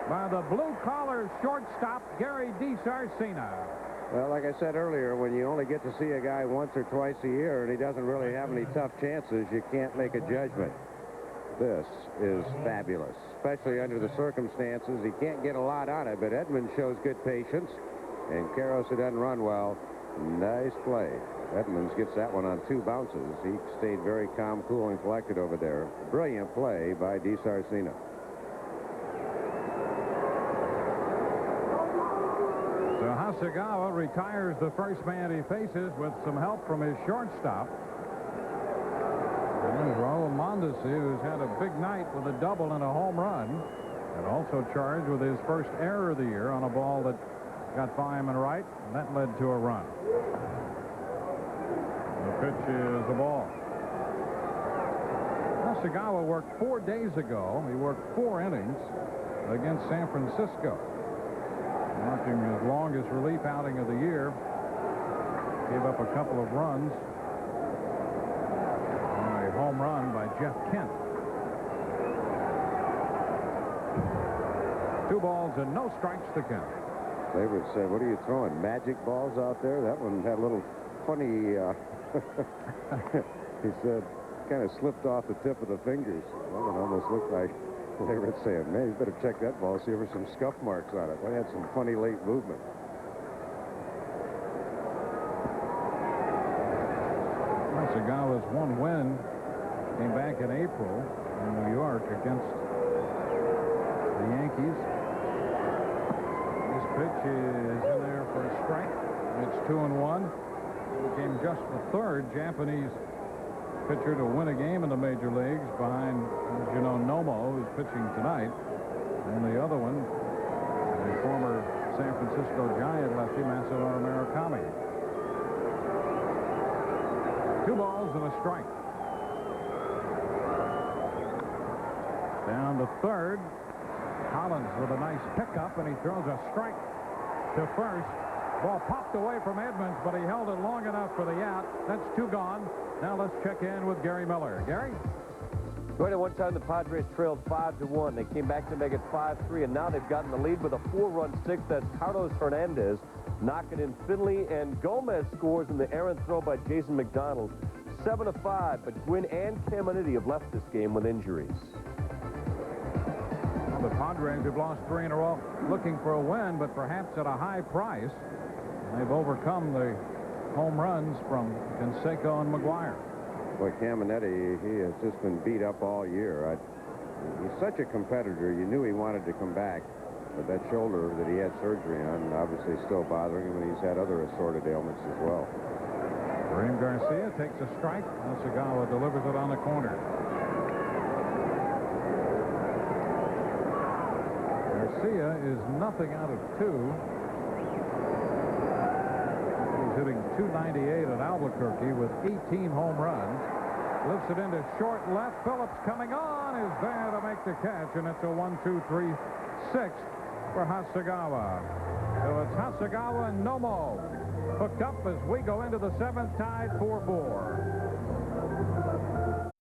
S1: by the blue-collar shortstop, Gary DeSarcina.
S2: Well, like I said earlier, when you only get to see a guy once or twice a year and he doesn't really have any tough chances, you can't make a judgment. This is fabulous, especially under the circumstances. He can't get a lot on it, but Edmonds shows good patience, and Karros, who doesn't run well, nice play. Edmonds gets that one on 2 bounces. He stayed very calm, cool, and collected over there. Brilliant play by DeSarcina.
S1: So Hasegawa retires the first man he faces with some help from his shortstop. And Raul Mondesi, who's had a big night with a double and a home run, and also charged with his first error of the year on a ball that got by him and right, and that led to a run. The pitch is a ball. Hasegawa worked 4 days ago. He worked 4 innings against San Francisco. Marking his longest relief outing of the year. Gave up a couple of runs. And a home run by Jeff Kent. 2 balls and no strikes to Kent.
S2: Favorite said, "What are you throwing? Magic balls out there?" That one had a little funny, he said, kind of slipped off the tip of the fingers. That one almost looked like Favorite saying, "Man, you better check that ball, see if there's some scuff marks on it." They had some funny late movement.
S1: Hasegawa's one win came back in April in New York against the Yankees. This pitch is in there for a strike. It's 2-1. Became just the 3rd Japanese pitcher to win a game in the major leagues behind, as you know, Nomo, who's pitching tonight. And the other one, the former San Francisco Giant lefty, Masato Murakami. 2 balls and a strike. Down to 3rd. Collins with a nice pickup, and he throws a strike to first. Ball popped away from Edmonds, but he held it long enough for the out. That's 2 gone. Now let's check in with Gary Miller. Gary?
S6: At one time, the Padres trailed 5-1. They came back to make it 5-3, and now they've gotten the lead with a 4-run 6th. That's Carlos Hernandez knocking in Finley, and Gomez scores in the errant throw by Jason McDonald. 7-5, but Gwynn and Caminiti have left this game with injuries.
S1: Well, the Padres have lost 3 in a row, looking for a win, but perhaps at a high price. They've overcome the home runs from Canseco and McGuire.
S2: Boy, Caminiti, he has just been beat up all year. He's such a competitor. You knew he wanted to come back, but that shoulder that he had surgery on obviously still bothering him, and he's had other assorted ailments as well.
S1: Kareem Garcia takes a strike. Hasegawa delivers it on the corner. Garcia is nothing out of 2. He's hitting .298 at Albuquerque with 18 home runs. Lifts it into short left. Phillips coming on is there to make the catch, and it's a 1-2-3-6 for Hasegawa. So it's Hasegawa and Nomo hooked up as we go into the 7th, tied 4-4.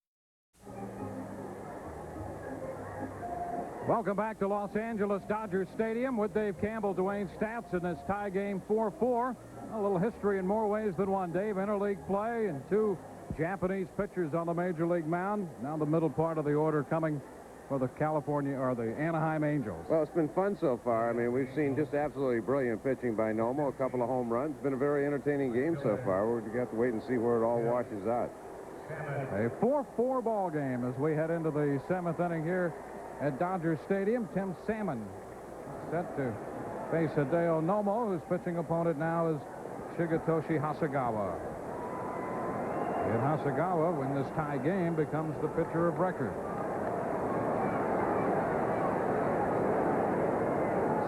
S1: Welcome back to Los Angeles Dodger Stadium with Dave Campbell, Dewayne Staats in this tie game 4-4. A little history in more ways than one, Dave. Interleague play and 2 Japanese pitchers on the major league mound. Now the middle part of the order coming for the the Anaheim Angels.
S2: Well, it's been fun so far. I mean, we've seen just absolutely brilliant pitching by Nomo, a couple of home runs. It's been a very entertaining game so far. We're going to have to wait and see where it all washes out.
S1: A 4-4 ball game as we head into the 7th inning here at Dodger Stadium. Tim Salmon set to face Hideo Nomo, whose pitching opponent now is Shigetoshi Hasegawa. And Hasegawa, when this tie game, becomes the pitcher of record.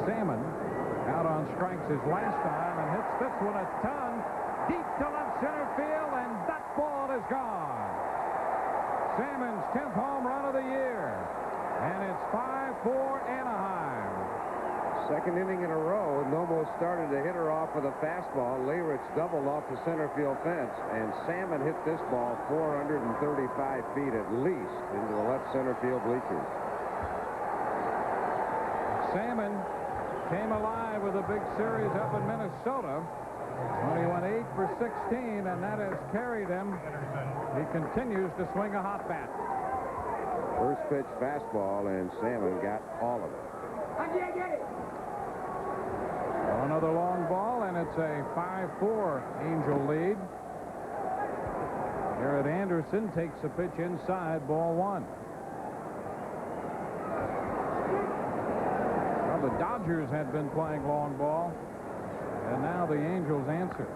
S1: Salmon out on strikes his last time and hits this one a ton deep to left center field, and that ball is gone. Salmon's 10th home run of the year, and it's 5-4 Anaheim.
S2: Second inning in a row, Nomo started to hit her off with a fastball. Leyritz doubled off the center field fence, and Salmon hit this ball 435 feet at least into the left center field bleachers.
S1: Salmon came alive with a big series up in Minnesota when he went 8 for 16, and that has carried him. He continues to swing a hot bat.
S2: First pitch fastball, and Salmon got all of it.
S1: Another long ball, and it's a 5-4 Angel lead. Garrett Anderson takes a pitch inside, ball 1. Well, the Dodgers had been playing long ball, and now the Angels answer.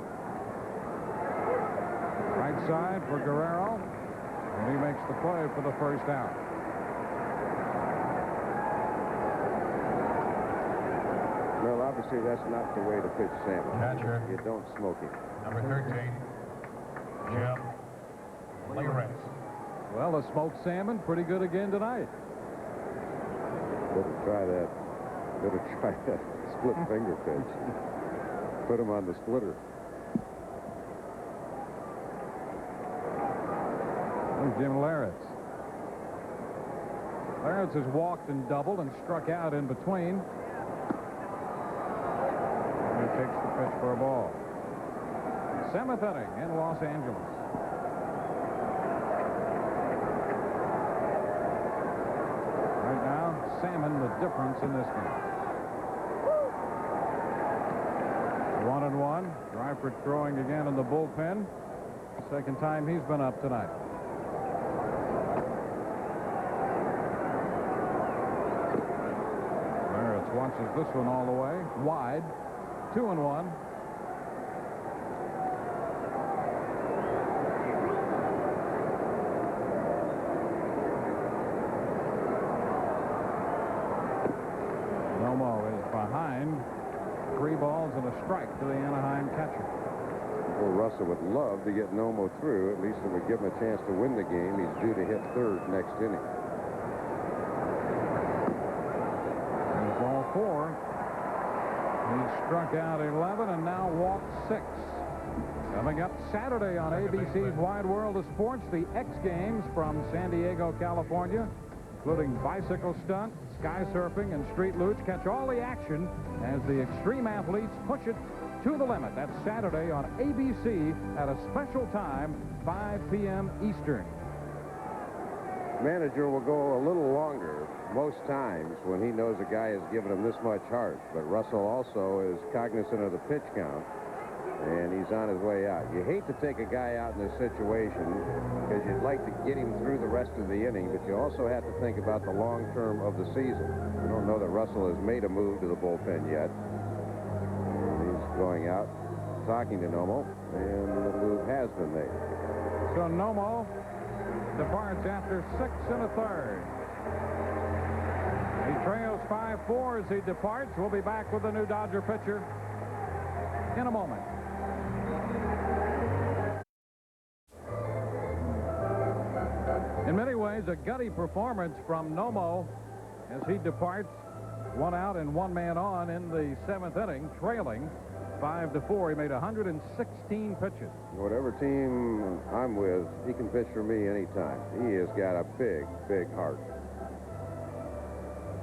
S1: Right side for Guerrero, and he makes the play for the first out.
S2: Well, obviously, that's not the way to pitch Salmon.
S4: Catcher.
S2: You don't smoke him.
S4: Number 13, Jim Leyritz.
S1: Well, the smoked Salmon, pretty good again tonight.
S2: Better try that split finger pitch. Put him on the splitter.
S1: There's Jim Leyritz. Leyritz has walked and doubled and struck out in between. Takes the pitch for a ball. 7th inning in Los Angeles. Right now, Salmon the difference in this game. 1-1. Dryford throwing again in the bullpen. Second time he's been up tonight. Leyritz watches this one all the way. Wide. 2-1. Nomo is behind. 3 balls and a strike to the Anaheim catcher.
S2: Well, Russell would love to get Nomo through. At least it would give him a chance to win the game. He's due to hit third next inning.
S1: And ball 4. He struck out 11 and now walked 6. Coming up Saturday on ABC's Wide World of Sports, the X Games from San Diego, California, including bicycle stunt, sky surfing, and street luge. Catch all the action as the extreme athletes push it to the limit. That's Saturday on ABC at a special time, 5 p.m. Eastern.
S2: Manager will go a little longer most times when he knows a guy has given him this much heart. But Russell also is cognizant of the pitch count, and he's on his way out. You hate to take a guy out in this situation because you'd like to get him through the rest of the inning, but you also have to think about the long term of the season. I don't know that Russell has made a move to the bullpen yet. He's going out, talking to Nomo, and the move has been made.
S1: So Nomo departs after 6 1/3. He trails 5-4 as he departs. We'll be back with the new Dodger pitcher in a moment. In many ways, a gutty performance from Nomo as he departs 1 out and 1 man on in the 7th inning, trailing 5-4. He made 116 pitches.
S2: Whatever team I'm with, he can pitch for me anytime. He has got a big, big heart.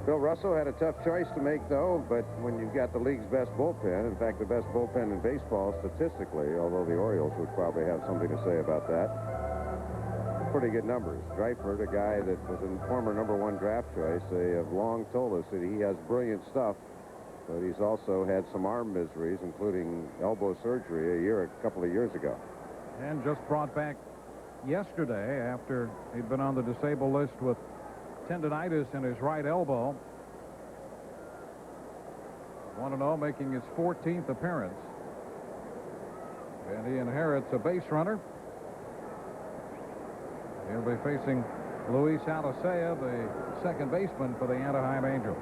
S2: Bill Russell had a tough choice to make, though, but when you've got the league's best bullpen, in fact, the best bullpen in baseball statistically, although the Orioles would probably have something to say about that, pretty good numbers. Dreifert, a guy that was a former #1 draft choice, they have long told us that he has brilliant stuff, but he's also had some arm miseries, including elbow surgery a couple of years ago.
S1: And just brought back yesterday after he'd been on the disabled list with tendonitis in his right elbow. 1-0, making his 14th appearance. And he inherits a base runner. He'll be facing Luis Alicea, the second baseman for the Anaheim Angels.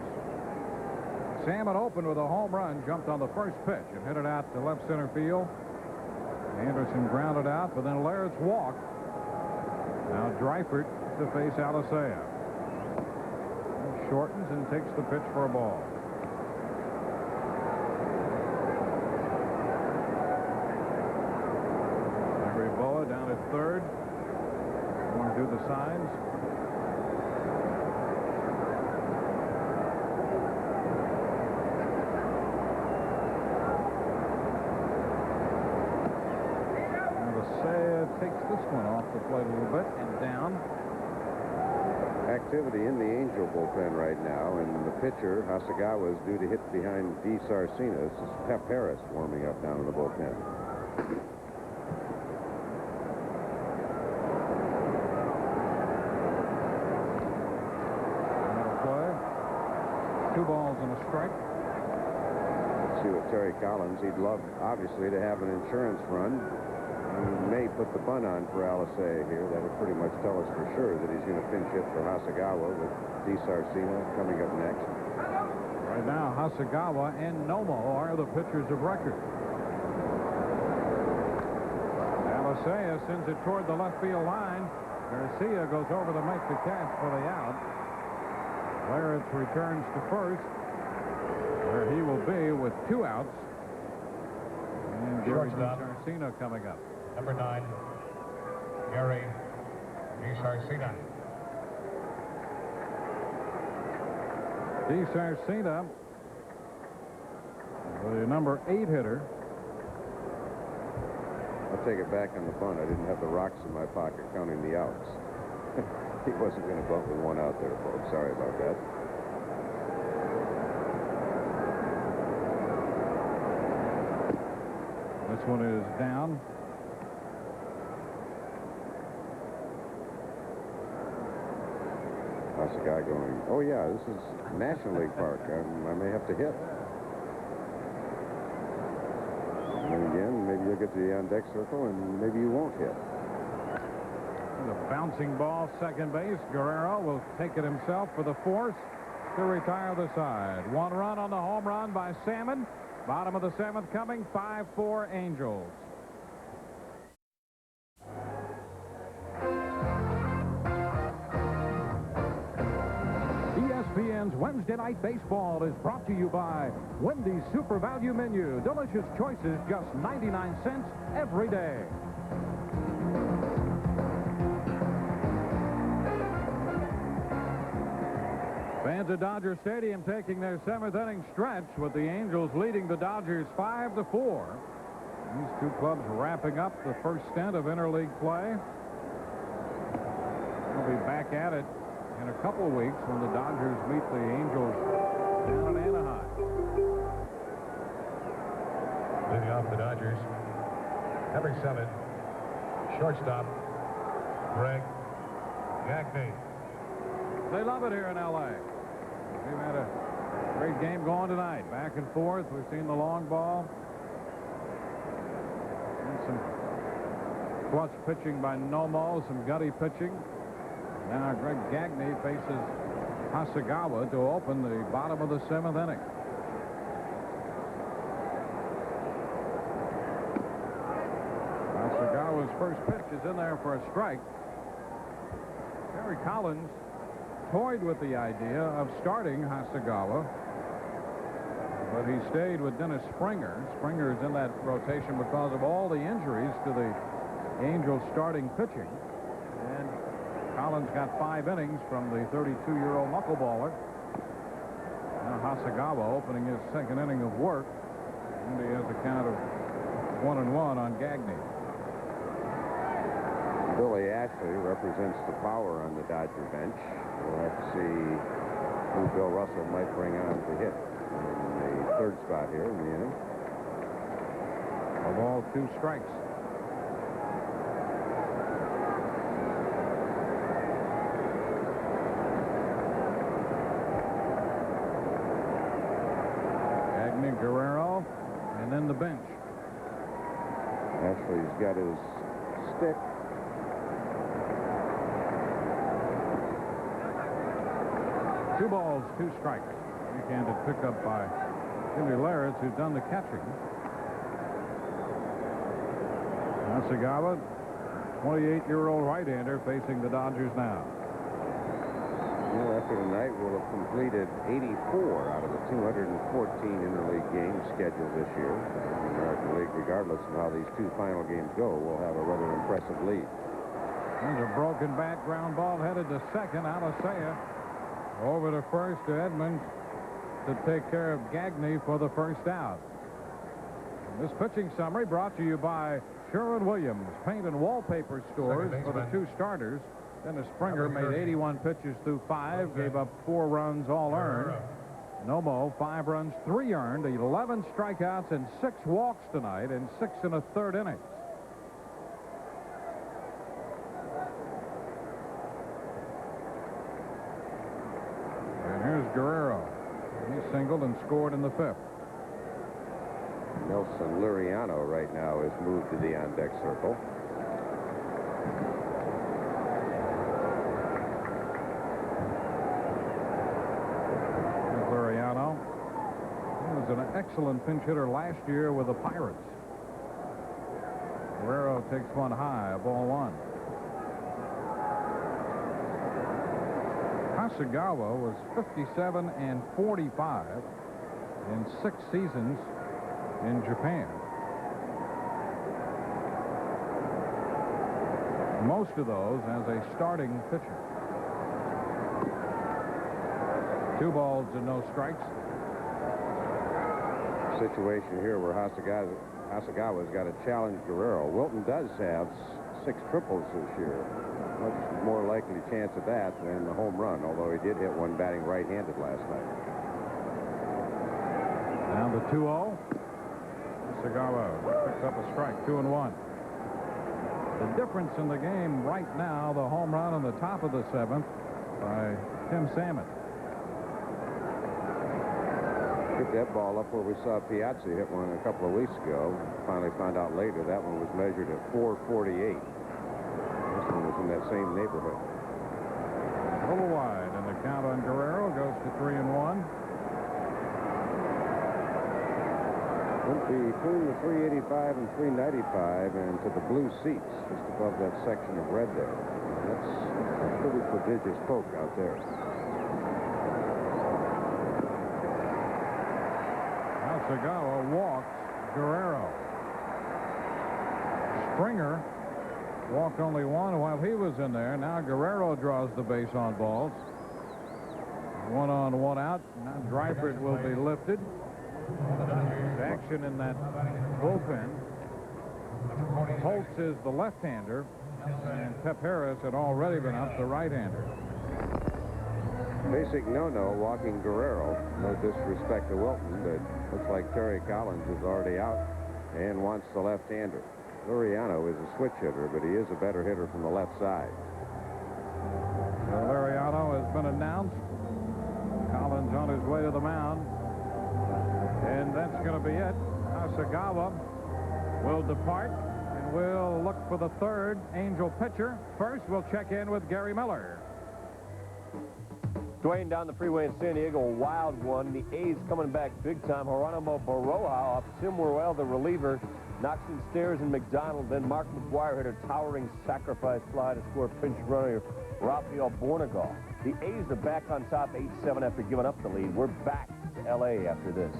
S1: Salmon opened with a home run, jumped on the first pitch and hit it out to left center field. Anderson grounded out, but then Laird's walk. Now Dreifert to face Alicea. He shortens and takes the pitch for a ball. Larry Boa down at third. Going to do the signs. Takes this one off the plate a little bit and down.
S2: Activity in the Angel bullpen right now, and the pitcher, Hasegawa, is due to hit behind D. Sarcina. This is Pep Harris warming up down in the bullpen.
S1: Play. 2 balls and a strike.
S2: See what Terry Collins, he'd love, obviously, to have an insurance run. He may put the bunt on for Alicea here. That would pretty much tell us for sure that he's going to pinch hit for Hasegawa with D. Sarcina coming up next.
S1: Right now, Hasegawa and Nomo are the pitchers of record. Alicea sends it toward the left field line. Garcia goes over to make the catch for the out. Laird's returns to first, where he will be with 2 outs. And
S4: Shortstop.
S1: Sarcina coming up.
S4: Number 9, Gary DiSarcina.
S1: DiSarcina, the number 8 hitter.
S2: I'll take it back on the bunt. I didn't have the rocks in my pocket counting the outs. He wasn't going to bunt with 1 out there, folks. Sorry about that.
S1: This one is down.
S2: That's a guy going, oh, yeah, this is National League Park. I may have to hit. And then again, maybe you'll get to the on-deck circle, and maybe you won't hit.
S1: The bouncing ball, second base. Guerrero will take it himself for the force to retire the side. 1 run on the home run by Salmon. Bottom of the 7th coming, 5-4 Angels. ESPN's Wednesday Night Baseball is brought to you by Wendy's Super Value Menu. Delicious choices, just 99 cents every day. Fans at Dodger Stadium taking their 7th inning stretch with the Angels leading the Dodgers 5-4. These 2 clubs wrapping up the first stint of interleague play. They'll be back at it in a couple of weeks when the Dodgers meet the Angels down in Anaheim.
S4: Leading off the Dodgers, number 7, shortstop, Greg Gagne.
S1: They love it here in L.A. We've had a great game going tonight. Back and forth. We've seen the long ball. And some clutch pitching by Nomo, some gutty pitching. Now Greg Gagne faces Hasegawa to open the bottom of the 7th inning. Hasegawa's first pitch is in there for a strike. Terry Collins toyed with the idea of starting Hasegawa, but he stayed with Dennis Springer. Springer's in that rotation because of all the injuries to the Angels starting pitching. And Collins got 5 innings from the 32-year-old knuckleballer. Now Hasegawa opening his second inning of work, and he has a count of 1-1 on Gagne.
S2: Billy Ashley represents the power on the Dodger bench. We'll have to see who Bill Russell might bring on to hit in the third spot here in the inning.
S1: A ball, 2 strikes. Gagne, Guerrero, and then the bench.
S2: Ashley's got his stick.
S1: Two balls, 2 strikes. Weak-handed pickup by Jimmy Larraz, who's done the catching. Hasegawa, 28-year-old right-hander, facing the Dodgers now.
S2: Well, after tonight, we'll have completed 84 out of the 214 interleague games scheduled this year. In the American League, regardless of how these 2 final games go, will have a rather impressive lead.
S1: There's a broken bat, ground ball headed to second. Alicea over to first to Edmonds to take care of Gagne for the first out. This pitching summary brought to you by Sherwin-Williams Paint and Wallpaper Stores for the 2 starters. Dennis Springer made 81 pitches through 5, gave up 4 runs, all earned. Nomo, 5 runs, 3 earned, 11 strikeouts and 6 walks tonight, and 6 1/3 innings. And here's Guerrero. He singled and scored in the 5th.
S2: Nelson Liriano right now is moved to the on-deck circle.
S1: Liriano. He was an excellent pinch hitter last year with the Pirates. Guerrero takes one high, ball 1. Hasegawa was 57 and 45 in 6 seasons in Japan. Most of those as a starting pitcher. 2 balls and no strikes.
S2: Situation here where Hasegawa's got to challenge Guerrero. Wilton does have 6 triples this year. Much more likely chance of that than the home run, although he did hit one batting right-handed last night.
S1: Down to 2-0. Hasegawa picks up a strike, 2-1. The difference in the game right now, the home run on the top of the 7th by Tim Salmon.
S2: Hit that ball up where we saw Piazza hit one a couple of weeks ago. Finally found out later that one was measured at 448. This one was in that same neighborhood.
S1: A little wide, and the count on Guerrero goes to 3-1.
S2: Went between the 385 and 395 and to the blue seats just above that section of red there. That's a pretty prodigious poke out there.
S1: Hasegawa walks Guerrero. Springer walked only 1 while he was in there. Now Guerrero draws the base on balls. 1 on, 1 out. Now Dreifert will be lifted. Action in that bullpen. Holtz is the left-hander, and Pep Harris had already been up, the right-hander.
S2: Basic no-no walking Guerrero. No disrespect to Wilton, but looks like Terry Collins is already out and wants the left-hander. Liriano is a switch hitter, but he is a better hitter from the left side.
S1: So Liriano has been announced. Collins on his way to the mound. And that's going to be it. Hasegawa will depart, and we'll look for the 3rd Angel pitcher. First, we'll check in with Gary Miller.
S6: Dewayne down the freeway in San Diego, a wild one. The A's coming back big time. Geronimo Baroja off Tim Worrell, the reliever, Knoxon, Stairs, and McDonald. Then Mark McGuire hit a towering sacrifice fly to score a pinch runner, Rafael Bornegal. The A's are back on top 8-7 after giving up the lead. We're back to L.A. after this.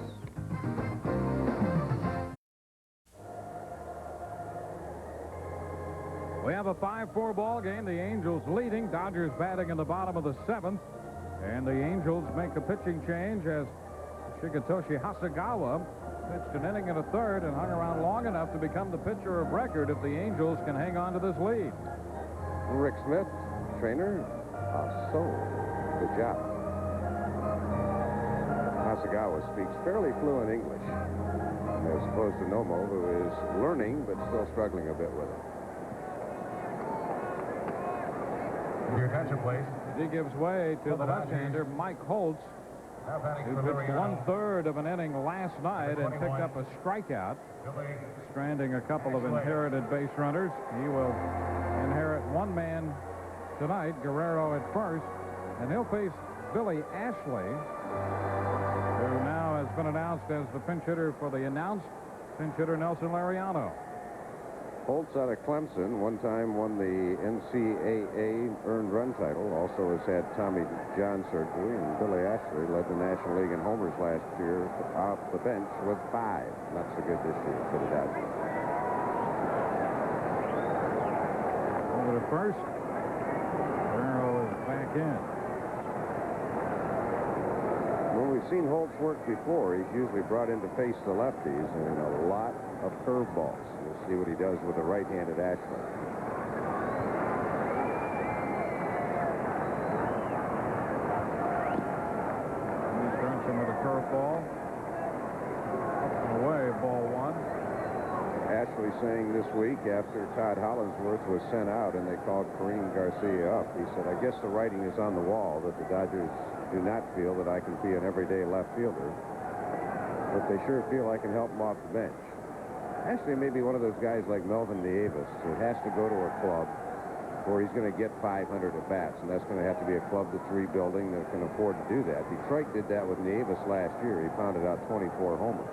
S1: We have a 5-4 ball game. The Angels leading. Dodgers batting in the bottom of the 7th. And the Angels make a pitching change as Shigetoshi Hasegawa pitched an inning and a third and hung around long enough to become the pitcher of record if the Angels can hang on to this lead.
S2: Rick Smith, trainer. So good job. Hasegawa speaks fairly fluent English, as opposed to Nomo, who is learning but still struggling a bit with it.
S4: Your attention, please.
S1: He gives way to the left-hander, Mike Holtz, who pitched 1/3 of an inning last night and picked up a strikeout, stranding a couple of inherited base runners. He will inherit one man tonight, Guerrero at first, and he'll face Billy Ashley, who now has been announced as the pinch hitter for the announced pinch hitter Nelson Lariano.
S2: Holtz out of Clemson, one time won the NCAA earned run title, also has had Tommy John surgery, and Billy Ashley led the National League in homers last year off the bench with 5. Not so good this year for the Dodgers.
S1: Over to first. Guerrero is back in.
S2: When we've seen Holtz work before, he's usually brought in to face the lefties and a lot of curveballs. We'll see what he does with the right-handed Ashley.
S1: He starts him with a curveball. Up and away, ball 1.
S2: Ashley saying this week after Todd Hollinsworth was sent out and they called Kareem Garcia up, he said, I guess the writing is on the wall that the Dodgers do not feel that I can be an everyday left fielder, but they sure feel I can help them off the bench. Ashley may be one of those guys like Melvin Davis that has to go to a club where he's going to get 500 at-bats, and that's going to have to be a club that's rebuilding that can afford to do that. Detroit did that with Davis last year. He pounded out 24 homers.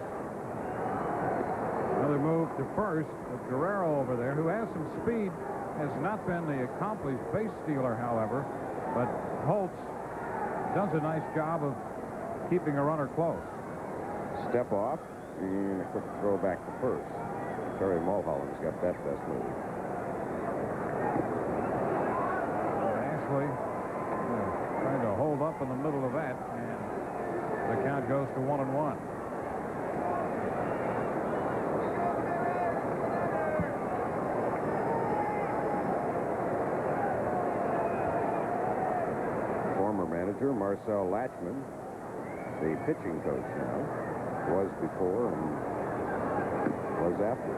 S1: Another move to first with Guerrero over there, who has some speed, has not been the accomplished base stealer, however, but Holtz does a nice job of keeping a runner close.
S2: Step off and a quick throw back to first. Terry Mulholland's got that best move.
S1: Ashley trying to hold up in the middle of that, and the count goes to 1-1.
S2: Former manager Marcel Latchman, the pitching coach now, was before and was after.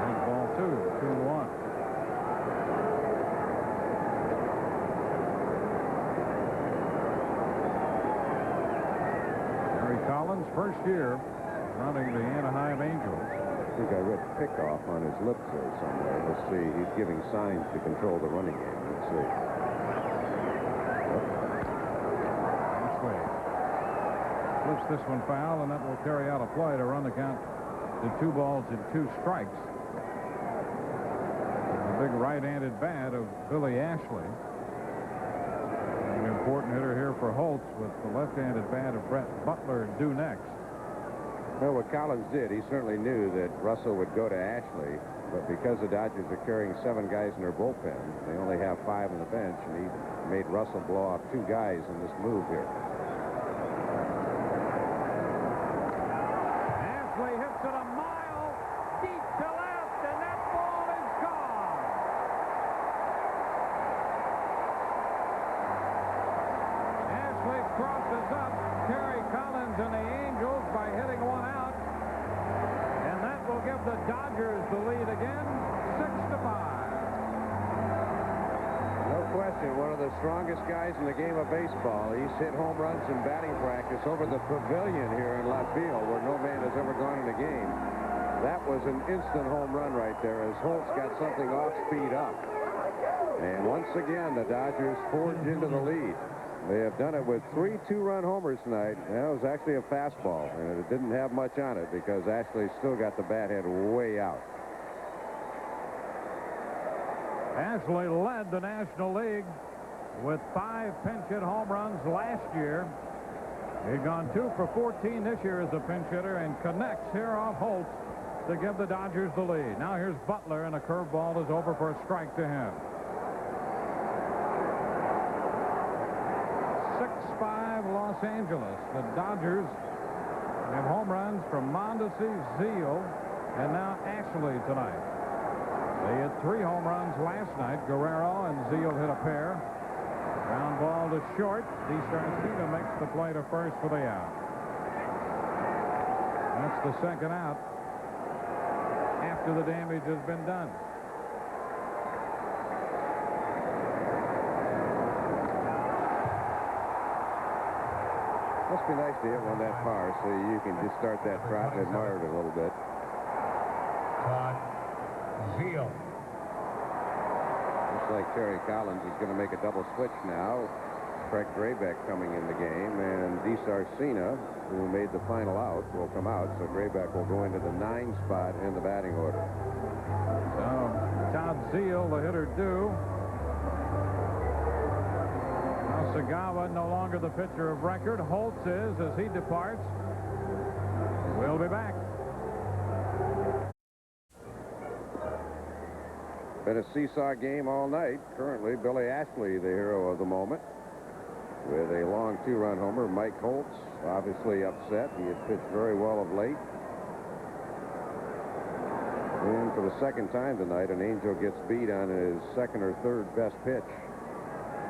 S1: And ball 2, 2-1. Harry Collins, first year running the Anaheim Angels.
S2: I think I read pickoff on his lips there somewhere. Let's see. He's giving signs to control the running game. Let's see.
S1: Flips this one foul, and that will carry out a play to run the count to 2 balls and 2 strikes. The big right-handed bat of Billy Ashley. An important hitter here for Holtz with the left-handed bat of Brett Butler due next.
S2: Well, what Collins did, he certainly knew that Russell would go to Ashley, but because the Dodgers are carrying 7 guys in their bullpen, they only have 5 on the bench, and he made Russell blow off 2 guys in this move here.
S1: Ashley hits it a mile deep to left, and that ball is gone. Ashley crosses up Terry Collins and the Angels by hitting one out, and that will give the Dodgers the lead again, 6-5.
S2: No question, one of the strongest guys in the game of baseball. He's hit home runs in batting practice over the pavilion here in left field where no man has ever gone in a game. That was an instant home run right there as Holtz got something off speed up. And once again, the Dodgers forge into the lead. They have done it with 3 two-run homers tonight. That was actually a fastball, and it didn't have much on it because Ashley still got the bat head way out.
S1: Ashley led the National League with 5 pinch hit home runs last year. He'd gone 2 for 14 this year as a pinch hitter and connects here off Holtz to give the Dodgers the lead. Now here's Butler, and a curveball is over for a strike to him. 6-5 Los Angeles. The Dodgers have home runs from Mondesi, Zeal, and now Ashley tonight. They hit 3 home runs last night. Guerrero and Zeal hit a pair. Ground ball to short. DeSarcina makes the play to first for the out. That's the second out after the damage has been done.
S2: Must be nice to hit one that far so you can just start that trot and admire it a little bit.
S4: Todd Zeal.
S2: Looks like Terry Collins is going to make a double switch now. Craig Graybeck coming in the game, and DeSarcina, who made the final out, will come out. So Graybeck will go into the 9 spot in the batting order.
S1: So Todd Zeal, the hitter, due. Now Sagawa no longer the pitcher of record. Holtz is as he departs. We'll be back.
S2: Been a seesaw game all night. Currently, Billy Ashley, the hero of the moment, with a long 2-run homer. Mike Holtz, obviously upset. He had pitched very well of late. And for the second time tonight, an Angel gets beat on his second or third best pitch.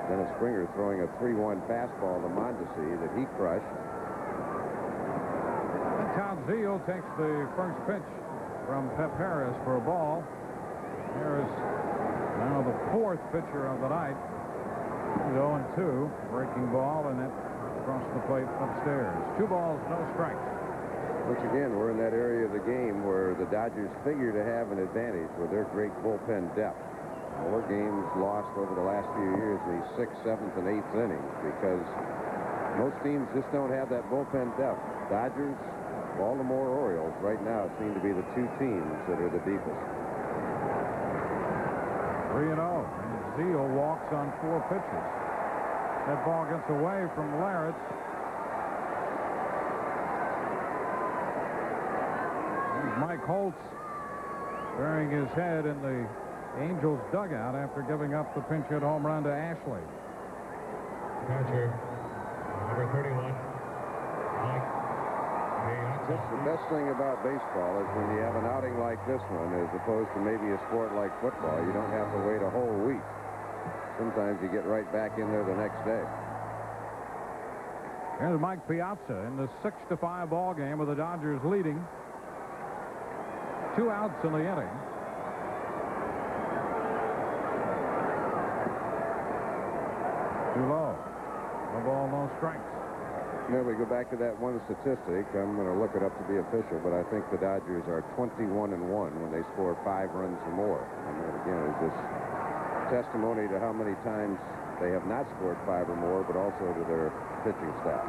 S2: Dennis Springer throwing a 3-1 fastball to Mondesi that he crushed.
S1: And Todd Zeal takes the first pitch from Pep Harris for a ball. Harris, now the 4th pitcher of the night. 0-2, breaking ball, and that across the plate upstairs. 2 balls, no strikes.
S2: Which again, we're in that area of the game where the Dodgers figure to have an advantage with their great bullpen depth. 4 games lost over the last few years in the 6th, 7th, and 8th innings because most teams just don't have that bullpen depth. Dodgers, Baltimore Orioles right now seem to be the 2 teams that are the deepest.
S1: 3-0, and Zeal walks on 4 pitches. That ball gets away from Larrett. Here's Mike Holtz burying his head in the Angels dugout after giving up the pinch hit home run to Ashley.
S4: Catcher, number 31, Mike.
S2: Just the best thing about baseball is when you have an outing like this one, as opposed to maybe a sport like football, you don't have to wait a whole week. Sometimes you get right back in there the next day.
S1: Here's Mike Piazza in the 6-5 ball game with the Dodgers leading. 2 outs in the inning. Too low. No ball, no strikes.
S2: Now we go back to that one statistic. I'm going to look it up to be official, but I think the Dodgers are 21-1 when they score 5 runs or more. And that, again, is just testimony to how many times they have not scored 5 or more, but also to their pitching staff.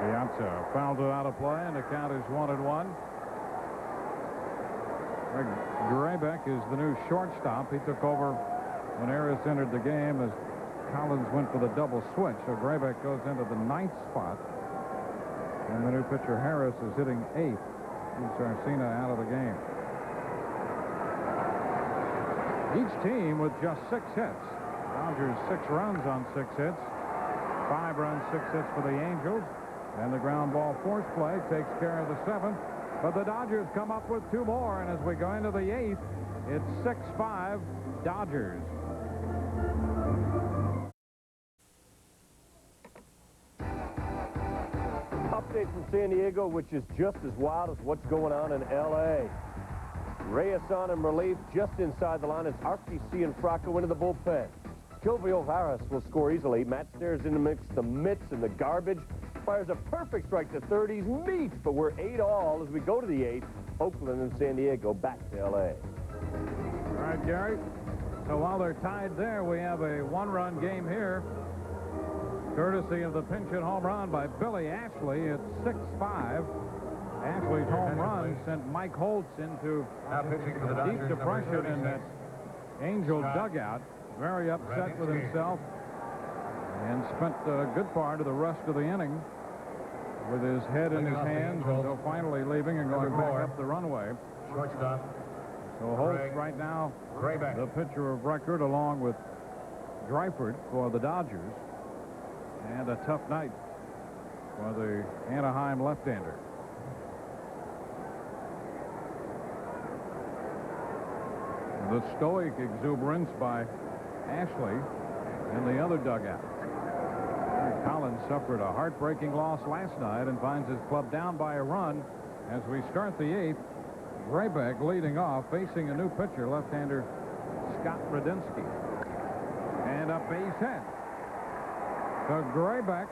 S1: Piazza fouled it out of play, and the count is 1-1. Greg Graybeck is the new shortstop. He took over when Harris entered the game as Collins went for the double switch, so Graybeck goes into the 9th spot. And the new pitcher Harris is hitting 8th. DeSarcina out of the game. Each team with just 6 hits. Dodgers 6 runs on 6 hits. 5 runs, 6 hits for the Angels. And the ground ball force play takes care of the 7th. But the Dodgers come up with 2 more, and as we go into the 8th, it's 6-5 Dodgers.
S6: Update from San Diego, which is just as wild as what's going on in L.A. Reyes on in relief just inside the line as RPC and Fracco into the bullpen. Jovial Harris will score easily. Matt Stairs in the mix, the mitts and the garbage. Fires a perfect strike to third. He's meat, but we're 8-all as we go to the 8th. Oakland and San Diego back to L.A.
S1: All right, Gary. So while they're tied there, we have a one-run game here, courtesy of the pinch-hit home run by Billy Ashley. It's 6-5. Ashley's home run sent Mike Holtz into deep depression in that Angel dugout. Very upset with himself, and spent a good part of the rest of the inning with his head in his hands until finally leaving and going back up the runway.
S4: Shortstop.
S1: So Holtz right now the pitcher of record, along with Dreifert for the Dodgers, and a tough night for the Anaheim left-hander. The stoic exuberance by Ashley in the other dugout. Collins suffered a heartbreaking loss last night and finds his club down by a run as we start the 8th. Graybeck leading off, facing a new pitcher, left-hander Scott Radinsky. And a base hit. So Graybeck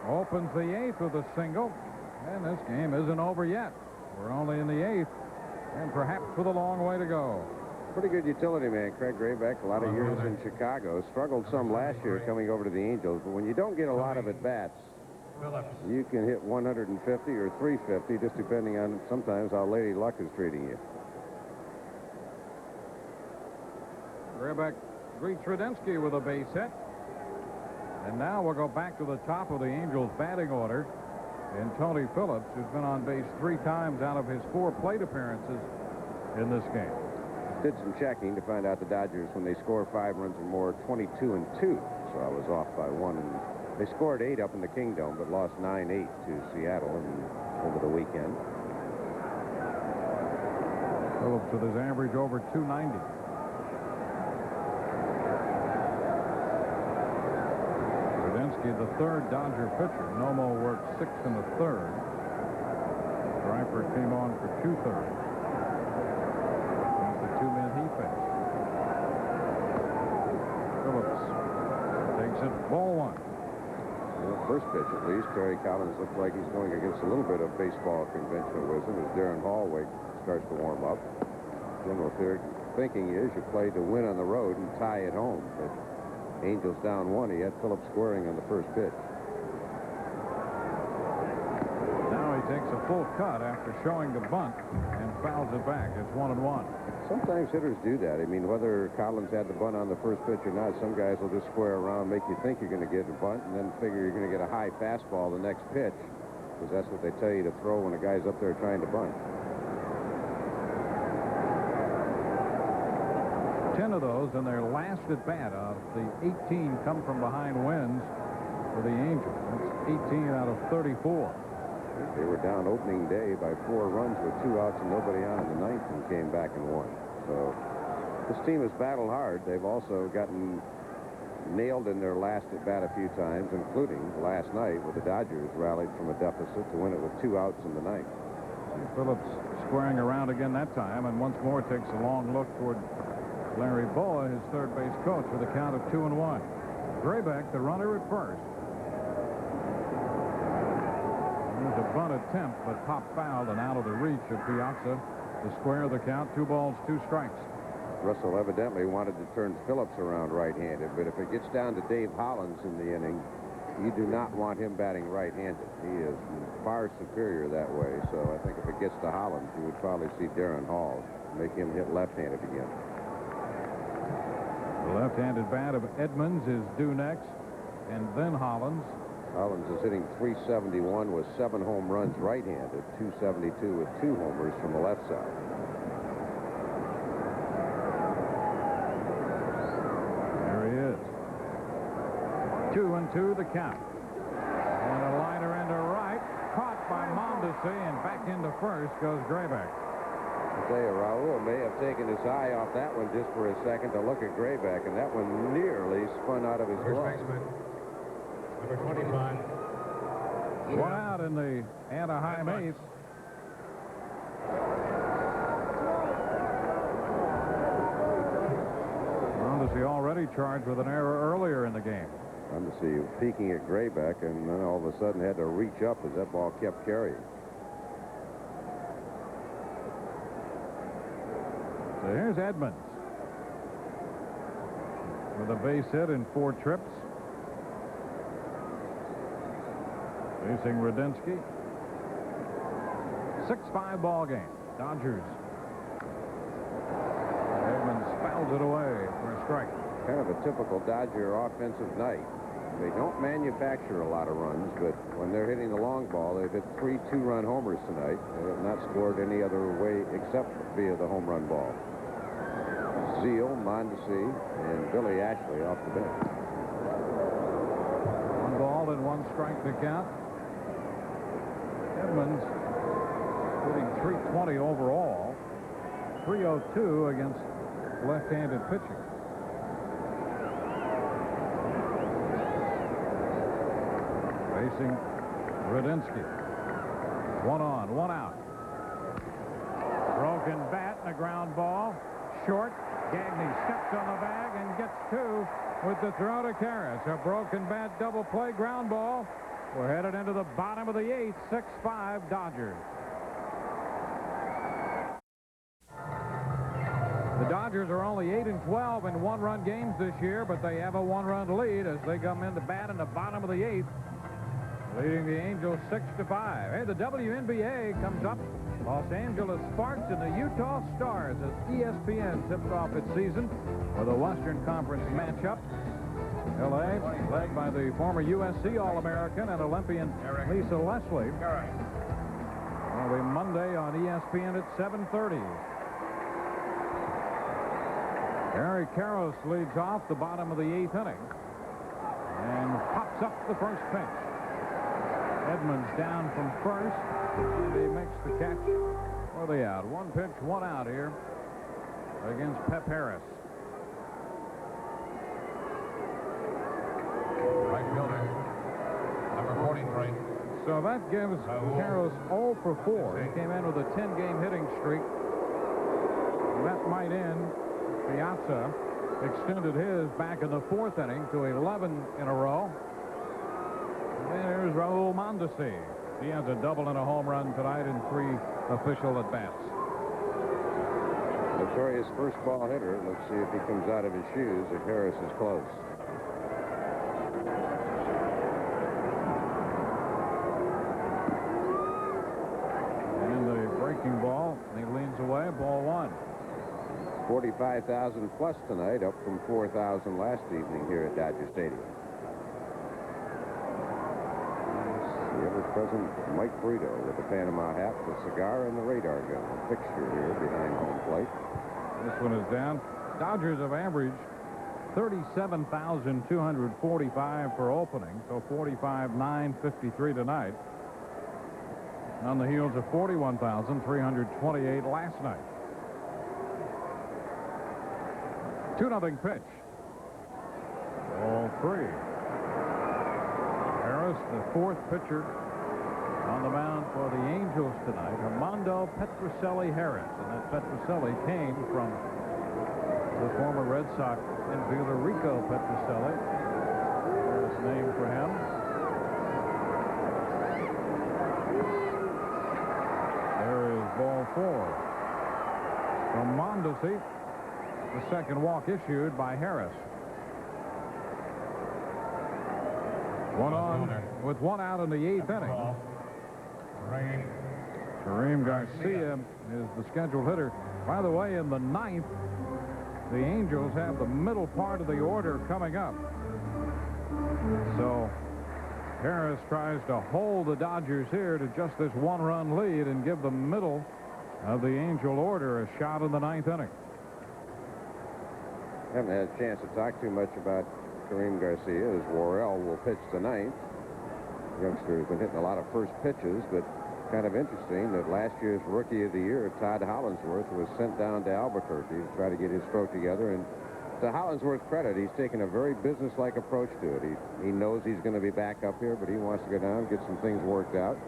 S1: opens the 8th with a single, and this game isn't over yet. We're only in the 8th, and perhaps with a long way to go.
S2: Pretty good utility man, Craig Graybeck. A lot of years in Chicago. Struggled some last year coming over to the Angels, but when you don't get a lot of at-bats, you can hit 150 or 350, just depending on sometimes how Lady Luck is treating you.
S1: Graybeck greets Radinsky with a base hit. And now we'll go back to the top of the Angels batting order. And Tony Phillips, who's been on base 3 times out of his 4 plate appearances in this game.
S2: Did some checking to find out the Dodgers, when they score 5 runs or more, 22-2. So I was off by 1. And they scored 8 up in the Kingdome, but lost 9-8 to Seattle over the weekend.
S1: Phillips with his average over 290. Radinsky, the 3rd Dodger pitcher. Nomo worked 6 in the 3rd. Dreifert came on for 2/3. Phillips takes it, ball 1.
S2: Well, first pitch, at least, Terry Collins looks like he's going against a little bit of baseball conventional wisdom as Darren Hallway starts to warm up. General thinking is you play to win on the road and tie at home. But Angels down 1. He had Phillips scoring on the first pitch.
S1: Now he takes a full cut after showing the bunt and fouls it back. It's 1-1.
S2: Sometimes hitters do that. I mean, whether Collins had the bunt on the first pitch or not, some guys will just square around, make you think you're going to get a bunt, and then figure you're going to get a high fastball the next pitch, because that's what they tell you to throw when a guy's up there trying to bunt.
S1: 10 of those in their last at-bat of the 18 come from behind wins for the Angels. That's 18 out of 34.
S2: They were down opening day by 4 runs with 2 outs and nobody on in the 9th and came back and won. So this team has battled hard. They've also gotten nailed in their last at-bat a few times, including last night where the Dodgers rallied from a deficit to win it with 2 outs in the 9th.
S1: Phillips squaring around again that time, and once more takes a long look toward Larry Boa, his 3rd base coach, with a count of 2-1. Graybeck, the runner at first. There's a bunt attempt, but pop fouled and out of the reach of Piazza to square the count. 2 balls, 2 strikes.
S2: Russell evidently wanted to turn Phillips around right-handed, but if it gets down to Dave Hollins in the inning, you do not want him batting right-handed. He is far superior that way, so I think if it gets to Hollins, you would probably see Darren Hall make him hit left-handed again.
S1: The left-handed bat of Edmonds is due next, and then Hollins.
S2: Hollins is hitting .371 with 7 home runs right-handed, .272 with 2 homers from the left side.
S1: There he is. 2-2 the count. And a liner into right, caught by Mondesi, and back into first goes Graybeck.
S2: I tell you, Raul may have taken his eye off that one just for a second to look at Graybeck, and that one nearly spun out of his glove.
S4: First baseman, number 25.
S1: 1 out in the Anaheim 8th. Mondesi already charged with an error earlier in the game.
S2: Mondesi peeking at Graybeck, and then all of a sudden had to reach up as that ball kept carrying.
S1: So here's Edmonds. with a base hit in 4 trips. Facing Radinsky. 6-5 ball game. Dodgers. Edmonds fouls it away for a strike.
S2: Kind of a typical Dodger offensive night. They don't manufacture a lot of runs, but when they're hitting the long ball, they've hit 3 2-run homers tonight. They have not scored any other way except via the home run ball. Zeal, Mondesi, and Billy Ashley off the bench.
S1: 1 ball and 1 strike to count. Edmonds hitting .320 overall, .302 against left-handed pitching. Facing Radinsky. 1 on, 1 out. Broken bat and a ground ball. Short. Gagne steps on the bag and gets 2 with the throw to Karras. A broken bat double play ground ball. We're headed into the bottom of the 8th. 6-5 Dodgers. The Dodgers are only 8-12 in 1-run games this year, but they have a 1-run lead as they come in to bat in the bottom of the 8th, leading the Angels 6-5. Hey, the WNBA comes up. Los Angeles Sparks and the Utah Stars as ESPN tips off its season with a Western Conference matchup. L.A. led by the former USC All-American and Olympian Lisa Leslie. It'll be Monday on ESPN at 7:30. Harry Karras leads off the bottom of the 8th inning and pops up the first pitch. Edmonds down from first, and he makes the catch for the out. 1 pitch, 1 out here against Pep Harris.
S4: Right fielder, number 43.
S1: So that gives Karras 0 for 4. He came in with a 10-game hitting streak. That might end. Piazza extended his back in the 4th inning to 11 in a row. And here's Raul Mondesi. He has a double and a home run tonight in 3 official at-bats.
S2: Notorious first ball hitter. Let's see if he comes out of his shoes if Harris is close.
S1: And the breaking ball, he leans away, ball 1.
S2: 45,000 plus tonight, up from 4,000 last evening here at Dodger Stadium. The ever-present Mike Brito with the Panama hat, the cigar, and the radar gun. A fixture here behind home plate.
S1: This one is down. Dodgers have averaged 37,245 for opening, so 45,953 tonight. On the heels of 41,328 last night. 2-0 pitch. Ball 3. Harris, the 4th pitcher on the mound for the Angels tonight, Armando Petrocelli Harris. And that Petrocelli came from the former Red Sox infielder Rico Petrocelli. There's a name for him. There is ball 4 from Mondesi. The second walk issued by Harris. 1 on with 1 out in the 8th inning. Kareem Garcia is the scheduled hitter. By the way, in the 9th, the Angels have the middle part of the order coming up. So Harris tries to hold the Dodgers here to just this 1-run lead and give the middle of the Angel order a shot in the 9th inning.
S2: Haven't had a chance to talk too much about Kareem Garcia as Worrell will pitch the 9th. Youngster has been hitting a lot of first pitches, but kind of interesting that last year's Rookie of the Year, Todd Hollandsworth, was sent down to Albuquerque to try to get his stroke together. And to Hollandsworth's credit, he's taken a very business-like approach to it. He knows he's going to be back up here, but he wants to go down and get some things worked out.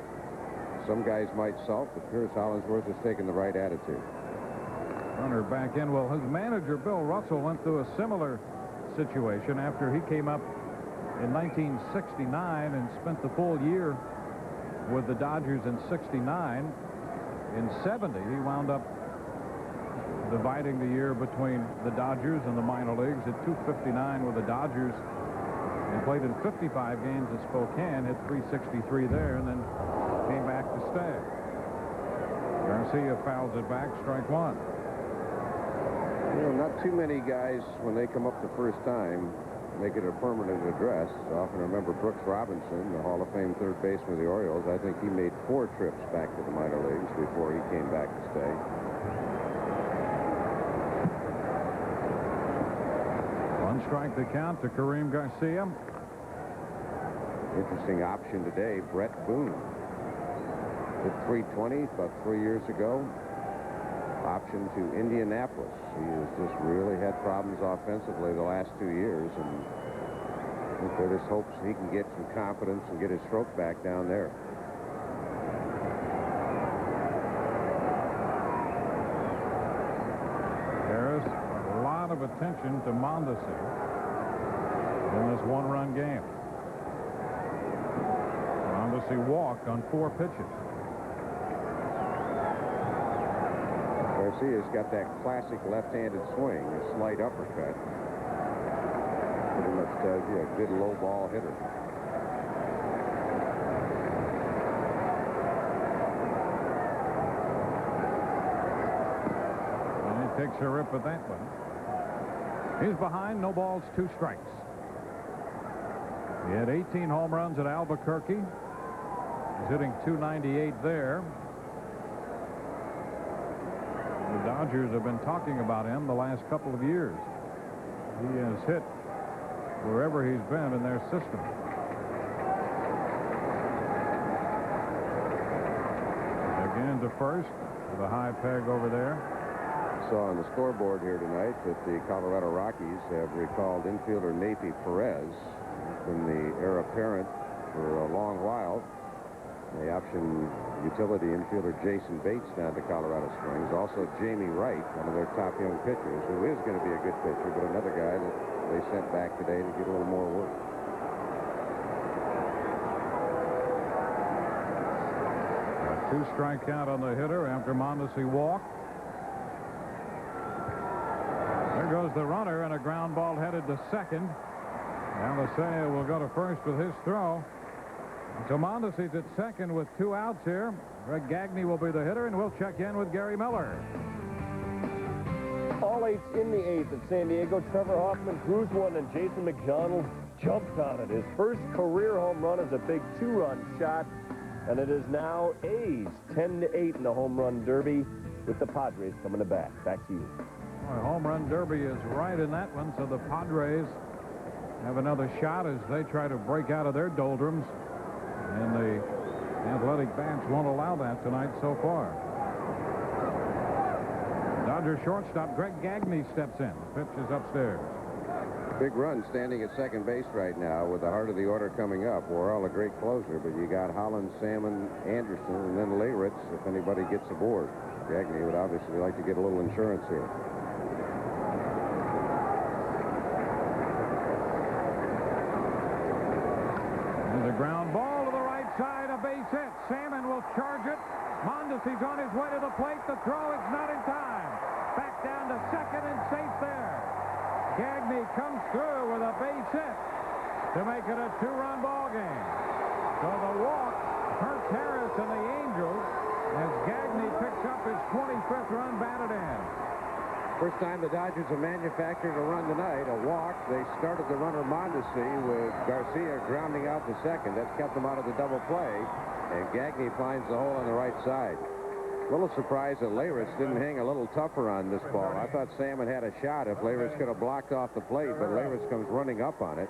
S2: Some guys might sulk, but Pierce Hollandsworth has taken the right attitude.
S1: Runner back in. Well, his manager, Bill Russell, went through a similar situation after he came up in 1969 and spent the full year with the Dodgers in 69. In 70, he wound up dividing the year between the Dodgers and the minor leagues. Hit .259 with the Dodgers and played in 55 games at Spokane. Hit .363 there and then came back to stay. Garcia fouls it back, strike one.
S2: You know, not too many guys, when they come up the first time, make it a permanent address. I often remember Brooks Robinson, the Hall of Fame third baseman of the Orioles. I think he made 4 trips back to the minor leagues before he came back to stay.
S1: One strike the count to Kareem Garcia.
S2: Interesting option today, Brett Boone. Hit .320 about 3 years ago. Option to Indianapolis. He has just really had problems offensively the last 2 years, and I think there just hopes he can get some confidence and get his stroke back down there.
S1: There's a lot of attention to Mondesi in this one-run game. Mondesi walked on 4 pitches.
S2: Garcia's got that classic left-handed swing, a slight uppercut. Pretty much tells you a good low ball hitter.
S1: And he takes a rip at that one. He's behind, no balls, 2 strikes. He had 18 home runs at Albuquerque. He's hitting .298 there. The Dodgers have been talking about him the last couple of years. He has hit wherever he's been in their system. Again to first with a high peg over there.
S2: Saw on the scoreboard here tonight that the Colorado Rockies have recalled infielder Nathie Perez. Been the heir apparent for a long while. The option utility infielder Jason Bates down to Colorado Springs. Also Jamie Wright, one of their top young pitchers, who is going to be a good pitcher, but another guy that they sent back today to get a little more work.
S1: A 2 strikeout on the hitter after Mondesi walked. There goes the runner, and a ground ball headed to second. Alicea will go to first with his throw. So Mondesi's at second with 2 outs here. Greg Gagne will be the hitter, and we'll check in with Gary Miller.
S6: All 8s in the 8th at San Diego. Trevor Hoffman crews one, and Jason McDonald jumps on it. His first career home run is a big 2-run shot, and it is now A's 10-8 in the home run derby with the Padres coming to bat. Back to you.
S1: Well, home run derby is right in that one, so the Padres have another shot as they try to break out of their doldrums. And the Athletic Bats won't allow that tonight so far. Dodger shortstop Greg Gagne steps in. The pitch is upstairs.
S2: Big run standing at second base right now with the heart of the order coming up. Worrell a great closer, but you got Holland, Salmon, Anderson, and then Leyritz if anybody gets aboard. Gagne would obviously like to get a little insurance here.
S1: There's a ground ball to the right side, a base hit. Salmon will charge it. Mondesi's on his way to the plate. The throw is not in time. Back down to second and safe there. Gagne comes through with a base hit to make it a 2-run ball game. So the walk hurts Harris and the Angels as Gagne picks up his 25th run batted in.
S2: First time the Dodgers have manufactured a run tonight, a walk. They started the runner Mondesi with Garcia grounding out to second. That's kept them out of the double play. And Gagne finds the hole on the right side. A little surprised that Leyritz didn't hang a little tougher on this ball. I thought Salmon had a shot if Leyritz could have blocked off the plate, but Leyritz comes running up on it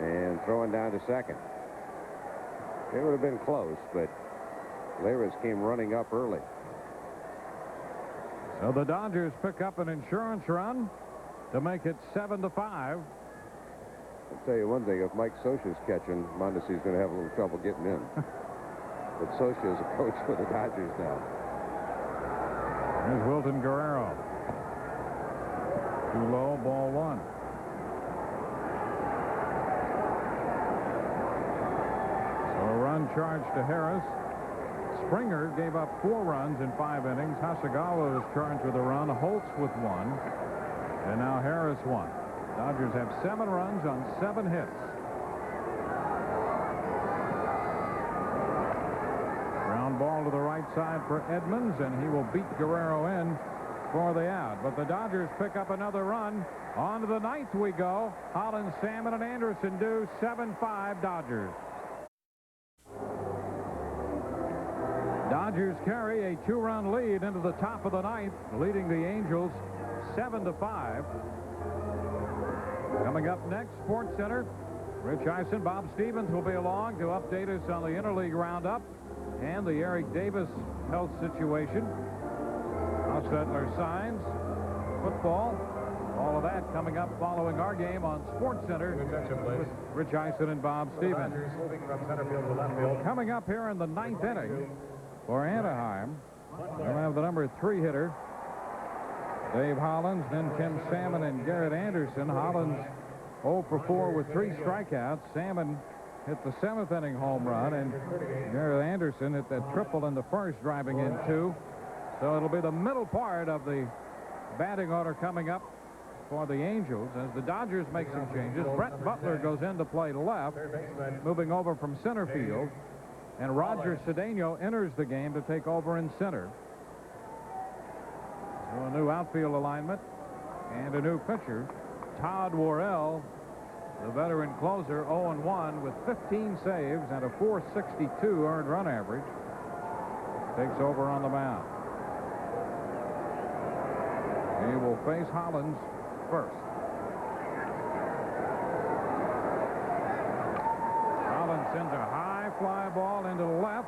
S2: and throwing down to second. It would have been close, but Leyritz came running up early.
S1: So the Dodgers pick up an insurance run to make it 7-5.
S2: I'll tell you one thing, if Mike Scioscia's catching, Mondesi's going to have a little trouble getting in. But Scioscia is a coach for the Dodgers now.
S1: Here's Wilton Guerrero. Too low, ball 1. So a run charged to Harris. Springer gave up 4 runs in 5 innings. Hasegawa was charged with a run. Holtz with 1. And now Harris 1. Dodgers have 7 runs on 7 hits. Ground ball to the right side for Edmonds, and he will beat Guerrero in for the out. But the Dodgers pick up another run. On to the 9th we go. Hollins, Salmon, and Anderson do 7-5 Dodgers. Dodgers carry a 2-run lead into the top of the 9th, leading the Angels 7-5. Coming up next, Sports Center. Rich Eisen, Bob Stevens will be along to update us on the interleague roundup and the Eric Davis health situation. Hostetler signs, football, all of that coming up following our game on Sports Center with Rich Eisen and Bob Stevens. Coming up here in the 9th inning for Anaheim, we'll have the number 3 hitter, Dave Hollins, then Tim Salmon and Garrett Anderson. Hollins 0 for 4 with 3 strikeouts. Salmon hit the 7th inning home run, and Garrett Anderson hit that triple in the first, driving in 2. So it'll be the middle part of the batting order coming up for the Angels as the Dodgers make some changes. Brett Butler goes in to play left, moving over from center field, and Roger Cedeno enters the game to take over in center. So a new outfield alignment and a new pitcher. Todd Worrell, the veteran closer, 0-1 with 15 saves and a .462 earned run average, takes over on the mound. He will face Hollins first. Hollins sends a high fly ball into the left.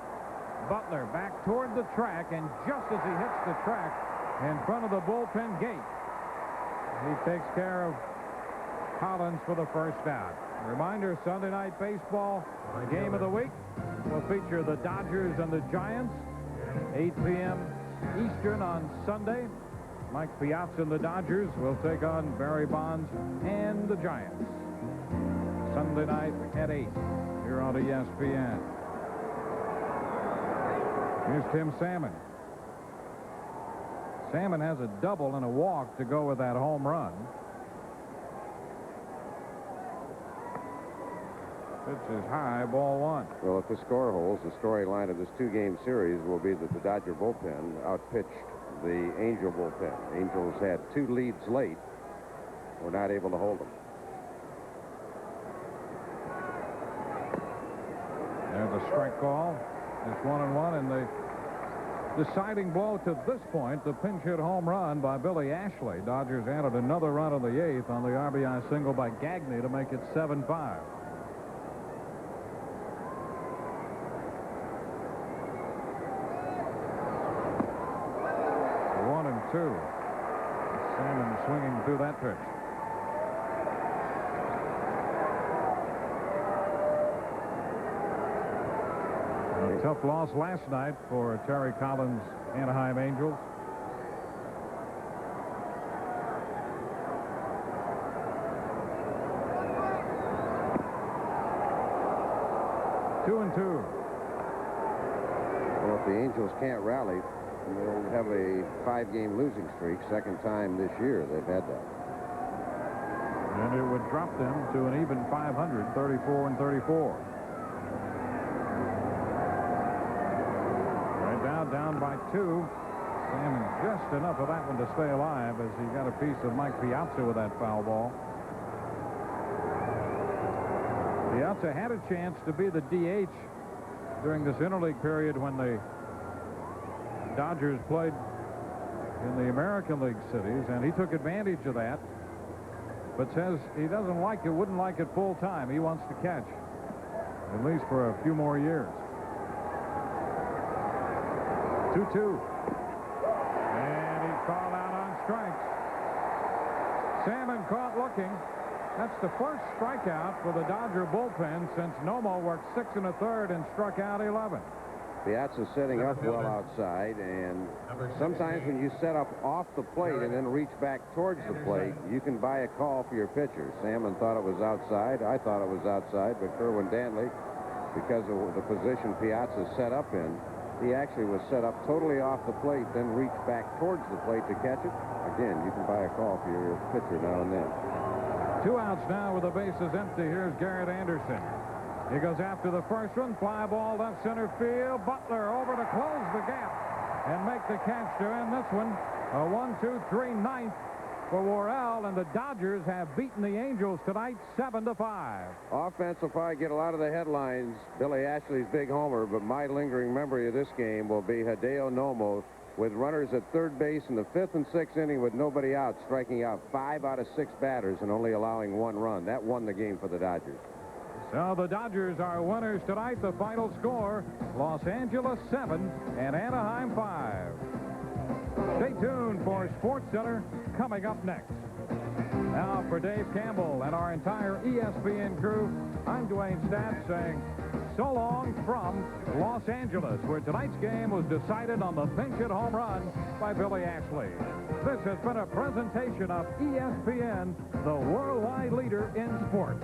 S1: Butler back toward the track, and just as he hits the track in front of the bullpen gate, he takes care of Hollins for the first out. Reminder, Sunday Night Baseball game of the week will feature the Dodgers and the Giants, 8 p.m. Eastern on Sunday. Mike Piazza and the Dodgers will take on Barry Bonds and the Giants. Sunday night at 8 here on ESPN. Here's Tim Salmon. Salmon has a double and a walk to go with that home run. Pitch is high, ball 1.
S2: Well, if the score holds, the storyline of this 2-game series will be that the Dodger bullpen outpitched the Angel bullpen. Angels had 2 leads late. Were not able to hold them.
S1: There's a strike call. It's 1-1, and the deciding blow to this point, the pinch hit home run by Billy Ashley. Dodgers added another run in the 8th on the RBI single by Gagne to make it 7-5. 1-2. Salmon swinging through that pitch. A tough loss last night for Terry Collins' Anaheim Angels. Two and two.
S2: Well, if the Angels can't rally, they'll have a 5-game losing streak. Second time this year they've had that.
S1: And it would drop them to an even 500, 34 and 34. Right now, down by 2. Salmon just enough of that one to stay alive as he got a piece of Mike Piazza with that foul ball. Piazza had a chance to be the DH during this interleague period when the Dodgers played in the American League cities, and he took advantage of that, but says he doesn't like it, wouldn't like it full time. He wants to catch, at least for a few more years. 2-2. And he's called out on strikes. Salmon caught looking. That's the first strikeout for the Dodger bullpen since Nomo worked 6 1/3 and struck out 11.
S2: Piazza's setting up well outside, and sometimes when you set up off the plate and then reach back towards the plate, you can buy a call for your pitcher. Salmon thought it was outside. I thought it was outside, but Kerwin Dantley, because of the position Piazza set up in, He actually was set up totally off the plate, then reached back towards the plate to catch it. Again, you can buy a call for your pitcher now and then.
S1: 2 outs now with the bases empty. Here's Garrett Anderson. He goes after the first one. Fly ball left center field. Butler over to close the gap and make the catch to end this one. A 1-2-3 ninth for Worrell, and the Dodgers have beaten the Angels tonight 7-5.
S2: Offense will probably get a lot of the headlines, Billy Ashley's big homer, but my lingering memory of this game will be Hideo Nomo with runners at third base in the 5th and 6th inning with nobody out, striking out 5 out of 6 batters and only allowing 1 run. That won the game for the Dodgers.
S1: So the Dodgers are winners tonight. The final score, Los Angeles 7 and Anaheim 5. Stay tuned for SportsCenter coming up next. Now for Dave Campbell and our entire ESPN crew, I'm Dewayne Staats saying so long from Los Angeles, where tonight's game was decided on the pinch-hit home run by Billy Ashley. This has been a presentation of ESPN, the worldwide leader in sports.